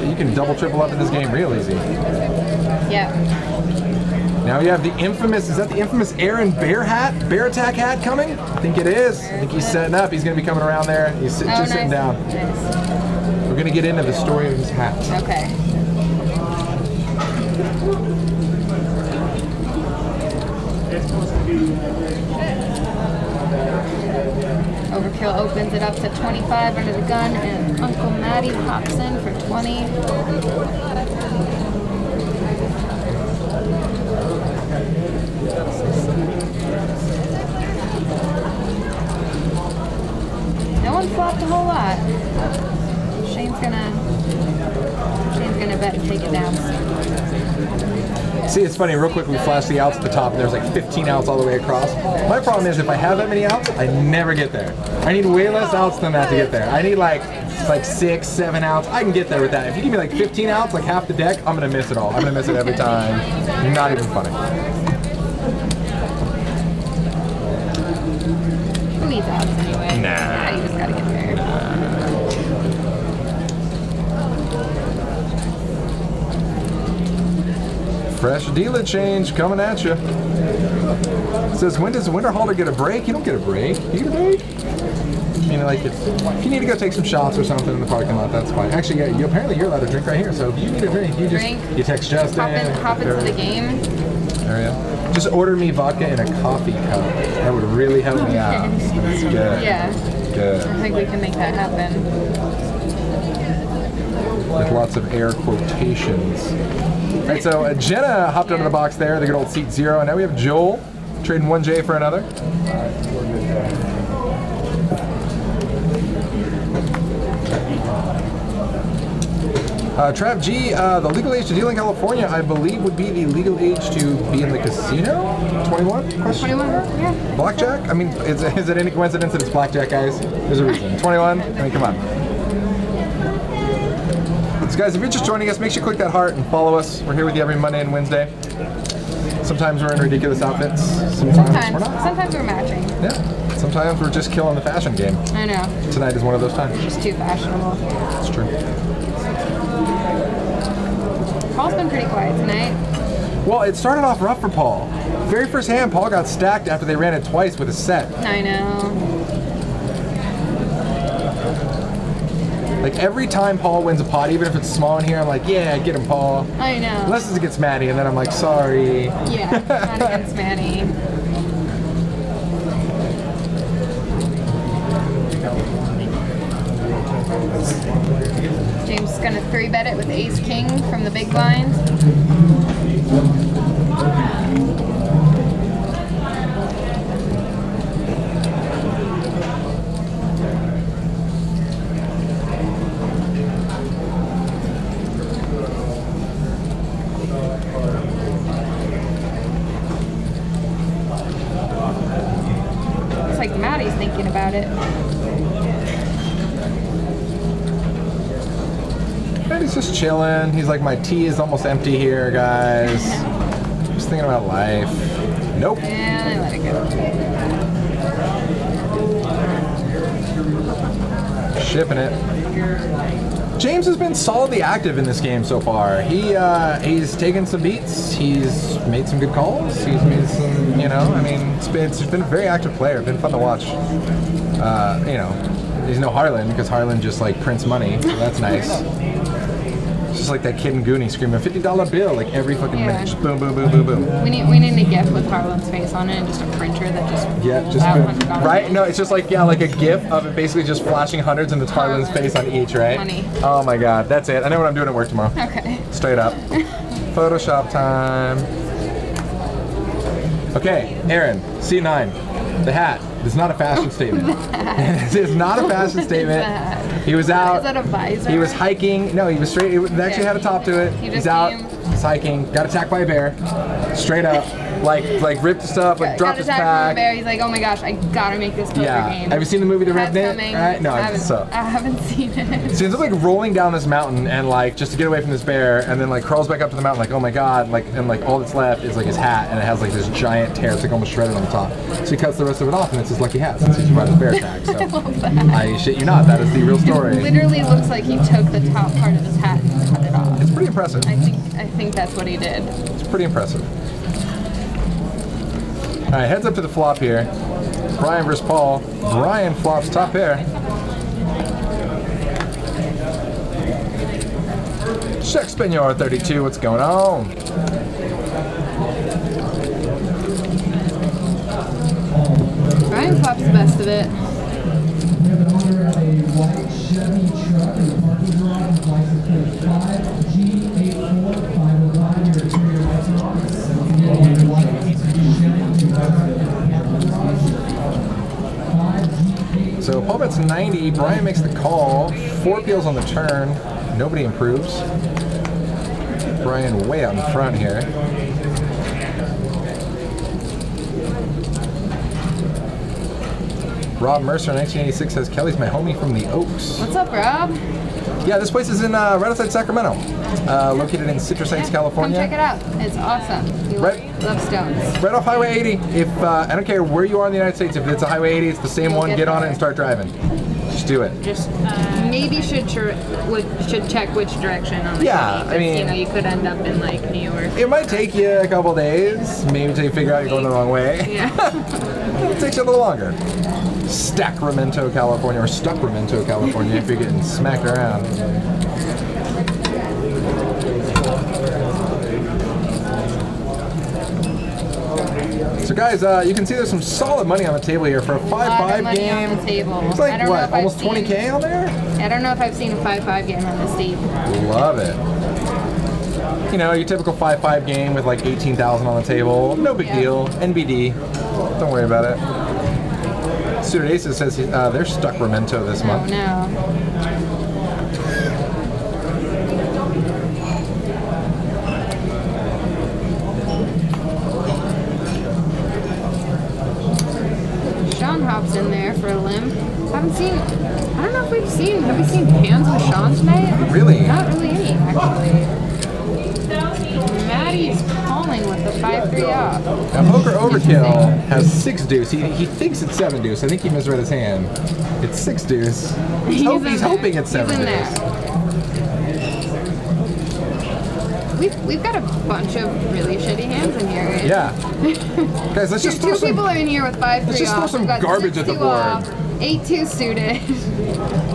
you can double, triple up in this game real easy. Yeah. Now you have the infamous, is that the infamous Aaron Bear Attack hat coming? I think it is. I think he's setting up. He's going to be coming around there. He's just sitting down. Nice. We're going to get into the story of his hat. Okay. Overkill opens it up to 25 under the gun, and Uncle Matty pops in for 20. No one flopped a whole lot. Shane's gonna bet and take it down. See, it's funny, real quick, we flash the outs at the top, and there's like 15 outs all the way across. My problem is if I have that many outs, I never get there. I need way less outs than that to get there. I need like 6, 7 outs. I can get there with that. If you give me like 15 outs, like half the deck, I'm gonna miss it all. I'm gonna miss it every time. Not even funny. Who needs outs anyway? Nah. Yeah, you just gotta get there. Fresh dealer change coming at you. It says, when does Winterhalter get a break? You don't get a break. You get a break? You know, like if you need to go take some shots or something in the parking lot, that's fine. Actually, yeah, apparently you're allowed to drink right here. So if you need a drink, you just you text Justin. Hop into the game. There you go. Just order me vodka in a coffee cup. That would really help me out. That's good. Yeah. Good. I think we can make that happen. With lots of air quotations. All right, so Jenna hopped under the box there, the good old seat 0, and now we have Joel trading 1J for another. Trav G, the legal age to deal in California, I believe, would be the legal age to be in the casino. 21? 21? Yeah. Blackjack? I mean, is it any coincidence that it's blackjack, guys? There's a reason. 21? I mean, come on. So guys, if you're just joining us, make sure you click that heart and follow us. We're here with you every Monday and Wednesday. Sometimes we're in ridiculous outfits. Sometimes we're not. Sometimes we're matching. Yeah. Sometimes we're just killing the fashion game. I know. Tonight is one of those times. Just too fashionable. It's true. Paul's been pretty quiet tonight. Well, it started off rough for Paul. Very first hand, Paul got stacked after they ran it twice with a set. I know. Like every time Paul wins a pot, even if it's small in here, I'm like, yeah, get him, Paul. I know. Unless it gets Maddie, and then I'm like, sorry. Yeah, not against Manny. gonna 3-bet it with ace king from the big blind. Looks like Maddie's thinking about it. And he's just chilling. He's like, my tea is almost empty here, guys. Just thinking about life. Nope. And I let it go. Shipping it. James has been solidly active in this game so far. He's taken some beats. He's made some good calls. He's made some, you know, I mean, it's been a very active player. It's been fun to watch. You know, he's no Harlan because Harlan just like prints money, so that's nice. It's just like that kid in Goonie screaming $50 bill like every fucking minute. Just boom, boom, boom, boom, boom. We need a GIF with Harlan's face on it and just a printer that just right? No, it's just like like a GIF of it basically just flashing hundreds and it's Harlan's face on each, right? Money. Oh my god, that's it. I know what I'm doing at work tomorrow. Okay. Straight up. Photoshop time. Okay, Aaron, C9. The hat is not a fashion statement. It is not a fashion statement. He was out. Is that a visor? He was hiking. No, he was straight. It actually had a top to it. He's out. He's hiking. Got attacked by a bear. Straight up. Like ripped his stuff. Like dropped his Got attacked pack. from a bear. He's like, oh my gosh, I gotta make this poker game. Have you seen the movie The That's Revenant? coming. Right? No, I haven't seen it. So he ends up like rolling down this mountain and like just to get away from this bear, and then like crawls back up to the mountain like, oh my god, like, and like all that's left is like his hat, and it has like this giant tear. It's like almost shredded on the top. So he cuts the rest of it off, and it's his lucky hat since he survived the bear attack. So I love that. I shit you not, that is the real story. It literally looks like he took the top part of his hat and cut it off. It's pretty impressive. I think that's what he did. It's pretty impressive. All right, heads up to the flop here. Brian versus Paul. Brian flops top pair. Check Spanior 32. What's going on? Brian flops the best of it. So Paul bets 90, Brian makes the call, 4 peels on the turn, nobody improves. Brian way out in front here. Rob Mercer, 1986, says Kelly's my homie from the Oaks. What's up, Rob? Yeah, this place is in right outside Sacramento, located in Citrus Heights, California. Come check it out. It's awesome. We love stones. Right off Highway 80. If I don't care where you are in the United States, if it's a Highway 80, it's the same You'll one. get Get on it there. and start driving. Just do it. Just maybe should check which direction on the Yeah, city, I mean- you know, you could end up in like New York. It might take you a couple days, maybe until you figure out you're going the wrong way. Yeah. It takes you a little longer. Sacramento, California, or Stuckramento, California, if you're getting smacked around. So guys, you can see there's some solid money on the table here for a 5-5 game. On the table. It's I like don't know what, if almost I've seen- 20K on there? I don't know if I've seen a 5-5 game on this table. Love it. You know, your typical 5-5 game with like 18,000 on the table. No big Yeah. deal. NBD. Don't worry about it. Suited Aces says they're Stuckramento this Oh month. no. Sean hops in there for a limp. I don't know if have we seen hands with Sean tonight? Really? Not really any, actually. Maddie's calling with the 5-3 off. Now, Poker Overkill has 6 deuce. He thinks it's 7 deuce. I think he misread his hand. It's 6 deuce. He's in hoping there. it's 7 He's in deuce. there. We've got a bunch of really shitty hands in here. Yeah. Guys, let's just throw Two some. people are in here with 5-3 Let's just throw off. some We've got garbage at the 6-2 board. off, 8-2 suited.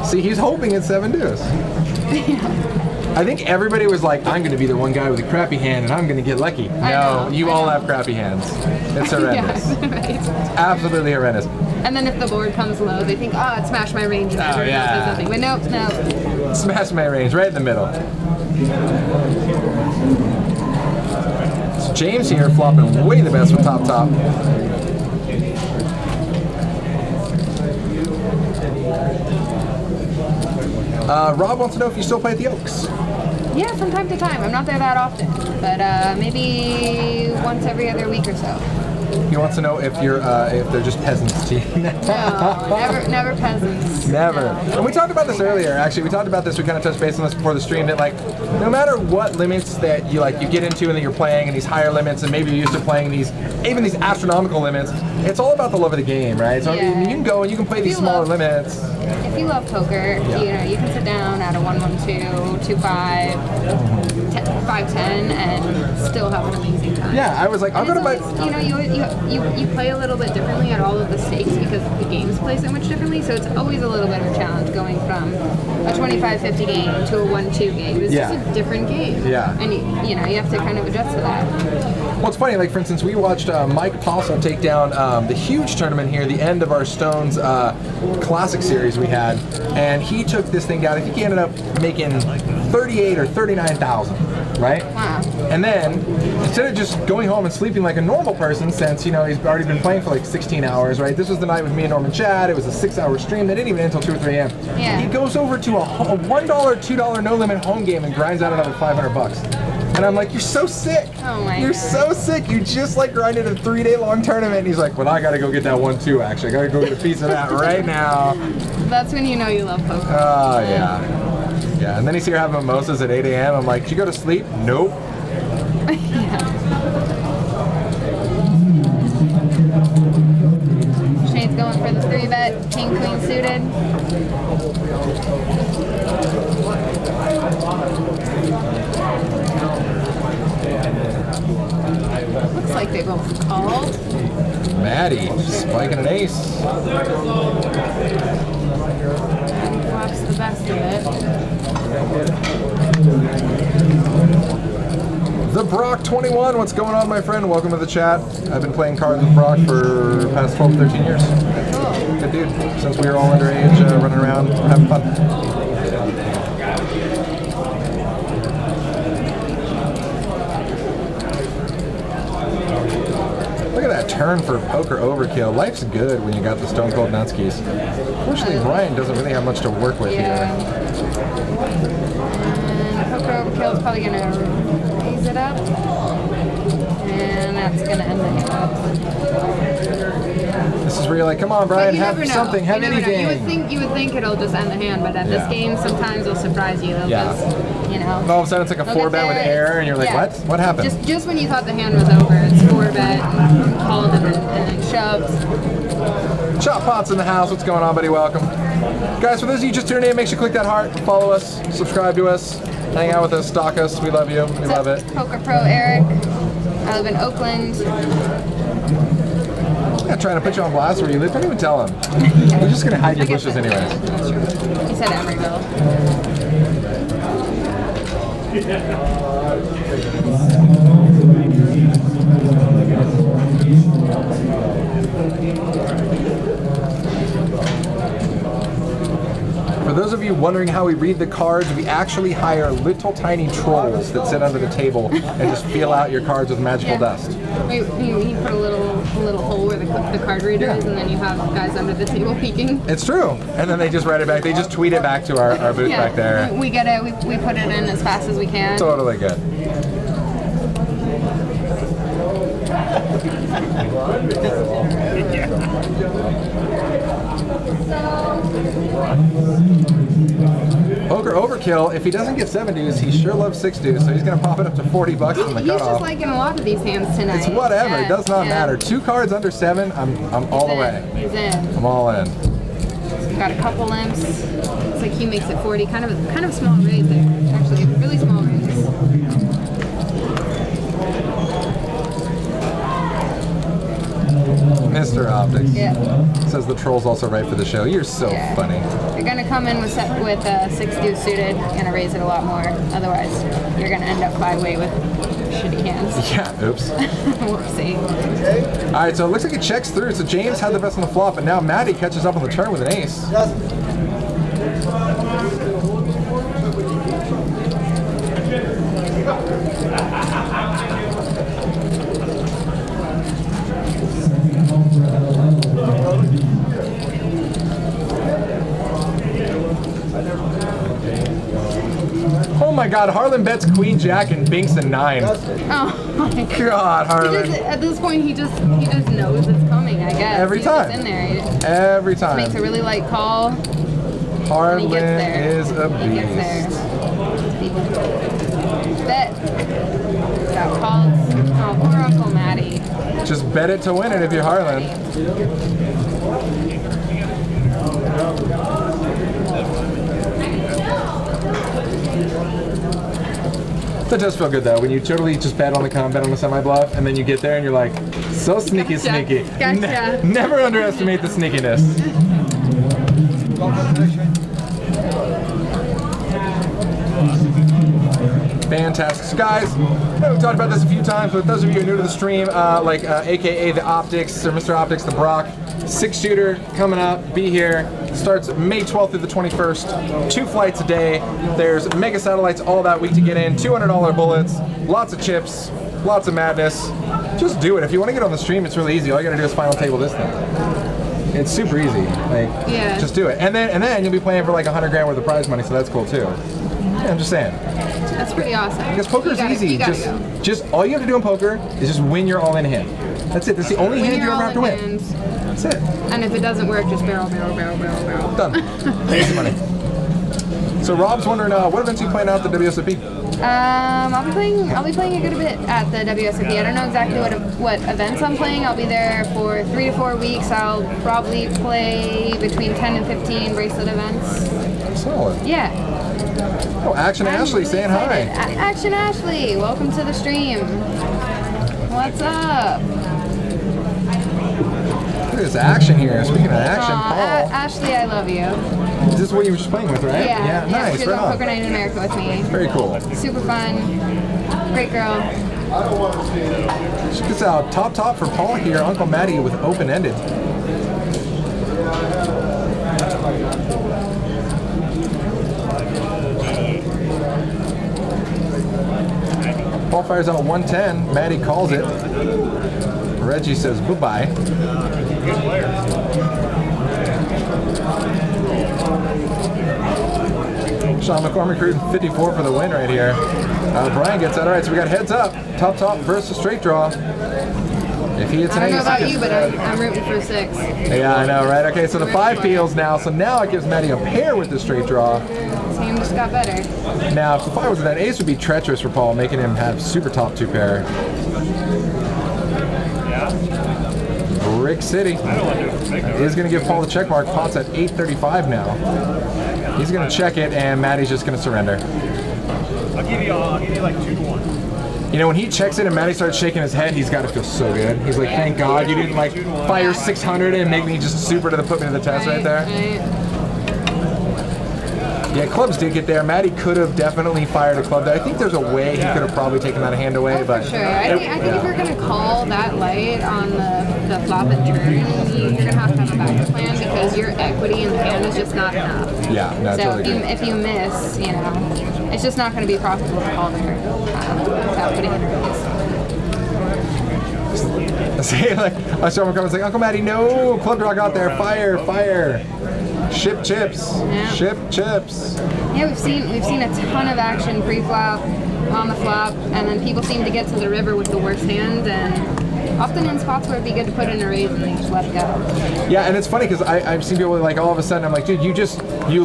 See, he's hoping it's 7 deuce. I think everybody was like, I'm going to be the one guy with a crappy hand and I'm going to get lucky. No, know, you I all know. have crappy hands. It's horrendous. Yeah, right. Absolutely horrendous. And then if the board comes low, they think, oh, it smashed my range and everyone else has nothing. But nope, nope. Smash my range right in the middle. So James here flopping way the best with top. Rob wants to know if you still play at the Oaks. Yeah, from time to time. I'm not there that often, but maybe once every other week or so. He wants to know if they're just peasants to you. No, never peasants. Never. No. And we talked about this earlier. Actually, we talked about this. We kind of touched base on this before the stream. That like, no matter what limits that you get into and that you're playing, and these higher limits, and maybe you're used to playing these astronomical limits. It's all about the love of the game, right? So Yeah. you can go and you can play these smaller limits. If you love poker, you can sit down at a 1-1-2, 2-5, 5-10, and still have an amazing time. Yeah, I was like, I'm gonna play. You play a little bit differently at all of the stakes because the games play so much differently. So it's always a little bit of a challenge going from a 25-50 game to a 1-2 game. It's just a different game. Yeah. And you have to kind of adjust to that. Well, it's funny, like for instance, we watched Mike Possel take down the huge tournament here, the end of our Stones Classic series we had, and he took this thing down. I think he ended up making 38 or 39,000, right? Wow. And then instead of just going home and sleeping like a normal person, since he's already been playing for like 16 hours, right? This was the night with me and Norman Chad. It was a 6-hour stream. They didn't even end until 2 or 3 a.m. Yeah. He goes over to a $1, $2 no limit home game and grinds out another $500. And I'm like, you're so sick. Oh my You're God. so sick. You just like grinded a 3-day long tournament. And he's like, well, I gotta go get that 1-2 actually. I gotta go get a piece of that right now. That's when you know you love poker. Oh, yeah. Yeah, and then he's here having mimosas at 8 a.m. I'm like, did you go to sleep? Nope. Shane's going for the 3-bet, king, queen suited. Looks like they both called. Maddie, spiking an ace. Flops the best of it. The Brock 21, what's going on, my friend? Welcome to the chat. I've been playing cards with Brock for the past 12, 13 years. Cool. Good dude. Since we were all underage, running around, having fun. Look at that turn for poker overkill. Life's good when you got the Stone Cold Nutskis. Unfortunately, Brian doesn't really have much to work with Yeah. here. And poker overkill is probably gonna raise it up. And that's gonna end the hand. This is where you're like, come on, But Brian, you have never know. something, have You never know. anything. You would think it'll just end the hand, but at this game, sometimes it'll surprise you. They'll Yeah. just, And all of a sudden, it's like a they'll 4-bet get with there. air, and you're like, Yeah. what? What happened? Just when you thought the hand was over, it's 4-bet, called and then shoved. Chop Pot's in the house. What's going on, buddy? Welcome. Guys, for those of you just tuning in, make sure you click that heart, follow us, subscribe to us, hang out with us, stalk us. We love you. We love it. Poker Pro Eric. I live in Oakland. Yeah, trying to put you on blast where you live. Don't even tell him. We're just going to hide your bushes anyways. That's true. He said Emeryville. For those of you wondering how we read the cards, we actually hire little tiny trolls that sit under the table and just feel out your cards with magical dust. You put a little hole where the card reader is, and then you have guys under the table peeking. It's true. And then they just write it back. They just tweet it back to our booth back there. We get it. We put it in as fast as we can. Totally good. Poker overkill. If he doesn't get 7 dues, he sure loves 6 dues, so he's gonna pop it up to $40 on the He's just cutoff. liking a lot of these hands tonight. It's whatever. Yeah, It does not yeah. matter. 2 cards under 7. I'm all the way. He's in. I'm all in. Got a couple limps. Looks like he makes it 40. Kind of small raise there. Actually, really small raise. Mr. Optics. Yeah. Says the troll's also right for the show. You're so Yeah. funny. You're gonna come in with 6 deuce suited. Gonna raise it a lot more. Otherwise, you're gonna end up 5-way with shitty hands. Yeah, oops. Whoopsie. All right, so it looks like it checks through. So James had the best on the flop, but now Maddie catches up on the turn with an ace. Oh my God, Harlan bets Queen Jack and binks a 9. Oh my God, Harlan. At this point, he just knows it's coming, I guess. Every He's time. Just in there. Every time. Makes a really light call. Harlan He gets there. is a He gets beast. there. Bet. That calls. Oh, poor Uncle Matty. Just bet it to win it if you're Harlan. That does feel good though, when you totally just bet on the semi-bluff, and then you get there and you're like, so sneaky, Gotcha. sneaky. Gotcha. Never underestimate the sneakiness. Fantastic. So guys, we've talked about this a few times, but those of you who are new to the stream, AKA the Optics, or Mr. Optics, the Brock, 6-shooter coming up, be here. Starts May 12th through the 21st, 2 flights a day. There's mega satellites all that week to get in, $200 bullets, lots of chips, lots of madness. Just do it. If you want to get on the stream, it's really easy. All you gotta do is final table this thing. It's super easy. Like, Yeah. just do it. And then you'll be playing for like 100 grand worth of prize money, so that's cool too. Yeah, I'm just saying. That's pretty awesome. Because poker's easy. You gotta go. Just all you have to do in poker is just win your all-in hand. That's it. That's the only hand you your ever have to win. all-in hands. That's it. And if it doesn't work, just barrel. Done. Easy money. So Rob's wondering, what events are you playing out at the WSOP? I'll be playing a good bit at the WSOP. I don't know exactly what events I'm playing. I'll be there for 3 to 4 weeks. I'll probably play between 10 and 15 bracelet events. Solid. Yeah. Oh, Action I'm Ashley really saying excited. hi. Action Ashley, welcome to the stream. What's up? Look at this action here. Speaking of action, Aw, Paul. Ashley, I love you. Is this what you were just playing with, right? Yeah, Nice. She was Right on on. Poker Night in America with me. Very cool. Super fun. Great girl. Check this out. Top for Paul here. Uncle Matty with open-ended. Paul fires out 110. Matty calls it. Reggie says bye-bye. Good player. Sean McCormick rooting 54 for the win right here. Brian gets that. All right, so we got heads up. Top versus straight draw. If he hits an I don't know ace, about he you, gets but the- I'm rooting for 6. Yeah, I know, right? Okay, so the 5 peels now. So now it gives Matty a pair with the straight draw. Team just got better. Now, if the 5 was that ace, would be treacherous for Paul, making him have super top 2 pair. Brick City is going to give Paul the check mark. Pot's at 835 now. He's going to check it, and Matty's just going to surrender. I'll give you like 2 to 1. You know, when he checks it and Matty starts shaking his head, he's got to feel so good. He's like, thank God you didn't like fire 600 and make me just super put me to the test right there. Yeah, clubs did get there. Matty could have definitely fired a club there. I think there's a way he could have probably taken that hand away, but For sure. I think if you're going to call that light on the flop and turn, you're going to have a backup plan because your equity in the hand is just not enough. Yeah, no, So totally agree. if you miss, you know, it's just not going to be profitable to call there without putting in a raise. See, like, I saw him coming, like, Uncle Matty, no, club draw got there, fire. Ship chips, Yeah. ship chips. Yeah, we've seen a ton of action pre-flop, on the flop, and then people seem to get to the river with the worst hand, and often in spots where it'd be good to put in a raise and then just let it go. Yeah, and it's funny because I've seen people like all of a sudden I'm like, dude, you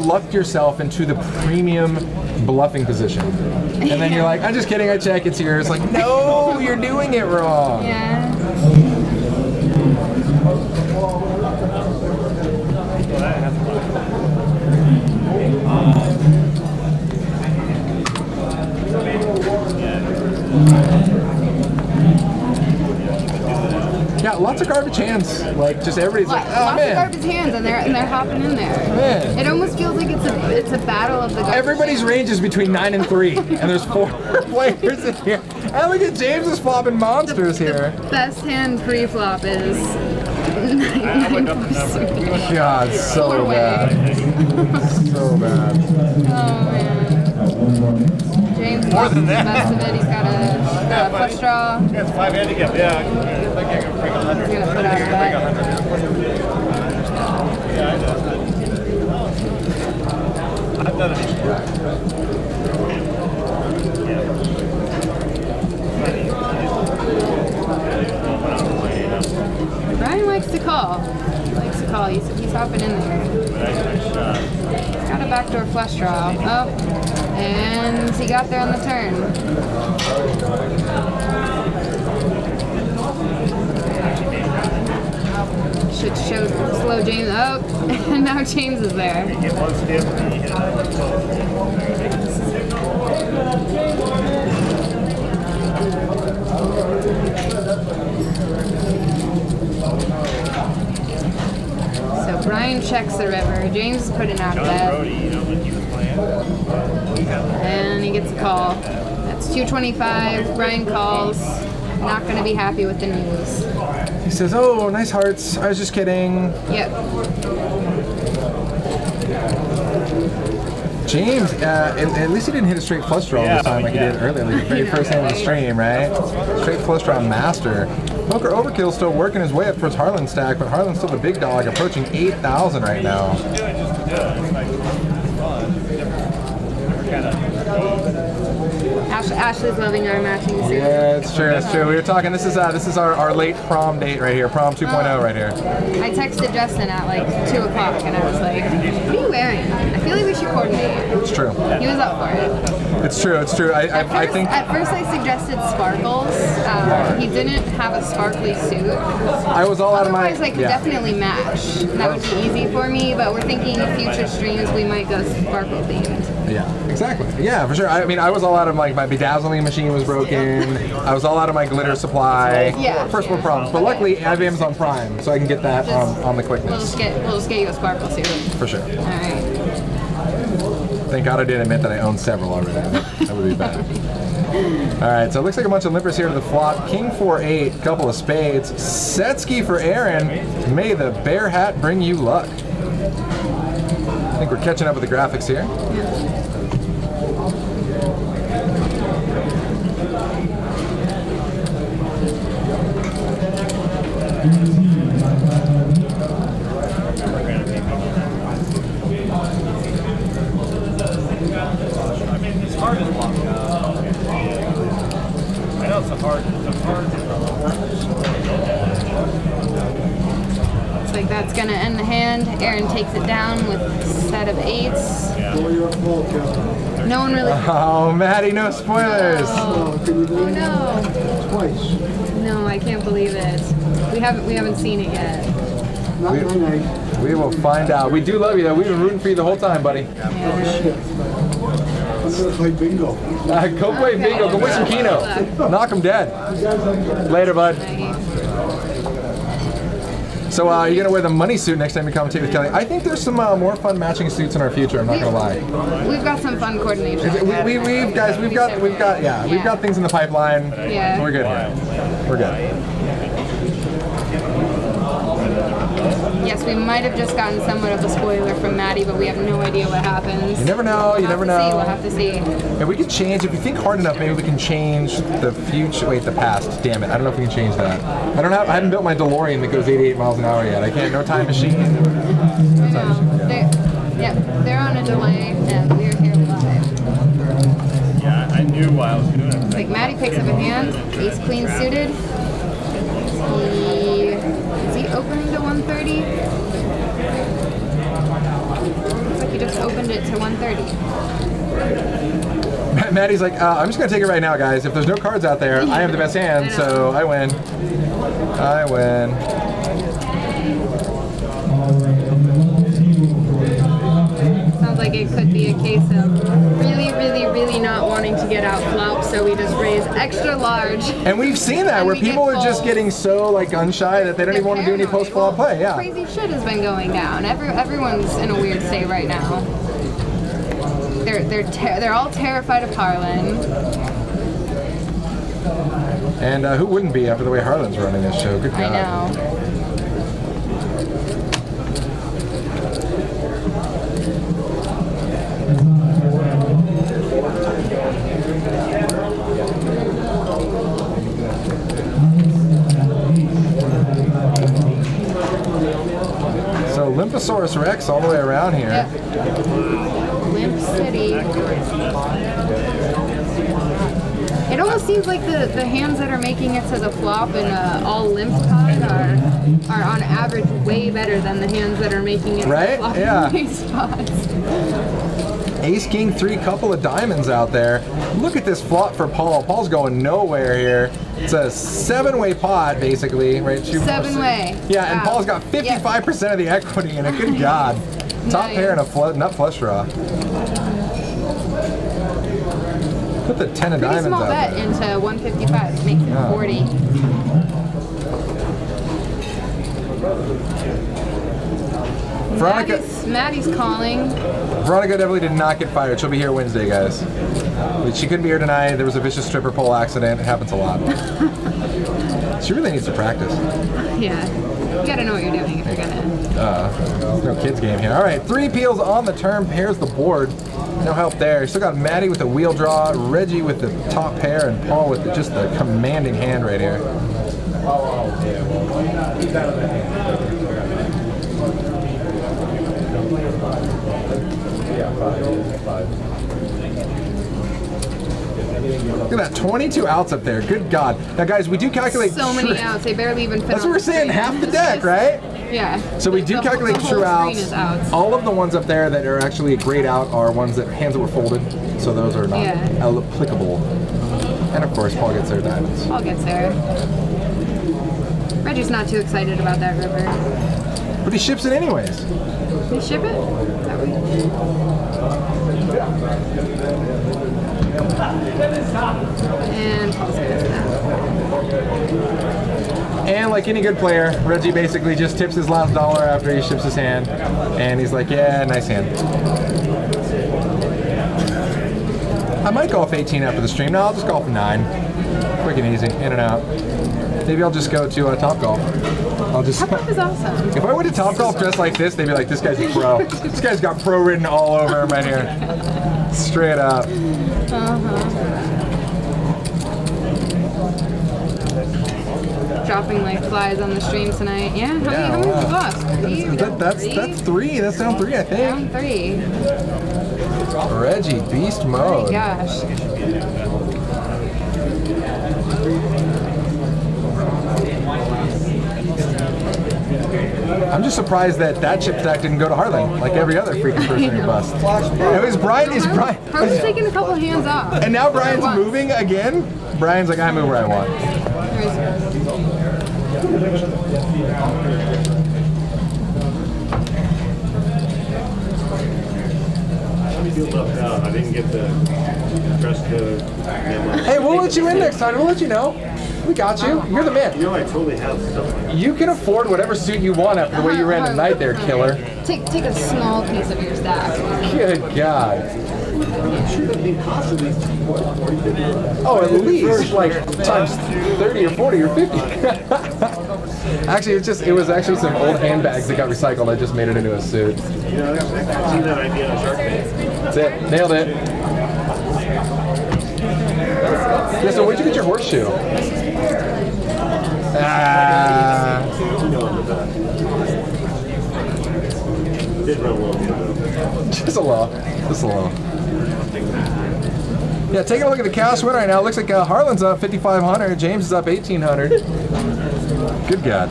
lucked yourself into the premium bluffing position, and then you're like, I'm just kidding, I check, it's yours. Like, no, you're doing it wrong. Yeah. Yeah, lots of garbage hands. Like, just everybody's like, oh Lots man. of garbage hands, and they're hopping in there. Man. It almost feels like it's a battle of the garbage Everybody's hands. range is between 9 and 3, and there's 4 players in here. And look at James is flopping monsters here. Best hand pre-flop is I went up the number. God, so bad. So bad. Oh man. James More than the that. best of it. He's got a flush draw. Yeah, it's 5 handicap. Yeah, I think I can bring 100. He's gonna put out a bet. Yeah, I know. I've done it before. Brian likes to call. He likes to call. He's hopping in there. He's got a backdoor flush draw. Oh, and he got there on the turn. Should show slow James. Oh, and now James is there. Get one skip and you hit So Brian checks the river. James is putting out a bet. Brody, you know, when he was playing. And he gets a call. That's 225. Brian calls. Not going to be happy with the news. He says, "Oh, nice hearts. I was just kidding." Yep. James, at least he didn't hit a straight flush draw this time like he did earlier, like the very first hand of the stream, right? Straight flush draw master. Poker Overkill still working his way up towards Harlan's stack, but Harlan's still the big dog, approaching 8,000 right now. Ashley's loving our matching suit. Yeah, it's true, it's true. We were talking, this is our late prom date right here, prom 2.0 right here. I texted Justin at like 2 o'clock and I was like, what are you wearing? I feel like we should coordinate. It's true. He was up for it. It's true, it's true. I think... At first I suggested sparkles. He didn't have a sparkly suit. I was all out of my... Otherwise I could definitely match. That would be easy for me, but we're thinking in future streams we might go sparkle themed. Yeah, exactly. Yeah, for sure. I mean, I was all out of my bedazzling machine was broken. I was all out of my glitter supply. Yeah. First world problems. But luckily, I have Amazon Prime, so I can get that on the We'll quickness. just get you a sparkle suit. For sure. All right. Thank God I didn't admit that I own several already. That would be bad. All right, so it looks like a bunch of limpers here to the flop. King 4-8, couple of spades. Setsky for Aaron. May the bear hat bring you luck. I think we're catching up with the graphics here. I mean, it's hard to block. I know it's a hard. Looks like that's gonna end the hand. Aaron takes it down with a set of 8s. No one really. Oh, Maddie, no spoilers. Oh no. Twice. No, I can't believe it. We haven't seen it yet. We will find out. We do love you, though. We've been rooting for you the whole time, buddy. I'm gonna play bingo. Go play bingo. Go play some Keno. Knock him dead. Later, bud. So you're going to wear the money suit next time you commentate with Kelly. I think there's some more fun matching suits in our future, I'm not going to lie. We've got some fun coordination. We've got things in the pipeline. Yeah. We're good here. We're good. Yes, we might have just gotten somewhat of a spoiler from Maddie, but we have no idea what happens. You never know, you never know. We'll have to see. If we could change, if we think hard enough, maybe we can change the future. Wait, the past. Damn it! I don't know if we can change that. I haven't built my DeLorean that goes 88 miles an hour yet. I can't. No time machine. I know. They're on a delay, and we're here live. Yeah, I knew why I was doing it. Like Maddie picks up a hand, ace queen suited. Is he opening to 130? Looks like he just opened it to 130. Maddie's like, I'm just gonna take it right now, guys. If there's no cards out there, I have the best hand, so I win. I win. Sounds like it could be a case of really not wanting to get out flop, so we just raise extra large. And we've seen that And where we get people are just calls. getting so like gun shy that they don't even want to do any post flop play. Yeah. Crazy shit has been going down. Everyone's in a weird state right now. They're all terrified of Harlan. And who wouldn't be after the way Harlan's running this show? Good God. I know. So Lymphosaurus Rex all the way around here. Yep. Limp City. It almost seems like the hands that are making it to the flop and all limp pod are on average way better than the hands that are making it Right? to the flop Yeah. and ace pods. Ace King 3, couple of diamonds out there. Look at this flop for Paul. Paul's going nowhere here. It's a 7-way pot, basically, right? 7-way. Yeah, and Wow. Paul's got 55% of the equity in it. Good God. Top Nice. pair and a nut flush draw. Put the 10 of Pretty diamonds small out bet there. into 155, makes it Yeah. 40. Veronica, Maddie's calling. Veronica definitely did not get fired. She'll be here Wednesday, guys. But she couldn't be here tonight. There was a vicious stripper pole accident. It happens a lot. She really needs to practice. Yeah, you gotta know what you're doing if you're gonna. No kids game here. All right, 3 peels on the turn, pairs the board. No help there. Still got Maddie with the wheel draw, Reggie with the top pair, and Paul with just the commanding hand right here. Look at that, 22 outs up there. Good God. Now, guys, we do calculate. So many outs, they barely even fit. That's on what we're the saying, screen. half the deck, right? Yeah. So we do The calculate whole true screen outs. is outs. All of the ones up there that are actually a grayed out are ones that hands that were folded, so those are not Yeah. applicable. And of course, Paul gets their diamonds. Paul gets there. Reggie's not too excited about that river. But he ships it anyways. They ship it? That way. And Paul's gonna snap. And like any good player, Reggie basically just tips his last dollar after he ships his hand. And he's like, yeah, nice hand. I might golf 18 after the stream. No, I'll just golf 9. Quick and easy, in and out. Maybe I'll just go to Top Golf. I'll just. Top Golf is awesome. If I went to Top Golf dressed like this, they'd be like, this guy's a pro. This guy's got pro written all over him right here. Straight up. Dropping like flies on the stream tonight. Yeah, how many did you lost? That's 3. That's down 3, I Down think. 3. Reggie, beast Oh mode. my gosh. I'm just surprised that chip stack didn't go to Harlan like every other freaking person who bust. It was Brian. Is Brian? Harlan's taking a couple hands off. And now Brian's moving again. Brian's like, I move where I want. I feel left out. I didn't get the dress code memo. Hey, we'll let you in next time. We'll let you know. We got you. You're the man. You know, I totally have stuff like that. You can afford whatever suit you want after the way you ran tonight there, killer. Take a small piece of your stack. Good God. I'm sure that they possibly Oh, at least like times 30 or 40 or 50. Actually, it was actually some old handbags that got recycled. I just made it into a suit. You know, I've seen that idea on Shark Tank. That's it. Nailed it. Yeah, so where'd you get your horseshoe? Ah. You know, I'm the best. Did run well though. Just a little. Just a little. Yeah, taking a look at the cash win right now. It looks like Harlan's up 5,500. James is up 1,800. Good God.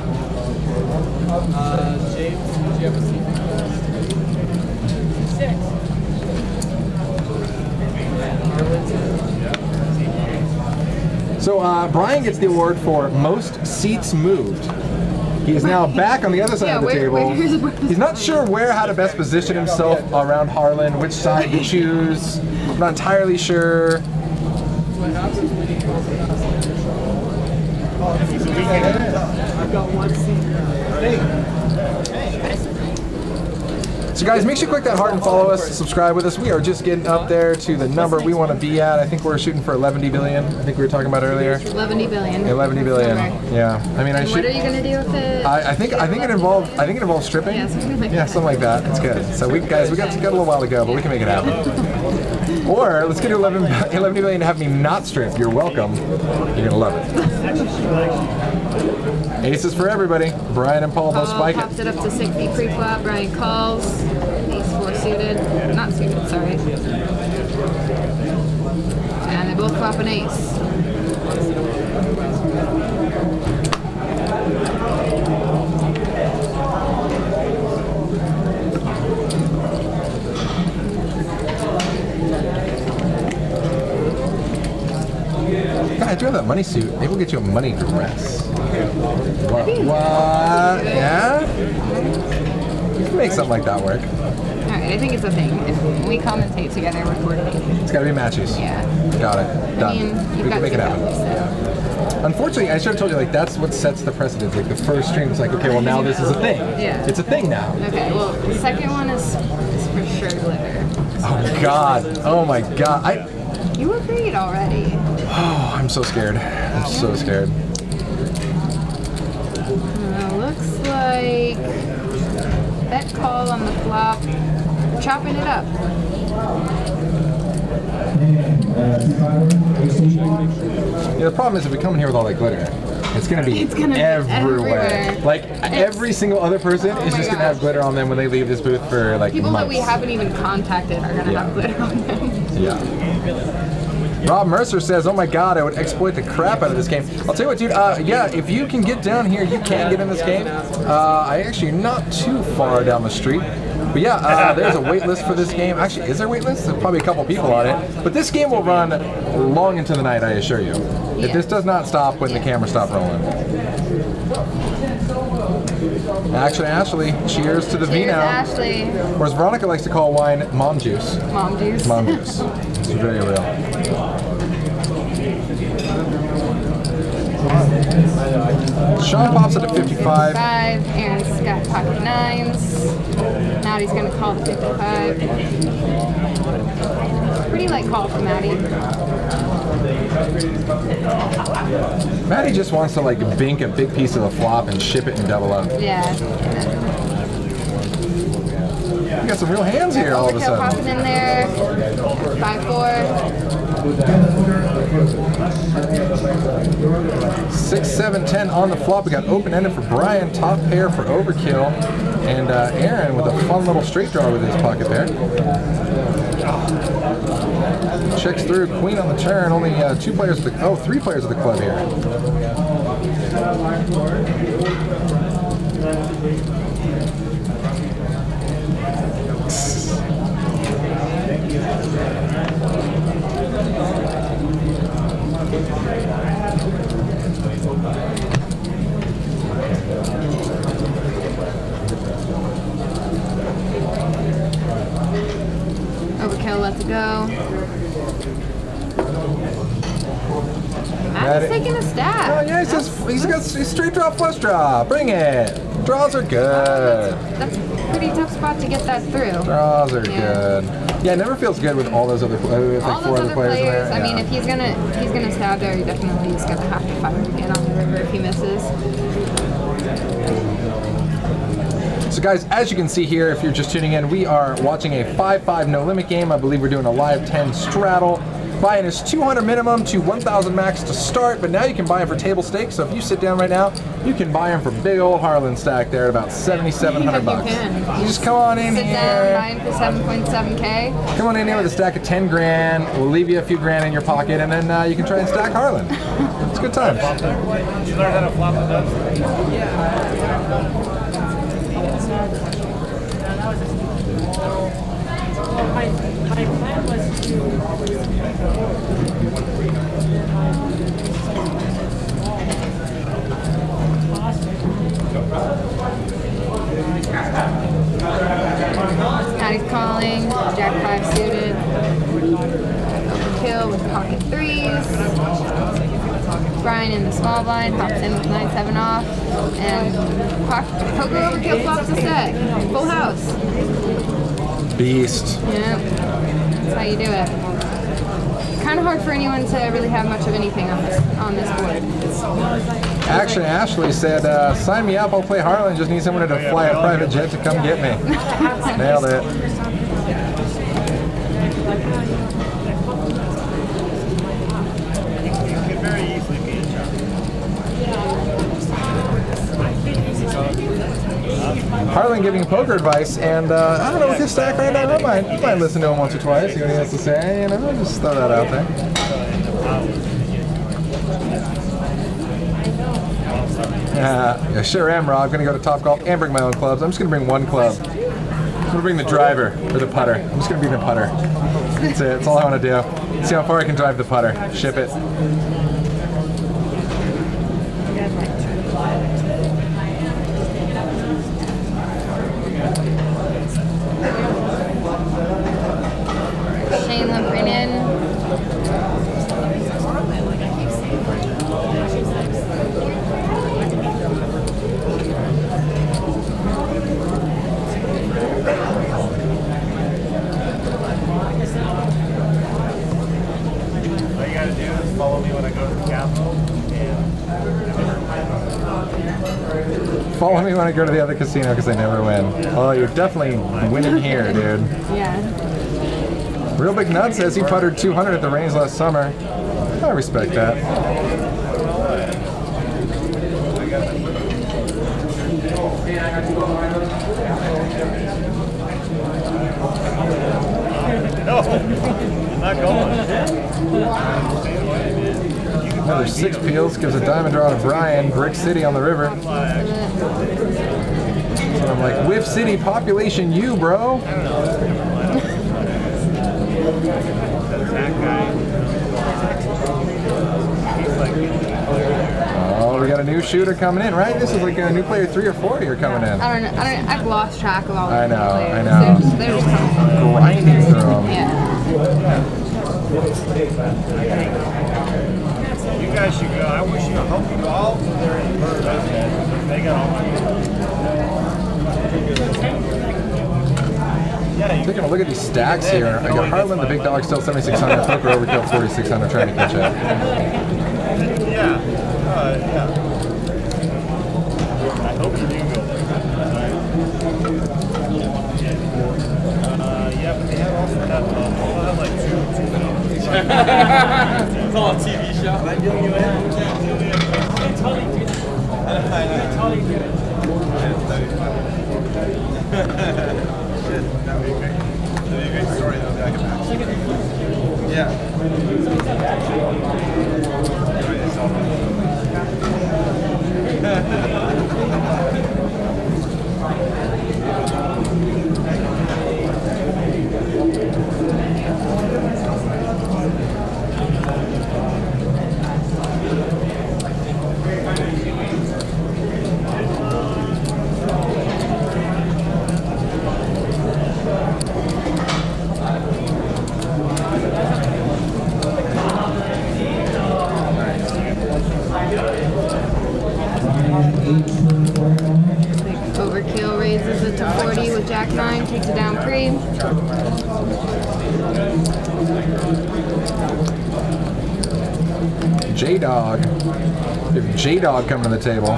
James, did you ever see So Brian gets the award for most seats moved. He is now back on the other side of the table. He's not sure how to best position himself around Harlan, which side to choose. I'm not entirely sure. So So guys, make sure you click that heart and follow us, subscribe with us. We are just getting up there to the number we want to be at. I think we're shooting for 11 billion. I think we were talking about earlier. 11 billion. 11 billion. Yeah. I mean, And what are you gonna do with it? I think it involves stripping. Yeah, something like that. Something like that. It's good. So we got a little while to go, but we can make it happen. Or let's get to 11 billion to have me not strip. You're welcome. You're gonna love it. Aces for everybody. Brian and Paul both spike Pops it. it up to 60 pre-flop. Brian calls. Ace 4 suited. Not suited, sorry. And they both flop an ace. God, I do have that money suit. Maybe we'll get you a money dress. What? Yeah? You can make something like that work. Alright, I think it's a thing. If we commentate together, we're coordinating. It's gotta be matches. Yeah. Got it. Done. I mean, We you've can got make it two happen. copies, so. Unfortunately, I should have told you, like, that's what sets the precedence. Like, the first stream is like, okay, well, now this is a thing. Yeah. It's a thing now. Okay, well, the second one is for sure glitter. Oh, God. Oh, my God. You agreed already. Oh, I'm so scared. I'm so scared. Looks like bet call on the flop. Chopping it up. Yeah, the problem is if we come in here with all that glitter, it's gonna be everywhere. Like every single other person is my just gonna have gosh. glitter on them when they leave this booth for like People months. that we haven't even contacted are gonna have glitter on them. Yeah. Rob Mercer says, "Oh my God, I would exploit the crap out of this game." I'll tell you what, dude. Yeah, if you can get down here, you can get in this game. I actually not too far down the street. But yeah, there's a wait list for this game. Actually, is there a wait list? There's probably a couple people on it. But this game will run long into the night, I assure you. If this does not stop when the camera stops rolling. Ashley, cheers to the V Cheers, now. Ashley. Or as Veronica likes to call wine, mom juice. Mom juice. Mom juice. It's very real. Sean pops it at 55. 5. Aaron's got pocket 9s. Maddie's gonna call the 55. Pretty light call for Maddie. Maddie just wants to like bink a big piece of the flop and ship it and double up. Yeah. We got some real hands here all of a Overkill popping sudden. in there. 5-4. 6, 7, 10 on the flop. We got open-ended for Brian, top pair for overkill, and Aaron with a fun little straight draw with his pocket pair. Checks through, queen on the turn. Only 3 players of the club here. Overkill, let's go. Matt's taking a stab. Oh yeah, he's got straight draw, flush draw. Bring it. Draws are good. That's a pretty tough spot to get that through. Draws are good. Yeah, it never feels good with all those other with All like those 4 other players in there. I mean, Yeah. if he's gonna stab there, he definitely is gonna have to fire again on the river if he misses. So guys, as you can see here, if you're just tuning in, we are watching a 5-5 no limit game. I believe we're doing a live 10 straddle. Buy-in is 200 minimum to 1,000 max to start, but now you can buy them for table stakes. So if you sit down right now, you can buy them for big old Harlan stack there at about 7,700 bucks. You can. You just come on in Sit here. down, buying for 7.7K. Come on in here with a stack of 10 grand. We'll leave you a few grand in your pocket, and then you can try and stack Harlan. It's good times. Did you learn how to flop the nuts? My plan was to Maddie's calling. Jack 5 suited. Overkill with pocket 3s. Brian in the small blind pops in with 9-7 off. And poker overkill flops a set. Full house. beast. Yeah, that's how you do it. Kind of hard for anyone to really have much of anything on this board. Actually, Ashley said, sign me up, I'll play Harlan, just need someone to fly a private jet to come get me. Nailed it. Harlan giving poker advice, and I don't know with his stack right now, I might listen to him once or twice, see what he has to say, you know, just throw that out there. Yeah, sure am, Rob. I'm going to go to Top Golf and bring my own clubs. I'm just going to bring one club. I'm going to bring the driver, or the putter. I'm just going to be the putter. That's it. That's all I want to do. See how far I can drive the putter. Ship it. Shane limping in. All you gotta do is follow me when I go to the Capitol. Follow me when I go to the other casino because I never win. Oh, you're definitely winning here, dude. Yeah. Real Big Nut says he puttered 200 at the range last summer. I respect that. No, I'm not going. Another 6 peels gives a diamond draw to Brian. Brick City on the river. So I'm like, Whiff City, population you, bro. Oh, we got a new shooter coming in, right? This is like a new player 3 or 4 here coming in. I don't know. I've lost track of all the I know, players. I know. They're just coming. Grinding through them. Yeah. You guys should go. I wish you hope you all go there in person. They got all my. Taking a look at these stacks here. I got Harlan, the big dog, still 7,600. Poker Overkill, 4,600, trying to catch up. Yeah. Yeah. I hope you do go there. Yeah, but they have also have like two. It's all a TV show. Can I deal you in? Totally do it. That'd be a great story though, back and back. Yeah. Overkill raises it to 40 with Jack 9, takes it down 3. J-Dog. If J-Dog come to the table.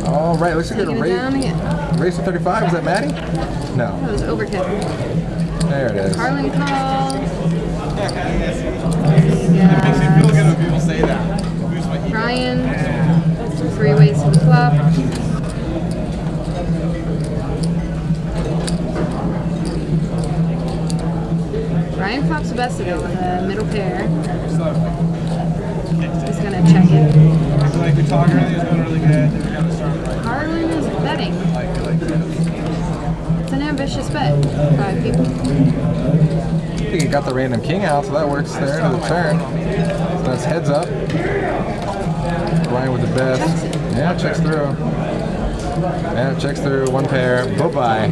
All right, looks like Taking it down a again. race to 35. Was that Maddie? No. That was overkill. There it is. Harlan calls. It makes me feel good when people say that. Boosts my ego. Brian. 3 ways to the flop. Brian flops the best of it with a middle pair. He's gonna check it. So like we talked earlier, it was going really good. Then we got to start like, Harlan is betting. like It's an ambitious vicious bet. 5 people. I think he got the random king out, so that works there into the turn. So that's heads up. Ryan with the best. Yeah, checks through. Yeah, checks through. One pair. Bye-bye.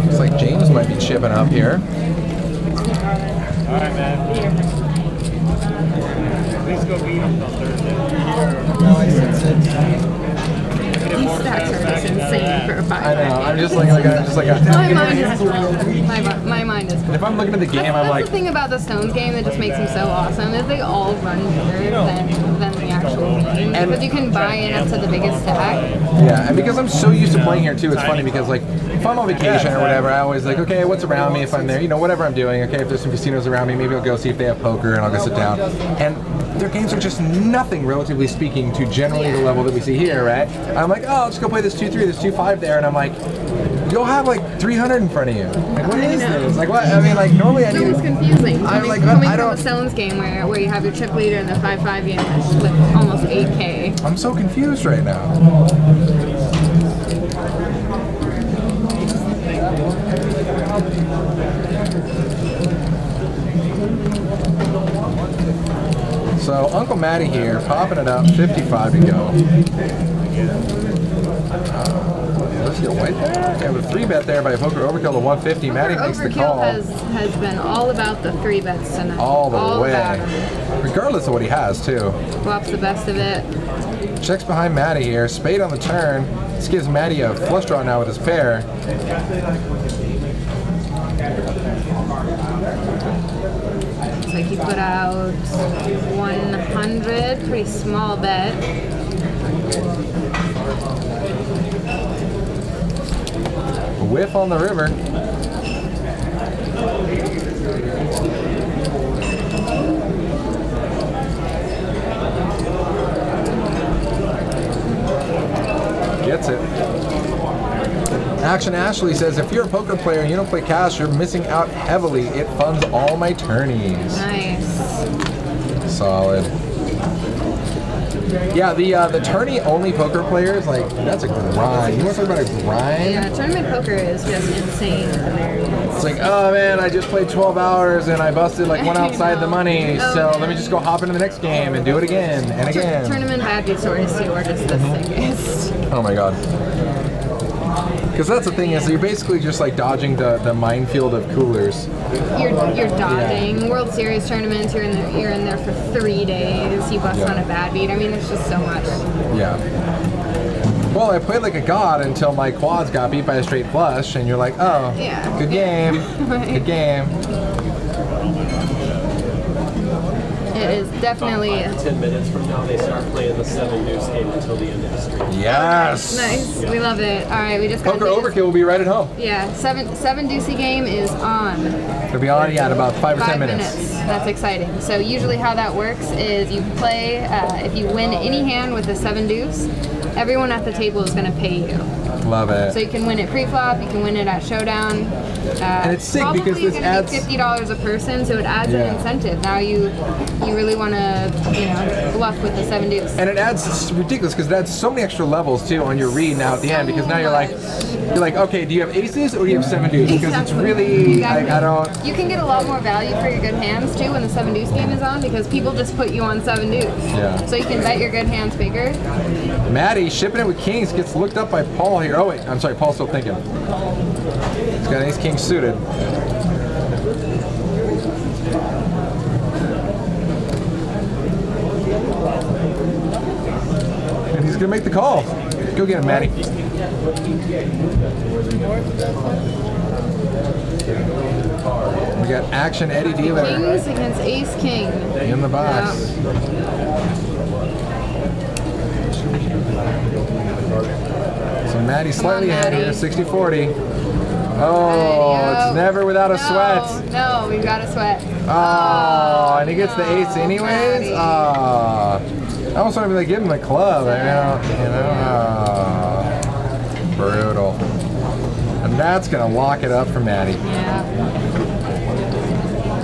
Looks like James might be chipping up here. All right, man. Please go beat him on Thursday. No, I sense it. These stats are just insane for a 5. I know. I'm just like My mind is blown. My mind is blown. if I'm looking at the game, I'm That's like, the thing about the Stones game that just makes them so awesome is they all run bigger than the actual game. Because you can buy in up to the biggest stack. yeah. And because I'm so used to playing here too, it's funny because like if I'm on vacation or whatever, I always like, okay, what's around me if I'm there, you know, whatever I'm doing. Okay, if there's some casinos around me, maybe I'll go see if they have poker and I'll go sit down. And their games are just nothing, relatively speaking, to generally the level that we see here, right? I'm like, oh, I'll just go play this 2-3, this 2-5 there, and I'm like, you'll have like 300 in front of you. Like, what is this? Like, what? I mean, like, normally I So need. it's confusing. I'm like, coming I from a don't. Stones game where you have your chip leader and the 5-5 game with almost 8K. I'm so confused right now. So Uncle Matty here, popping it up, 55 to go. Let's get white there. Yeah, with a 3-bet there by Poker Overkill to 150. Matty makes the call. Has been all about the 3-bets tonight. All the way. about it. Regardless of what he has, too. Flops the best of it. Checks behind Matty here. Spade on the turn. This gives Matty a flush draw now with his pair. Looks like he put out 100. Pretty small bet. Whiff on the river. Gets it. Action Ashley says, if you're a poker player and you don't play cash, you're missing out heavily. It funds all my tourneys. Nice. Solid. Yeah, the tourney only poker players, like, that's a grind. You want to talk about a grind? Yeah, tournament poker is just insane hilarious. It's like, oh man, I just played 12 hours and I busted like one outside the money, so let me just go hop into the next game and do it again and again. Tournament bad beat stories too are just the sickest. Oh my god. Because that's the thing is you're basically just like dodging the minefield of coolers. You're dodging World Series tournaments. You're in there for 3 days. You bust on a bad beat. I mean, there's just so much. Yeah. Well, I played like a god until my quads got beat by a straight flush, and you're like, oh, Yeah. good game, good game. It is definitely 10 minutes from now, they start playing the 7 deuce game until the end of the stream. Yes. nice. We love it. All right, we just got Poker Overkill will be right at home. Yeah, seven deucey game is on. It'll be on, yeah, in about 5 or 10 minutes. That's exciting. So usually how that works is you play, if you win any hand with a 7 deuce, everyone at the table is going to pay you. Love it. So you can win it pre-flop, you can win it at showdown. And it's sick because this adds $50 a person, so it adds an incentive. Now you really want to bluff with the 7 deuce. And it adds, it's ridiculous because it adds so many extra levels too on your read now at the end, because now you're like, okay, do you have aces or do you have 7 deuce? Because it's really, Exactly. I don't. You can get a lot more value for your good hands too when the 7 deuce game is on, because people just put you on 7 deuce. Yeah. So you can bet your good hands bigger. Maddie shipping it with kings gets looked up by Paul here. Oh wait, I'm sorry, Paul's still thinking. He's got ace king suited. And he's gonna make the call. Go get him, Maddie. We got action Eddie Dealer Kings against ace king. in the box. So Maddie slightly ahead here, 60-40. Oh, it's never without a sweat. No, we've got a sweat. Oh, and he gets the ace anyways? Maddie. Oh. I almost want to be like, give him the club. Brutal. that's gonna lock it up for Maddie. Yeah.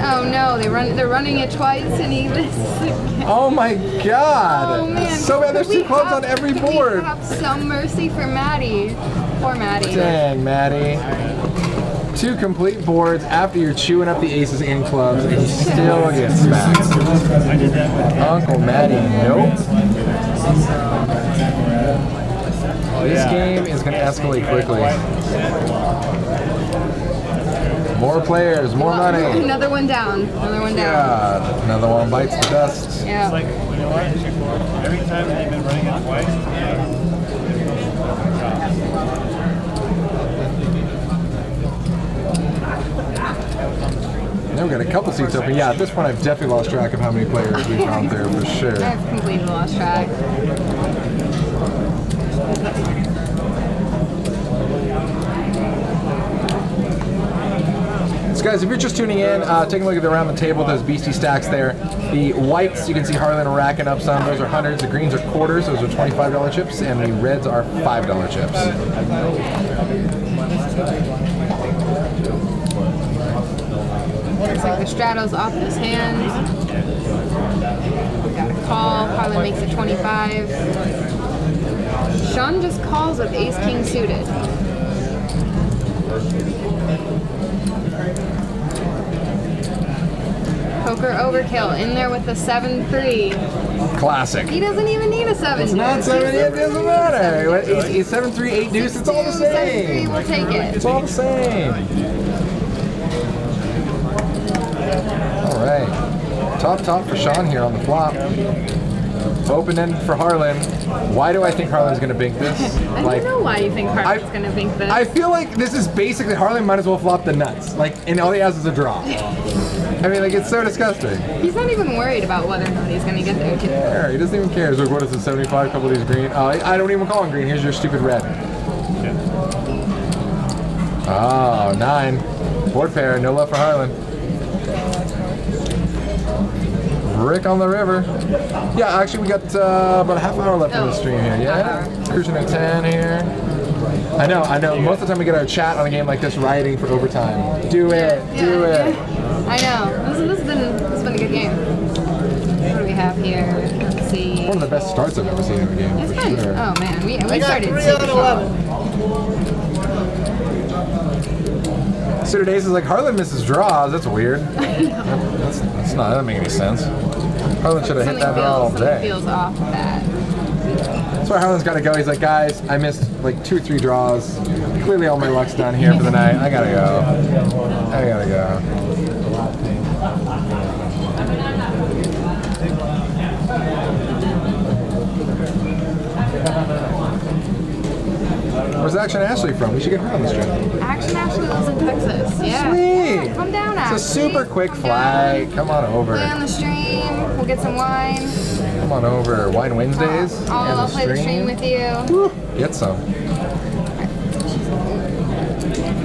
Oh no, they're running it twice and he missed again. Oh my god! Oh man. So bad there's two clubs on every board. We have some mercy for Maddie. Poor Maddie. Dang, Maddie. 2 complete boards after you're chewing up the aces and clubs and you still get smacked. Uncle Maddie, nope. This game is going to escalate quickly. More players, more money. Another one down. Another one down. God, another one bites the dust. Yeah. It's like, you know what? Every time they've been running it twice, Now we've got a couple seats open. Yeah, at this point I've definitely lost track of how many players we've gone through for sure. I've completely lost track. So guys, if you're just tuning in, taking a look at the around the table, those beastie stacks there. The whites, you can see Harlan racking up some. Those are hundreds. The greens are quarters. Those are $25 chips. And the reds are $5 chips. Looks like the Strato's off his hand. Got a call. Harlan makes it 25. Sean just calls with ace-king suited. Poker overkill in there with the 7-3. Classic. He doesn't even need a 7 It's not 7, it doesn't matter. It's 7, 3, 8 deuce, it's all the 7-3, same. we'll take it. It's all the same. All right. Top for Sean here on the flop. Open end for Harlan. Why do I think Harlan's going to bink this? I don't know why you think Harlan's going to bink this. I feel like this is basically Harlan might as well flop the nuts. Like, and all he has is a draw. I mean, like, it's so disgusting. He's not even worried about whether or not he's going to get there. Yeah, he doesn't even care. He's like, what is it, 75? Couple of these green. I don't even call him green. Here's your stupid red. Oh, 9. Board pair. No love for Harlan. Rick on the river. Yeah, actually, we got about a half hour left in the stream here. Yeah, cruising at 10 here. I know. Most of the time we get our chat on a game like this rioting for overtime. Do it. I know. This has been a good game. What do we have here? Let's see. One of the best starts I've ever seen in a game. It's for been. sure. Oh man, we started 3 super out of strong. 11. Suited aces like Harlan misses draws. That's weird. That doesn't make any sense. Harlan should have hit that draw all Something day. feels off with that. That's why Harlan's got to go. He's like, guys, I missed like 2 or 3 draws. Clearly all my luck's done here for the night. I gotta go. Where's Action Ashley from? We should get her on the stream. Action Ashley lives in Texas. Yeah. Sweet. Yeah, come down, Ashley. It's a super quick flight. Come on over. Play on the stream. We'll get some wine. Come on over. Wine Wednesdays. I'll play the stream with you. Get some.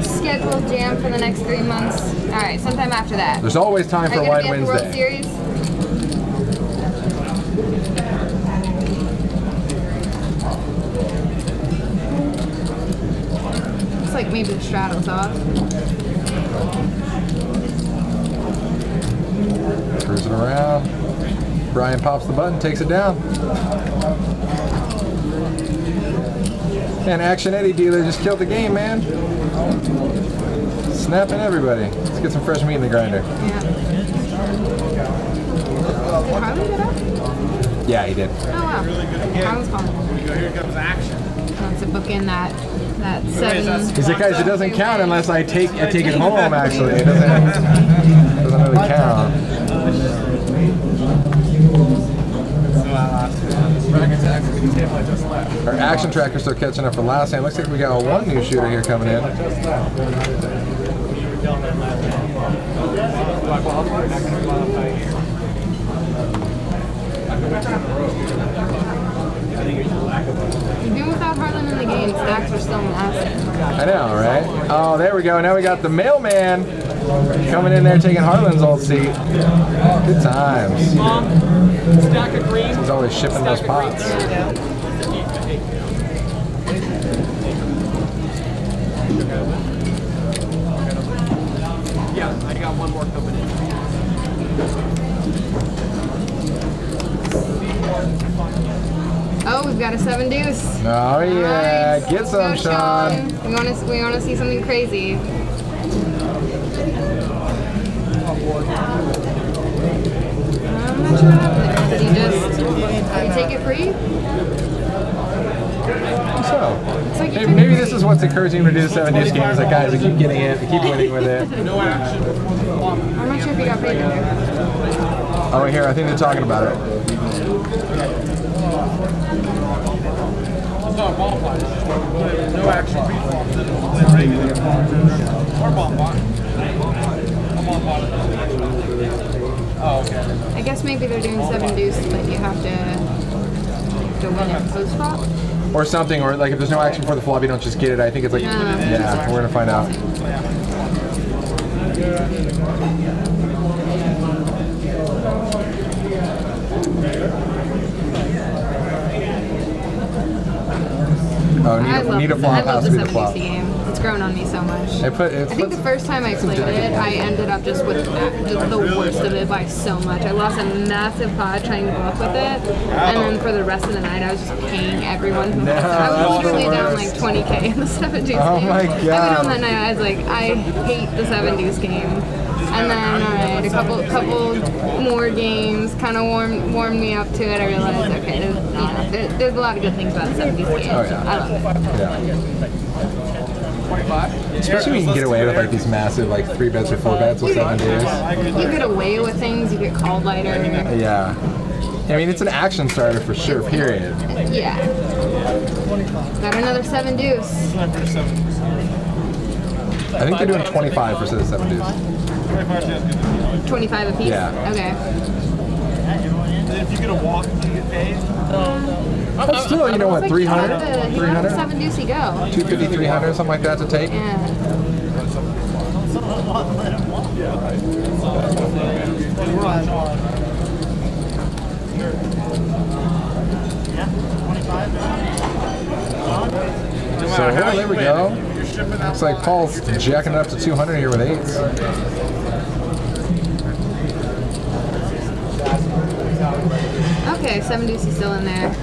Scheduled jam for the next 3 months. All right, sometime after that. There's always time for Are you Wine gonna be at the World Wednesday. Series? Looks like maybe the Strato's off. Cruising around. Brian pops the button, takes it down. And Action Eddie dealer just killed the game, man. Snapping everybody. Let's get some fresh meat in the grinder. Yeah. Did Harlan get up? Yeah, he did. Oh wow. Harlan's calling. Here comes action. Wants to book in that 7. He's like, guys, it doesn't count unless I take it home. Actually, it doesn't really count. Our action tracker's still catching up from last hand. Looks like we got one new shooter here coming in. Even without Harlan in the game, stacks are still massive. I know, right? Oh, there we go. Now we got the mailman coming in there taking Harlan's old seat. Good times. Stack of green. He's always shipping those pots. got a 7 deuce. Oh yeah, Nice. get some, Go, Sean. We want to see something crazy. I'm not sure what happened there. Did he take it free? So, It's like you maybe took it this free. is what's encouraging him to do the 7 deuce games. Like guys, I keep getting it, I keep winning with it. I'm not sure if he got paid in there. Oh, here, I think they're talking about it. No ball flies. No action. Or ball fly. Oh, okay. I guess maybe they're doing 7 deuce, but you have to win it post flop. Or something, or like if there's no action for the flop, you don't just get it. I think it's like, yeah, we're gonna find out. Oh, need a flop, I love has the to be the 7 flop. deuce game. It's grown on me so much. I think the first time I played it, I ended up just with the worst of it by so much. I lost a massive pot trying to bluff with it, and then for the rest of the night, I was just paying everyone. I was that's literally the down worst. like 20K in the 7 deuce game. Oh my I went God. on that night, I was like, I hate the 7 deuce game. And then, alright, a couple more games kind of warmed me up to it. I realized, okay, there's a lot of good things about the 7 deuce game. Oh, yeah. I love it. Yeah. Especially when you can get away with like these massive like 3 bets or 4 bets with 7 deuce. You get away with things, you get called lighter. Yeah. I mean, it's an action starter for sure, period. Yeah. Got another 7 deuce. I think they're doing 25 for the 7 deuce. 25 apiece? Yeah. Okay. If you get a walk, you get paid. That's still, you know what, 300? How did the 300? 7 deuce go? 250, 300, something like that to take? Yeah. So, well, there we go. Looks like Paul's jacking it up to 200 here with 8s. Okay, 7 deuce is still in there.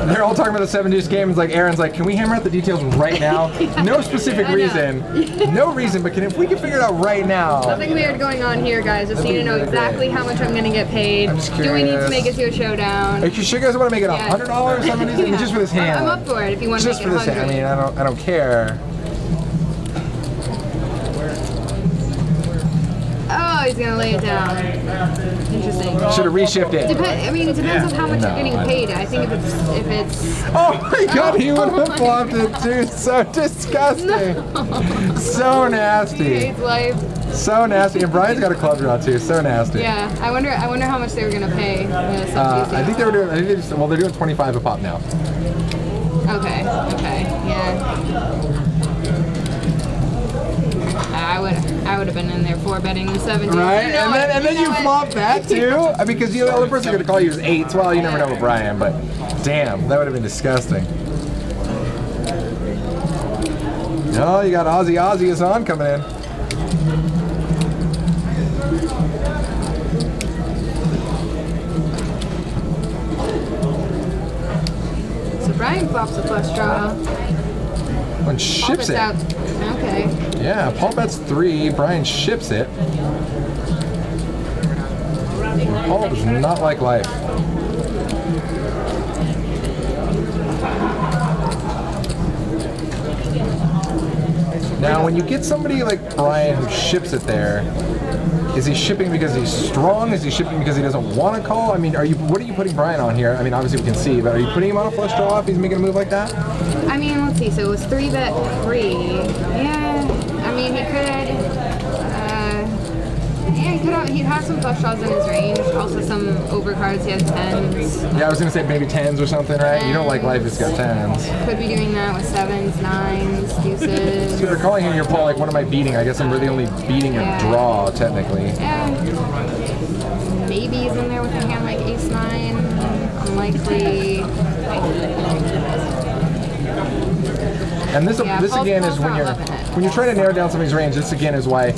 They're all talking about the 7 deuce game. It's like Aaron's like, can we hammer out the details right now? No specific I know. reason. No reason, but if we can figure it out right now. Nothing weird going on here, guys. Just need to know exactly how much I'm gonna get paid. I'm just Do we need to curious. make it to a showdown? Are you sure you guys want to make it Yeah. $100 or something? Yeah. Just for this hand. I'm up for it if you want to Just make for it this hand. I 100. mean, I don't care. Oh, he's gonna lay it down. Interesting. Should have reshipped it. I mean, it depends on how much No, you're getting I- paid. I think if it's Oh my god, he would Oh have my flopped it too. So disgusting. So he nasty. hates life. So nasty. And Brian's got a club draw too. So nasty. Yeah, I wonder how much they were gonna pay. I think they were doing. I think they just, well, they're doing 25 a pop now. Okay. Yeah. I would have been in there 4 betting the 7 deuce. Right? You know and then you know flop that too. I mean, because the other person going to call you is 8s. Well, you never know with Brian, but damn, that would have been disgusting. No, you got Ozzy is on coming in. So Brian flops a flush draw. And ships it. Out. Okay. Yeah, Paul bets 3. Brian ships it. Paul does not like life. Now, when you get somebody like Brian who ships it there, is he shipping because he's strong? Is he shipping because he doesn't want to call? I mean, what are you putting Brian on here? I mean, obviously we can see, but are you putting him on a flush draw if he's making a move like that? I mean, let's see. So it was 3 bet free. Yeah. I mean, he could. He had some flush draws in his range. Also some overcards. He had 10s. Yeah, I was gonna say maybe 10s or something, right? You don't like life, it's got 10s. Could be doing that with 7s, 9s, deuces. So if you're calling here, you're Paul, like, what am I beating? I guess I'm really only beating a draw, technically. Yeah. Maybe he's in there with a hand like ace-9. Unlikely. And this Yeah, this Paul's- again Paul's is when not you're loving it. when you're trying to narrow down somebody's range. This again is why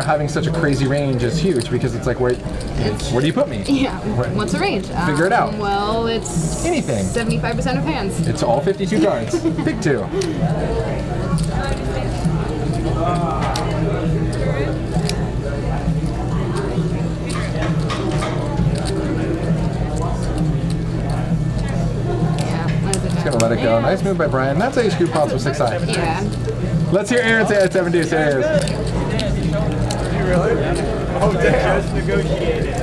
having such a crazy range is huge, because it's like where do you put me? Yeah. What's the range? Figure it out. Well, it's Anything. 75% of hands. It's all 52 cards. Pick 2. Yeah. What is it? Just gonna let it go. Nice move by Brian. That's how you scoop pots with 6 high. Yeah. Let's hear Aaron say I had 7 deuce. There it is. You really? Oh, damn. Just negotiated.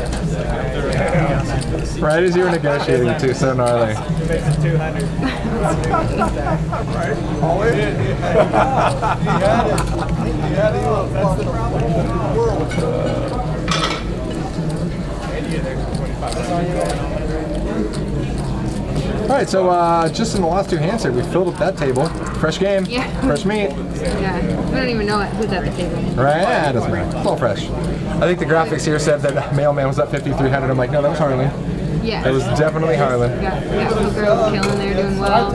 Right as you were negotiating it too, so gnarly. Makes it 200. Right? All in? He had it. He had it. That's the world. And you get an extra 25. That's all you had. All right, so just in the last 2 hands here, we filled up that table. Fresh game, Yeah. fresh meat. Yeah. We don't even know who's at the table. Right? Yeah, it doesn't matter. It's all fresh. I think the graphics here said that Mailman was at 5,300. I'm like, no, that was Harlan. Yeah. It was definitely Harlan. Got Hooker overkill in there doing well.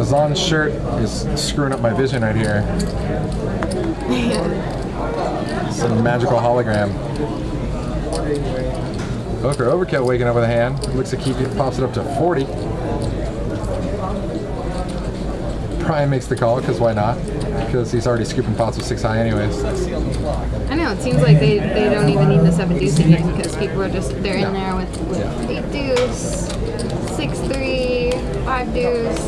Azan's shirt is screwing up my vision right here. It's a magical hologram. Hooker overkill waking up with a hand. Looks like he pops it up to 40. Brian makes the call, because why not? Because he's already scooping pots with 6 high anyways. I know, it seems like they don't even need the 7 deuce again, because people are just, they're in there with 8 deuce, 6-3, 5 deuce.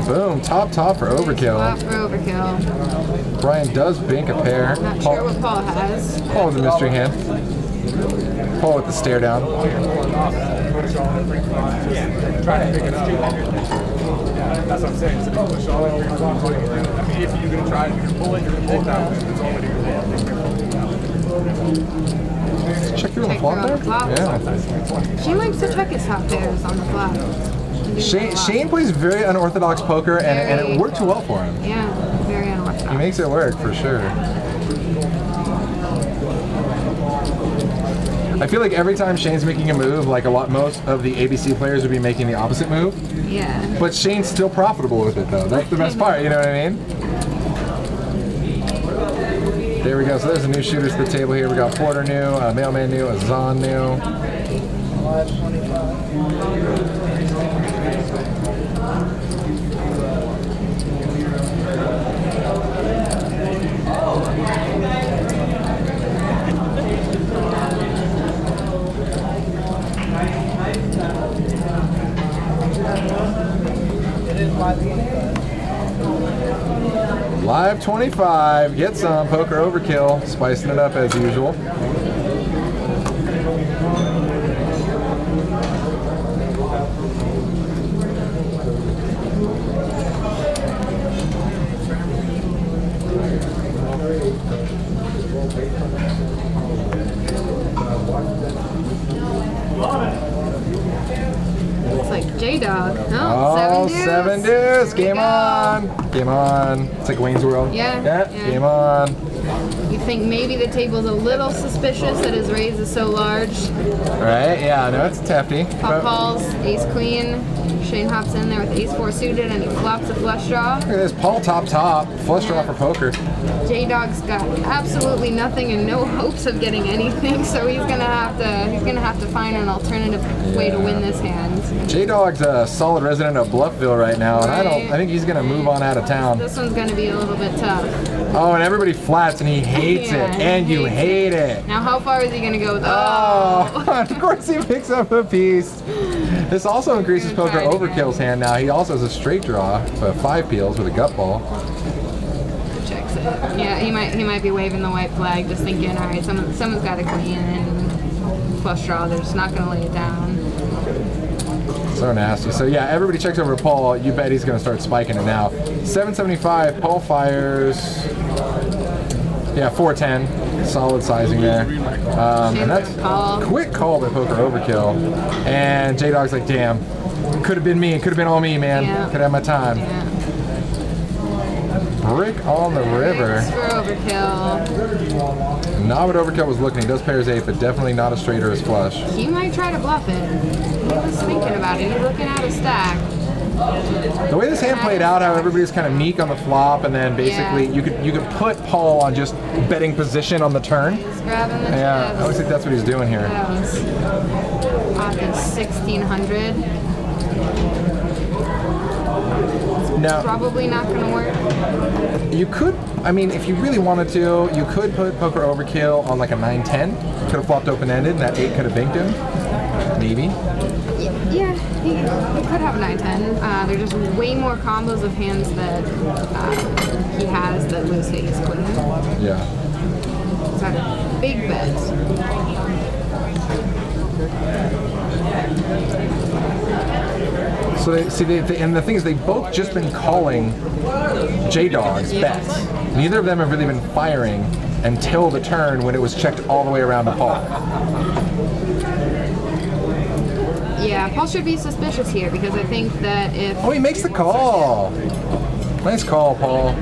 Boom, top for overkill. Flop for overkill. Brian does bank a pair. Not sure what Paul has. Paul with the mystery hand. Paul with the stare down. Trying to pick it up. That's what I'm saying. So push all over your block. I mean, if you're going to try to pull it, you're going to pull it that way. That's all it is. Check through on the Check flop through on there? the flop. Yeah. She likes to check his top pairs on the flop. Shane plays very unorthodox poker, and it worked well for him. Yeah, very unorthodox. He makes it work for sure. I feel like every time Shane's making a move, like most of the ABC players would be making the opposite move. Yeah. But Shane's still profitable with it though. That's the best part, you know what I mean? There we go. So there's the new shooters to the table here. We got Porter new, Mailman new, Azan new. Live 25, get some poker overkill, spicing it up as usual. Looks like J-Dog. Oh, 7 deuce. Game on. Game on. It's like Wayne's World. Yeah, Yeah. yeah. Game on. You think maybe the table's a little suspicious that his raise is so large. Right? Yeah, no, it's hefty. Pop calls, ace queen. Shane hops in there with ace 4 suited and he flops a flush draw. Look at this, Paul top, flush draw for poker. J-Dog's got absolutely nothing and no hopes of getting anything, so he's gonna have to find an alternative way to win this hand. J-Dog's a solid resident of Bluffville right now, and I think he's gonna move on out of town. This one's gonna be a little bit tough. Oh, and everybody flats, and he hates Yeah, it, he and you hates hate it. Now how far is he gonna go with Oh, of course he picks up a piece. This also increases Gonna poker try it overkill's hand now. He also has a straight draw for 5 peels with a gut ball. Checks it. Yeah, he might be waving the white flag, just thinking, all right, someone's got a queen and flush draw. They're just not gonna lay it down. So nasty. So yeah, everybody checks over to Paul. You bet he's gonna start spiking it now. 775. Paul fires. Yeah, 410. Solid sizing there. And that's Call. quick call by poker overkill. And J-Dog's like, damn. Could have been me. It could have been all me, man. Yeah. Could have my time. Yeah. Brick on the river. Thanks for overkill. Not what overkill was looking. He does pairs 8, but definitely not a straight or a flush. He might try to bluff it. He was thinking about it. He's looking at a stack. The way this hand played out, how everybody's kind of meek on the flop, and then basically you could put Paul on just betting position on the turn. He's grabbing the Yeah, chips. I always think that's what he's doing here. That was pocket 1600. Now, Probably not going to work. you could, I mean, if you really wanted to, you could put poker overkill on like a 9-10. Could have flopped open-ended, and that 8 could have binked him. Maybe. Yeah, he could have 9-10. There's just way more combos of hands that he has that lose ace queen. Yeah. It's a big bet. So and the thing is, they've both just been calling J-Dogs bets. Neither of them have really been firing until the turn when it was checked all the way around to Paul. Yeah, Paul should be suspicious here because I think that if... Oh, he makes the call. Nice call, Paul.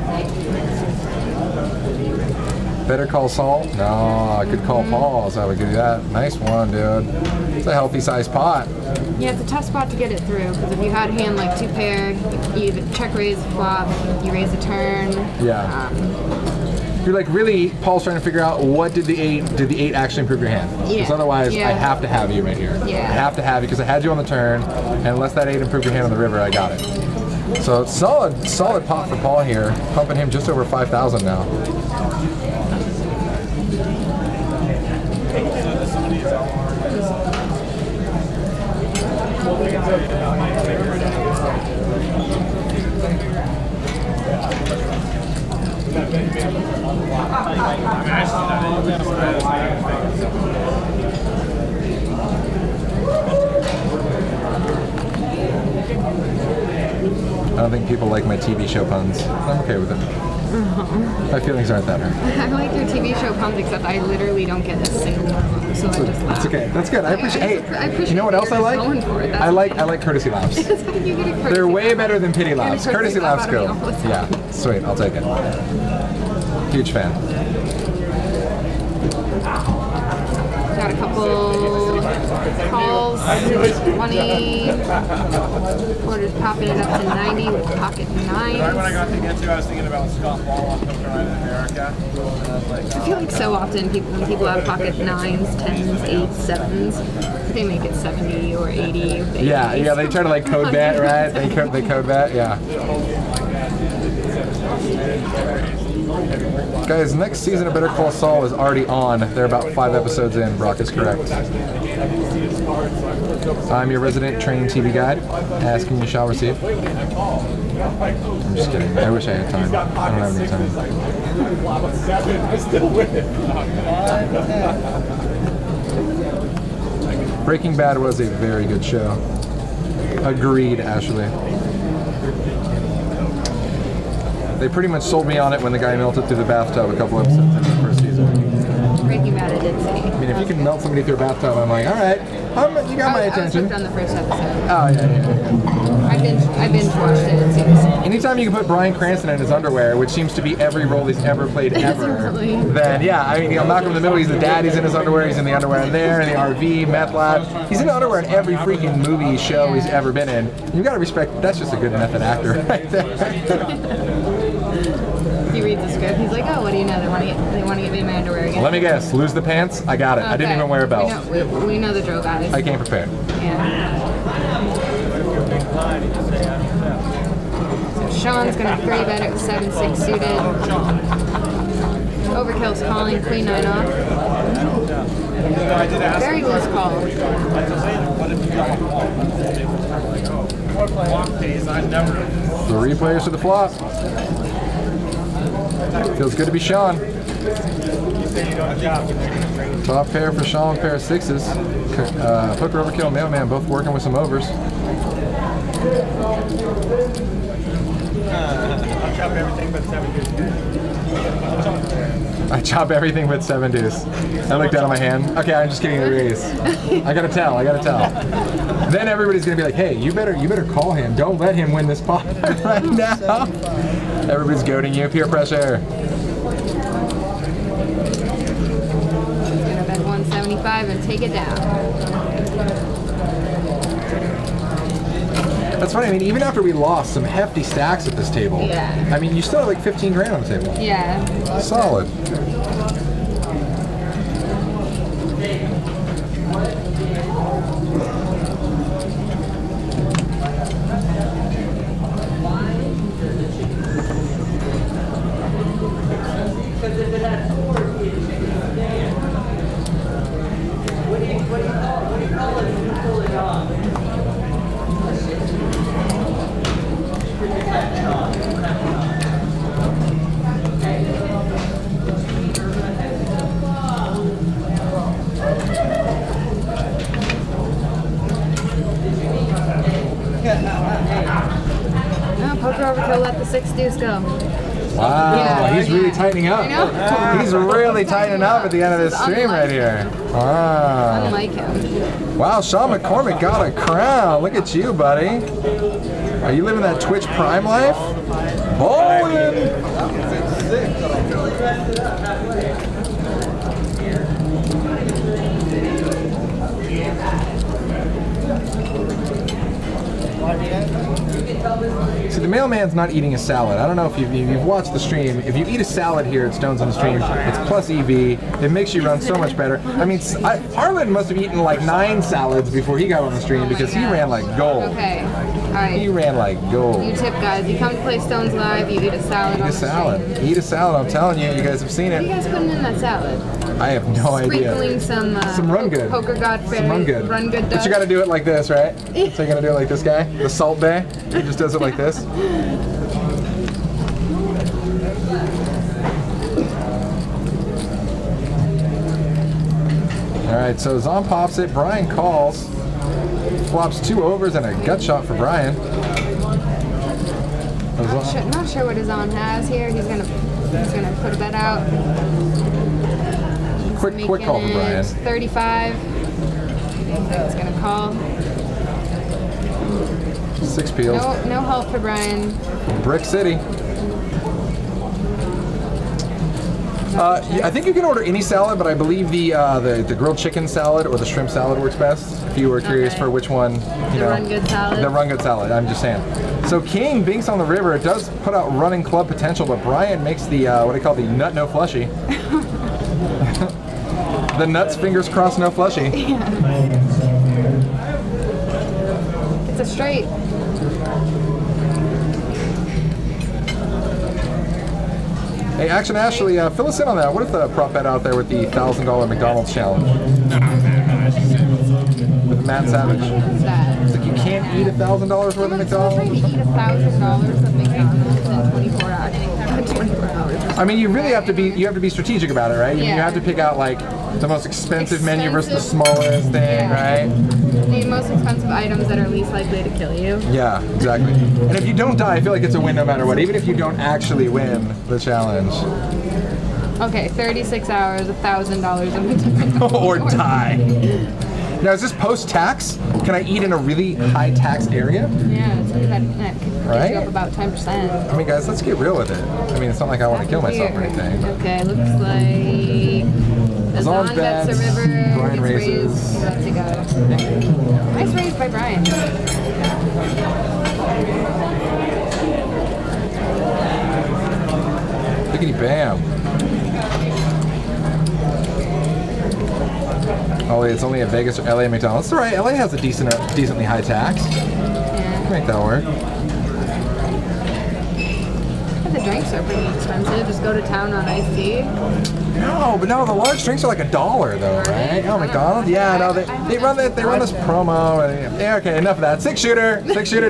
Better call Salt? No, I could call Paul, so I would do that. Nice one, dude. It's a healthy size pot. Yeah, it's a tough spot to get it through because if you had a hand like 2-pair, you either check raise flop, you raise a turn. Yeah. You're like, really, Paul's trying to figure out what did the 8 actually improve your hand? Because Yeah. otherwise, Yeah. I have to have you right here. Yeah. I have to have you because I had you on the turn, and unless that 8 improved your hand on the river, I got it. So solid pot for Paul here, pumping him just over 5,000 now. I don't think people like my TV show puns. I'm okay with it. My feelings aren't that hurt. I like your TV show puns, except I literally don't get a single one, so I just laugh. It's okay. That's good. I appreciate. I Hey, appreciate you know what else I like? going for it. That's I like courtesy laughs. You get a courtesy They're way laugh. better than pity You're gonna laughs. Courtesy laughs laugh out go. of me all the time. Yeah, sweet. I'll take it. Huge fan. Got a couple calls, 20, quarters popping it up to 90 with pocket Right when I nines. got to get to, I was thinking about Scott Ball on Poker Night in America. And I was like, I feel like so often when people have pocket nines, 10s, 8s, 7s, they make it 70 or 80. If they Yeah, they try to like code bet, right? They code bet, yeah. Guys, next season of Better Call Saul is already on. They're about 5 episodes in. Brock is correct. I'm your resident trained TV guide. Asking you shall receive. I'm just kidding. I wish I had time. I don't have any time. Breaking Bad was a very good show. Agreed, Ashley. They pretty much sold me on it when the guy melted through the bathtub a couple episodes into the first season. Breaking Bad, I did see. I mean, if you can melt somebody through a bathtub, I'm like, all right, you got my I was attention. hooked on the first episode. Oh, yeah. I binge watched it as soon as Anytime you can put Bryan Cranston in his underwear, which seems to be every role he's ever played ever, really? then yeah, I mean, Malcolm in the Middle, he's the dad, he's in his underwear, he's in the underwear in there, in the RV, meth lab. He's in the underwear in every freaking movie, show he's ever been in. You gotta respect, that's just a good method actor right there. he reads the script. He's like, oh, what do you know? They want to get me in my underwear again. Let me guess, lose the pants? I got it. I didn't Okay. even wear a belt. We know the drill, guys. I came prepared. Yeah. So Sean's gonna 3-bet it with 7-6 suited. Overkill's calling, queen 9 off. Very loose call. Three players to the flop. Feels good to be Sean. Top pair for Sean, pair of 6s. Poker Overkill and Mailman both working with some overs. I chop everything but 7 deuce. I look down at my hand. Okay, I'm just getting the raise. I gotta tell. Then everybody's gonna be like, hey, you better call him. Don't let him win this pot right now. Everybody's goading you. Peer pressure. Gonna bet 175 and take it down. That's funny. I mean, even after we lost some hefty stacks at this table, Yeah. I mean, you still have like 15 grand on the table. Yeah. Solid. No, poker overkill, let the 6 deuce go. Wow, Yeah. he's really tightening up. I know. He's really tightening up at the end of this stream right here. Wow. Unlike him. Wow, Sean McCormick got a crown. Look at you, buddy. Are you living that Twitch Prime life? Bowling! See, the mailman's not eating a salad. I don't know if you've watched the stream. If you eat a salad here at Stones on the Stream, it's plus EV. It makes you run so much better. I mean, Harlan must have eaten like 9 salads before he got on the stream because he ran like gold. Okay. Alright. He ran like gold. You tip, guys. You come to play Stones Live, you eat a salad Eat on a the salad. stream. Eat a salad. I'm telling you, you guys have seen What are you it. guys putting in that salad? I have no idea. Sprinkling some Run Good. Poker God Fairy. Some Run Good. Run Good But dust. you got to do it like this, right? So you're gonna do it like this guy, the Salt Bay. He just does it like this. All right, so Zom pops it. Brian calls. Flops 2 overs and a gut shot for Brian. Not sure what his on has here. He's gonna put a bet out. Quick call from Brian. 35. He's gonna call. 6 peels. No help for Brian. Brick City. I think you can order any salad, but I believe the grilled chicken salad or the shrimp salad works best. If you were curious for which one, you know. Run Good salad. The Run Good salad. I'm just saying. So King Binks on the river. It does put out running club potential, but Brian makes the what I call the nut no flushy. The nuts fingers crossed no flushy. It's a straight. Hey, Action Ashley, fill us in on that. What is the prop bet out there with the $1,000 McDonald's challenge? With Matt Savage. What's that? It's like you can't eat $1,000 worth of I'm trying McDonald's. to eat $1,000 of McDonald's in 24 hours. 24 hours. I mean, you really have to be strategic about it, right? You Yeah. have to pick out like the most expensive menu versus the smallest thing, Yeah. right? The most expensive items that are least likely to kill you. Yeah, exactly. And if you don't die, I feel like it's a win no matter what, even if you don't actually win the challenge. Okay, 36 hours, $1,000 of McDonald's. Or die. Now, is this post-tax? Can I eat in a really high-tax area? Yeah, it's like that could get Right? you up about 10%. I mean, guys, let's get real with it. I mean, it's not like I want to kill myself or anything. Okay, looks like Azon Azon bets a bets, river. Brian gets raises. raised. Let's go. Nice raise by Brian. Lickety bam. Oh, it's only a Vegas or LA McDonald's. It's all right. LA has a decently high tax. Yeah. Make that work. The drinks are pretty expensive. Just go to town on iced tea. No, but no, the large drinks are like $1 though, right? Oh, McDonald's? Yeah, no, they run this promo. And, yeah, okay, enough of that. Six shooter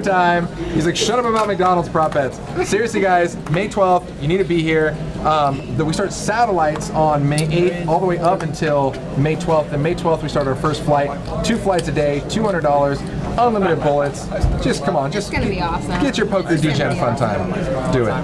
time. He's like, shut up about McDonald's prop bets. Seriously, guys, May 12th, you need to be here. We start satellites on May 8th all the way up until May 12th. And May 12th, we start our first flight. 2 flights a day, $200, unlimited bullets. Just come on, just It's gonna be awesome. Get your poker DJ a fun time. Do it.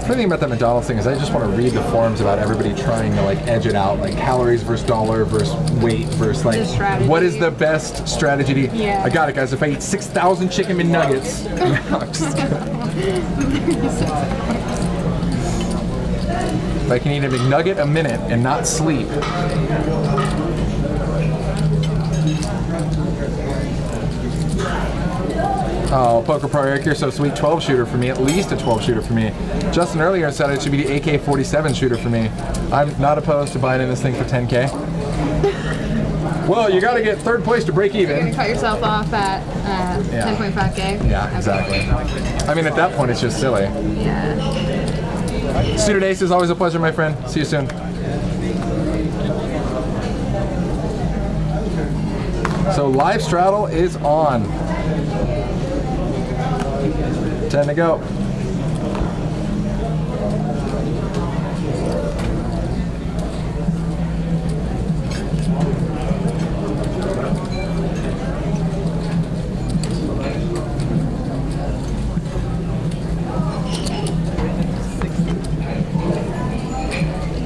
The thing about that McDonald's thing is I just want to read the forums about everybody trying to like edge it out, like calories versus dollar versus weight versus like what is the best strategy to eat. Yeah. I got it, guys. If I eat 6,000 chicken McNuggets, I'm just if I can eat a McNugget a minute and not sleep. Oh, Poker Pro Eric, you're so sweet. 12 shooter for me, at least a 12 shooter for me. Justin earlier said it should be the AK-47 shooter for me. I'm not opposed to buying in this thing for 10K. Well, you got to get third place to break You're even. gonna cut yourself off at Yeah. 10.5K. Yeah, exactly. I mean, at that point, it's just silly. Yeah. Student Ace is always a pleasure, my friend. See you soon. So live straddle is on. 10 to go.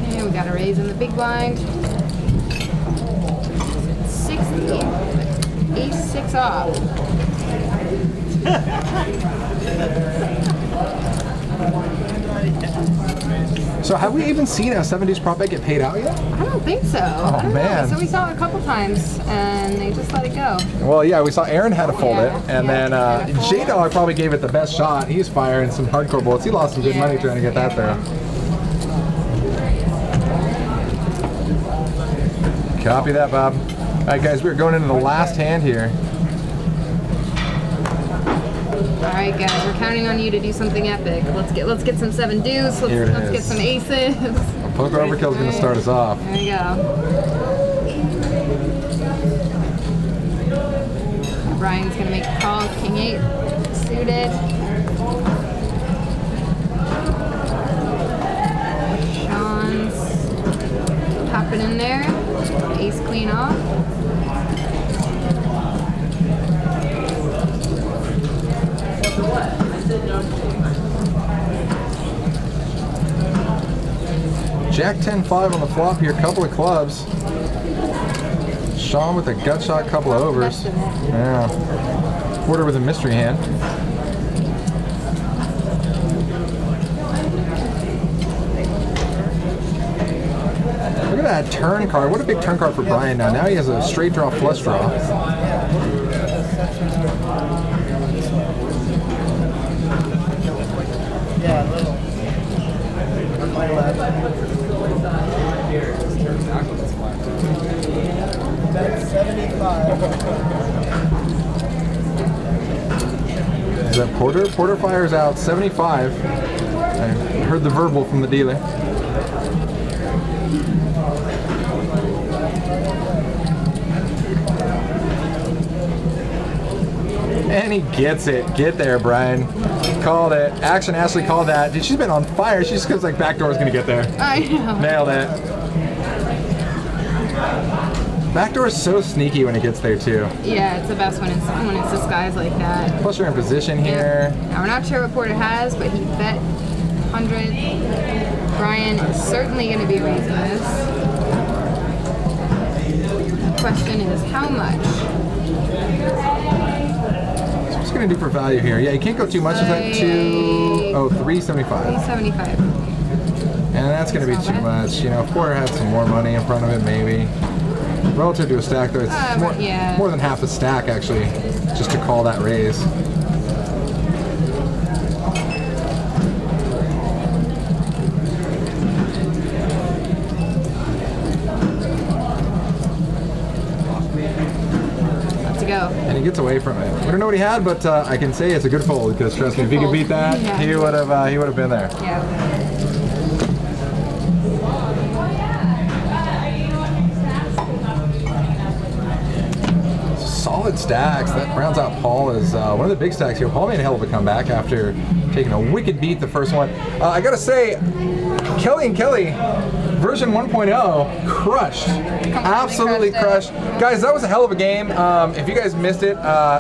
And we got a raise in the big blind. 60. Ace 6 off. So have we even seen a 70s prop bet get paid out yet? I don't think so. I don't man. know. So we saw it a couple times and they just let it go. Well, yeah, we saw Aaron had to fold it, and Yeah, then had to fold. J-Dog probably gave it the best shot. He's firing some hardcore bullets. He lost some good money trying to get that there. Copy that, Bob. All right, guys, we're going into the last hand here. All right, guys, we're counting on you to do something epic. Let's get some 7 deuce. Here it Let's get is. some aces. Poker Overkill is going to start us off. There we go. Brian's gonna make a call. King 8 suited. Sean's popping in there. Ace queen off. Jack 10-5 on the flop here, couple of clubs. Sean with a gut shot, couple of overs. Yeah. Porter with a mystery hand. Look at that turn card. What a big turn card for Brian now. Now he has a straight draw, flush draw. Is that Porter? Porter fires out 75. I heard the verbal from the dealer. And he gets it. Get there, Brian. Called it. Action Ashley called that. Dude, she's been on fire. She just goes like backdoor's gonna get there. I know. Nailed it. Backdoor is so sneaky when it gets there too. Yeah, it's the best when it's disguised like that. Plus you're in position here. Now we're not sure what Porter has, but he bet 100. Brian is certainly going to be raising this. The question is how much? So what's gonna do for value here? Yeah, you can't go too much. Is that 375? 375. And that's gonna be too much. You know, if Porter had some more money in front of it, maybe. Relative to a stack, though, it's more than half a stack actually, just to call that raise. Let's go. And he gets away from it. We don't know what he had, but I can say it's a good fold because trust me, if he could beat that, Yeah. he would have been there. Yeah. Solid stacks. That rounds out Paul as one of the big stacks here. Paul made a hell of a comeback after taking a wicked beat the first one. I gotta say, Kelly and Kelly, version 1.0 crushed. Absolutely crushed. Guys, that was a hell of a game. If you guys missed it,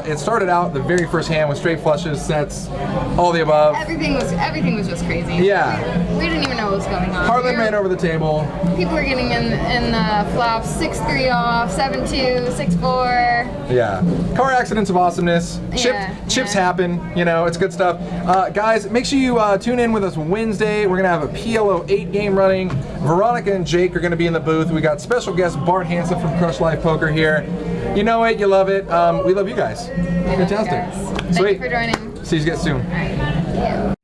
it started out the very first hand with straight flushes, sets, all the above. Everything was just crazy. Yeah. We didn't even know what was going on. Harlan ran over the table. People were getting in the flops 6-3 off, 7-2, 6-4. Yeah. Car accidents of awesomeness. Chips happen. You know, it's good stuff. Guys, make sure you tune in with us Wednesday. We're going to have a PLO 8 game running. Veronica and Jake are going to be in the booth. We got special guest Bart Hansen from Crush Life Poker here. You know it, you love it. We love you guys. Fantastic. Thank you for joining. See you guys soon. All right. Yeah.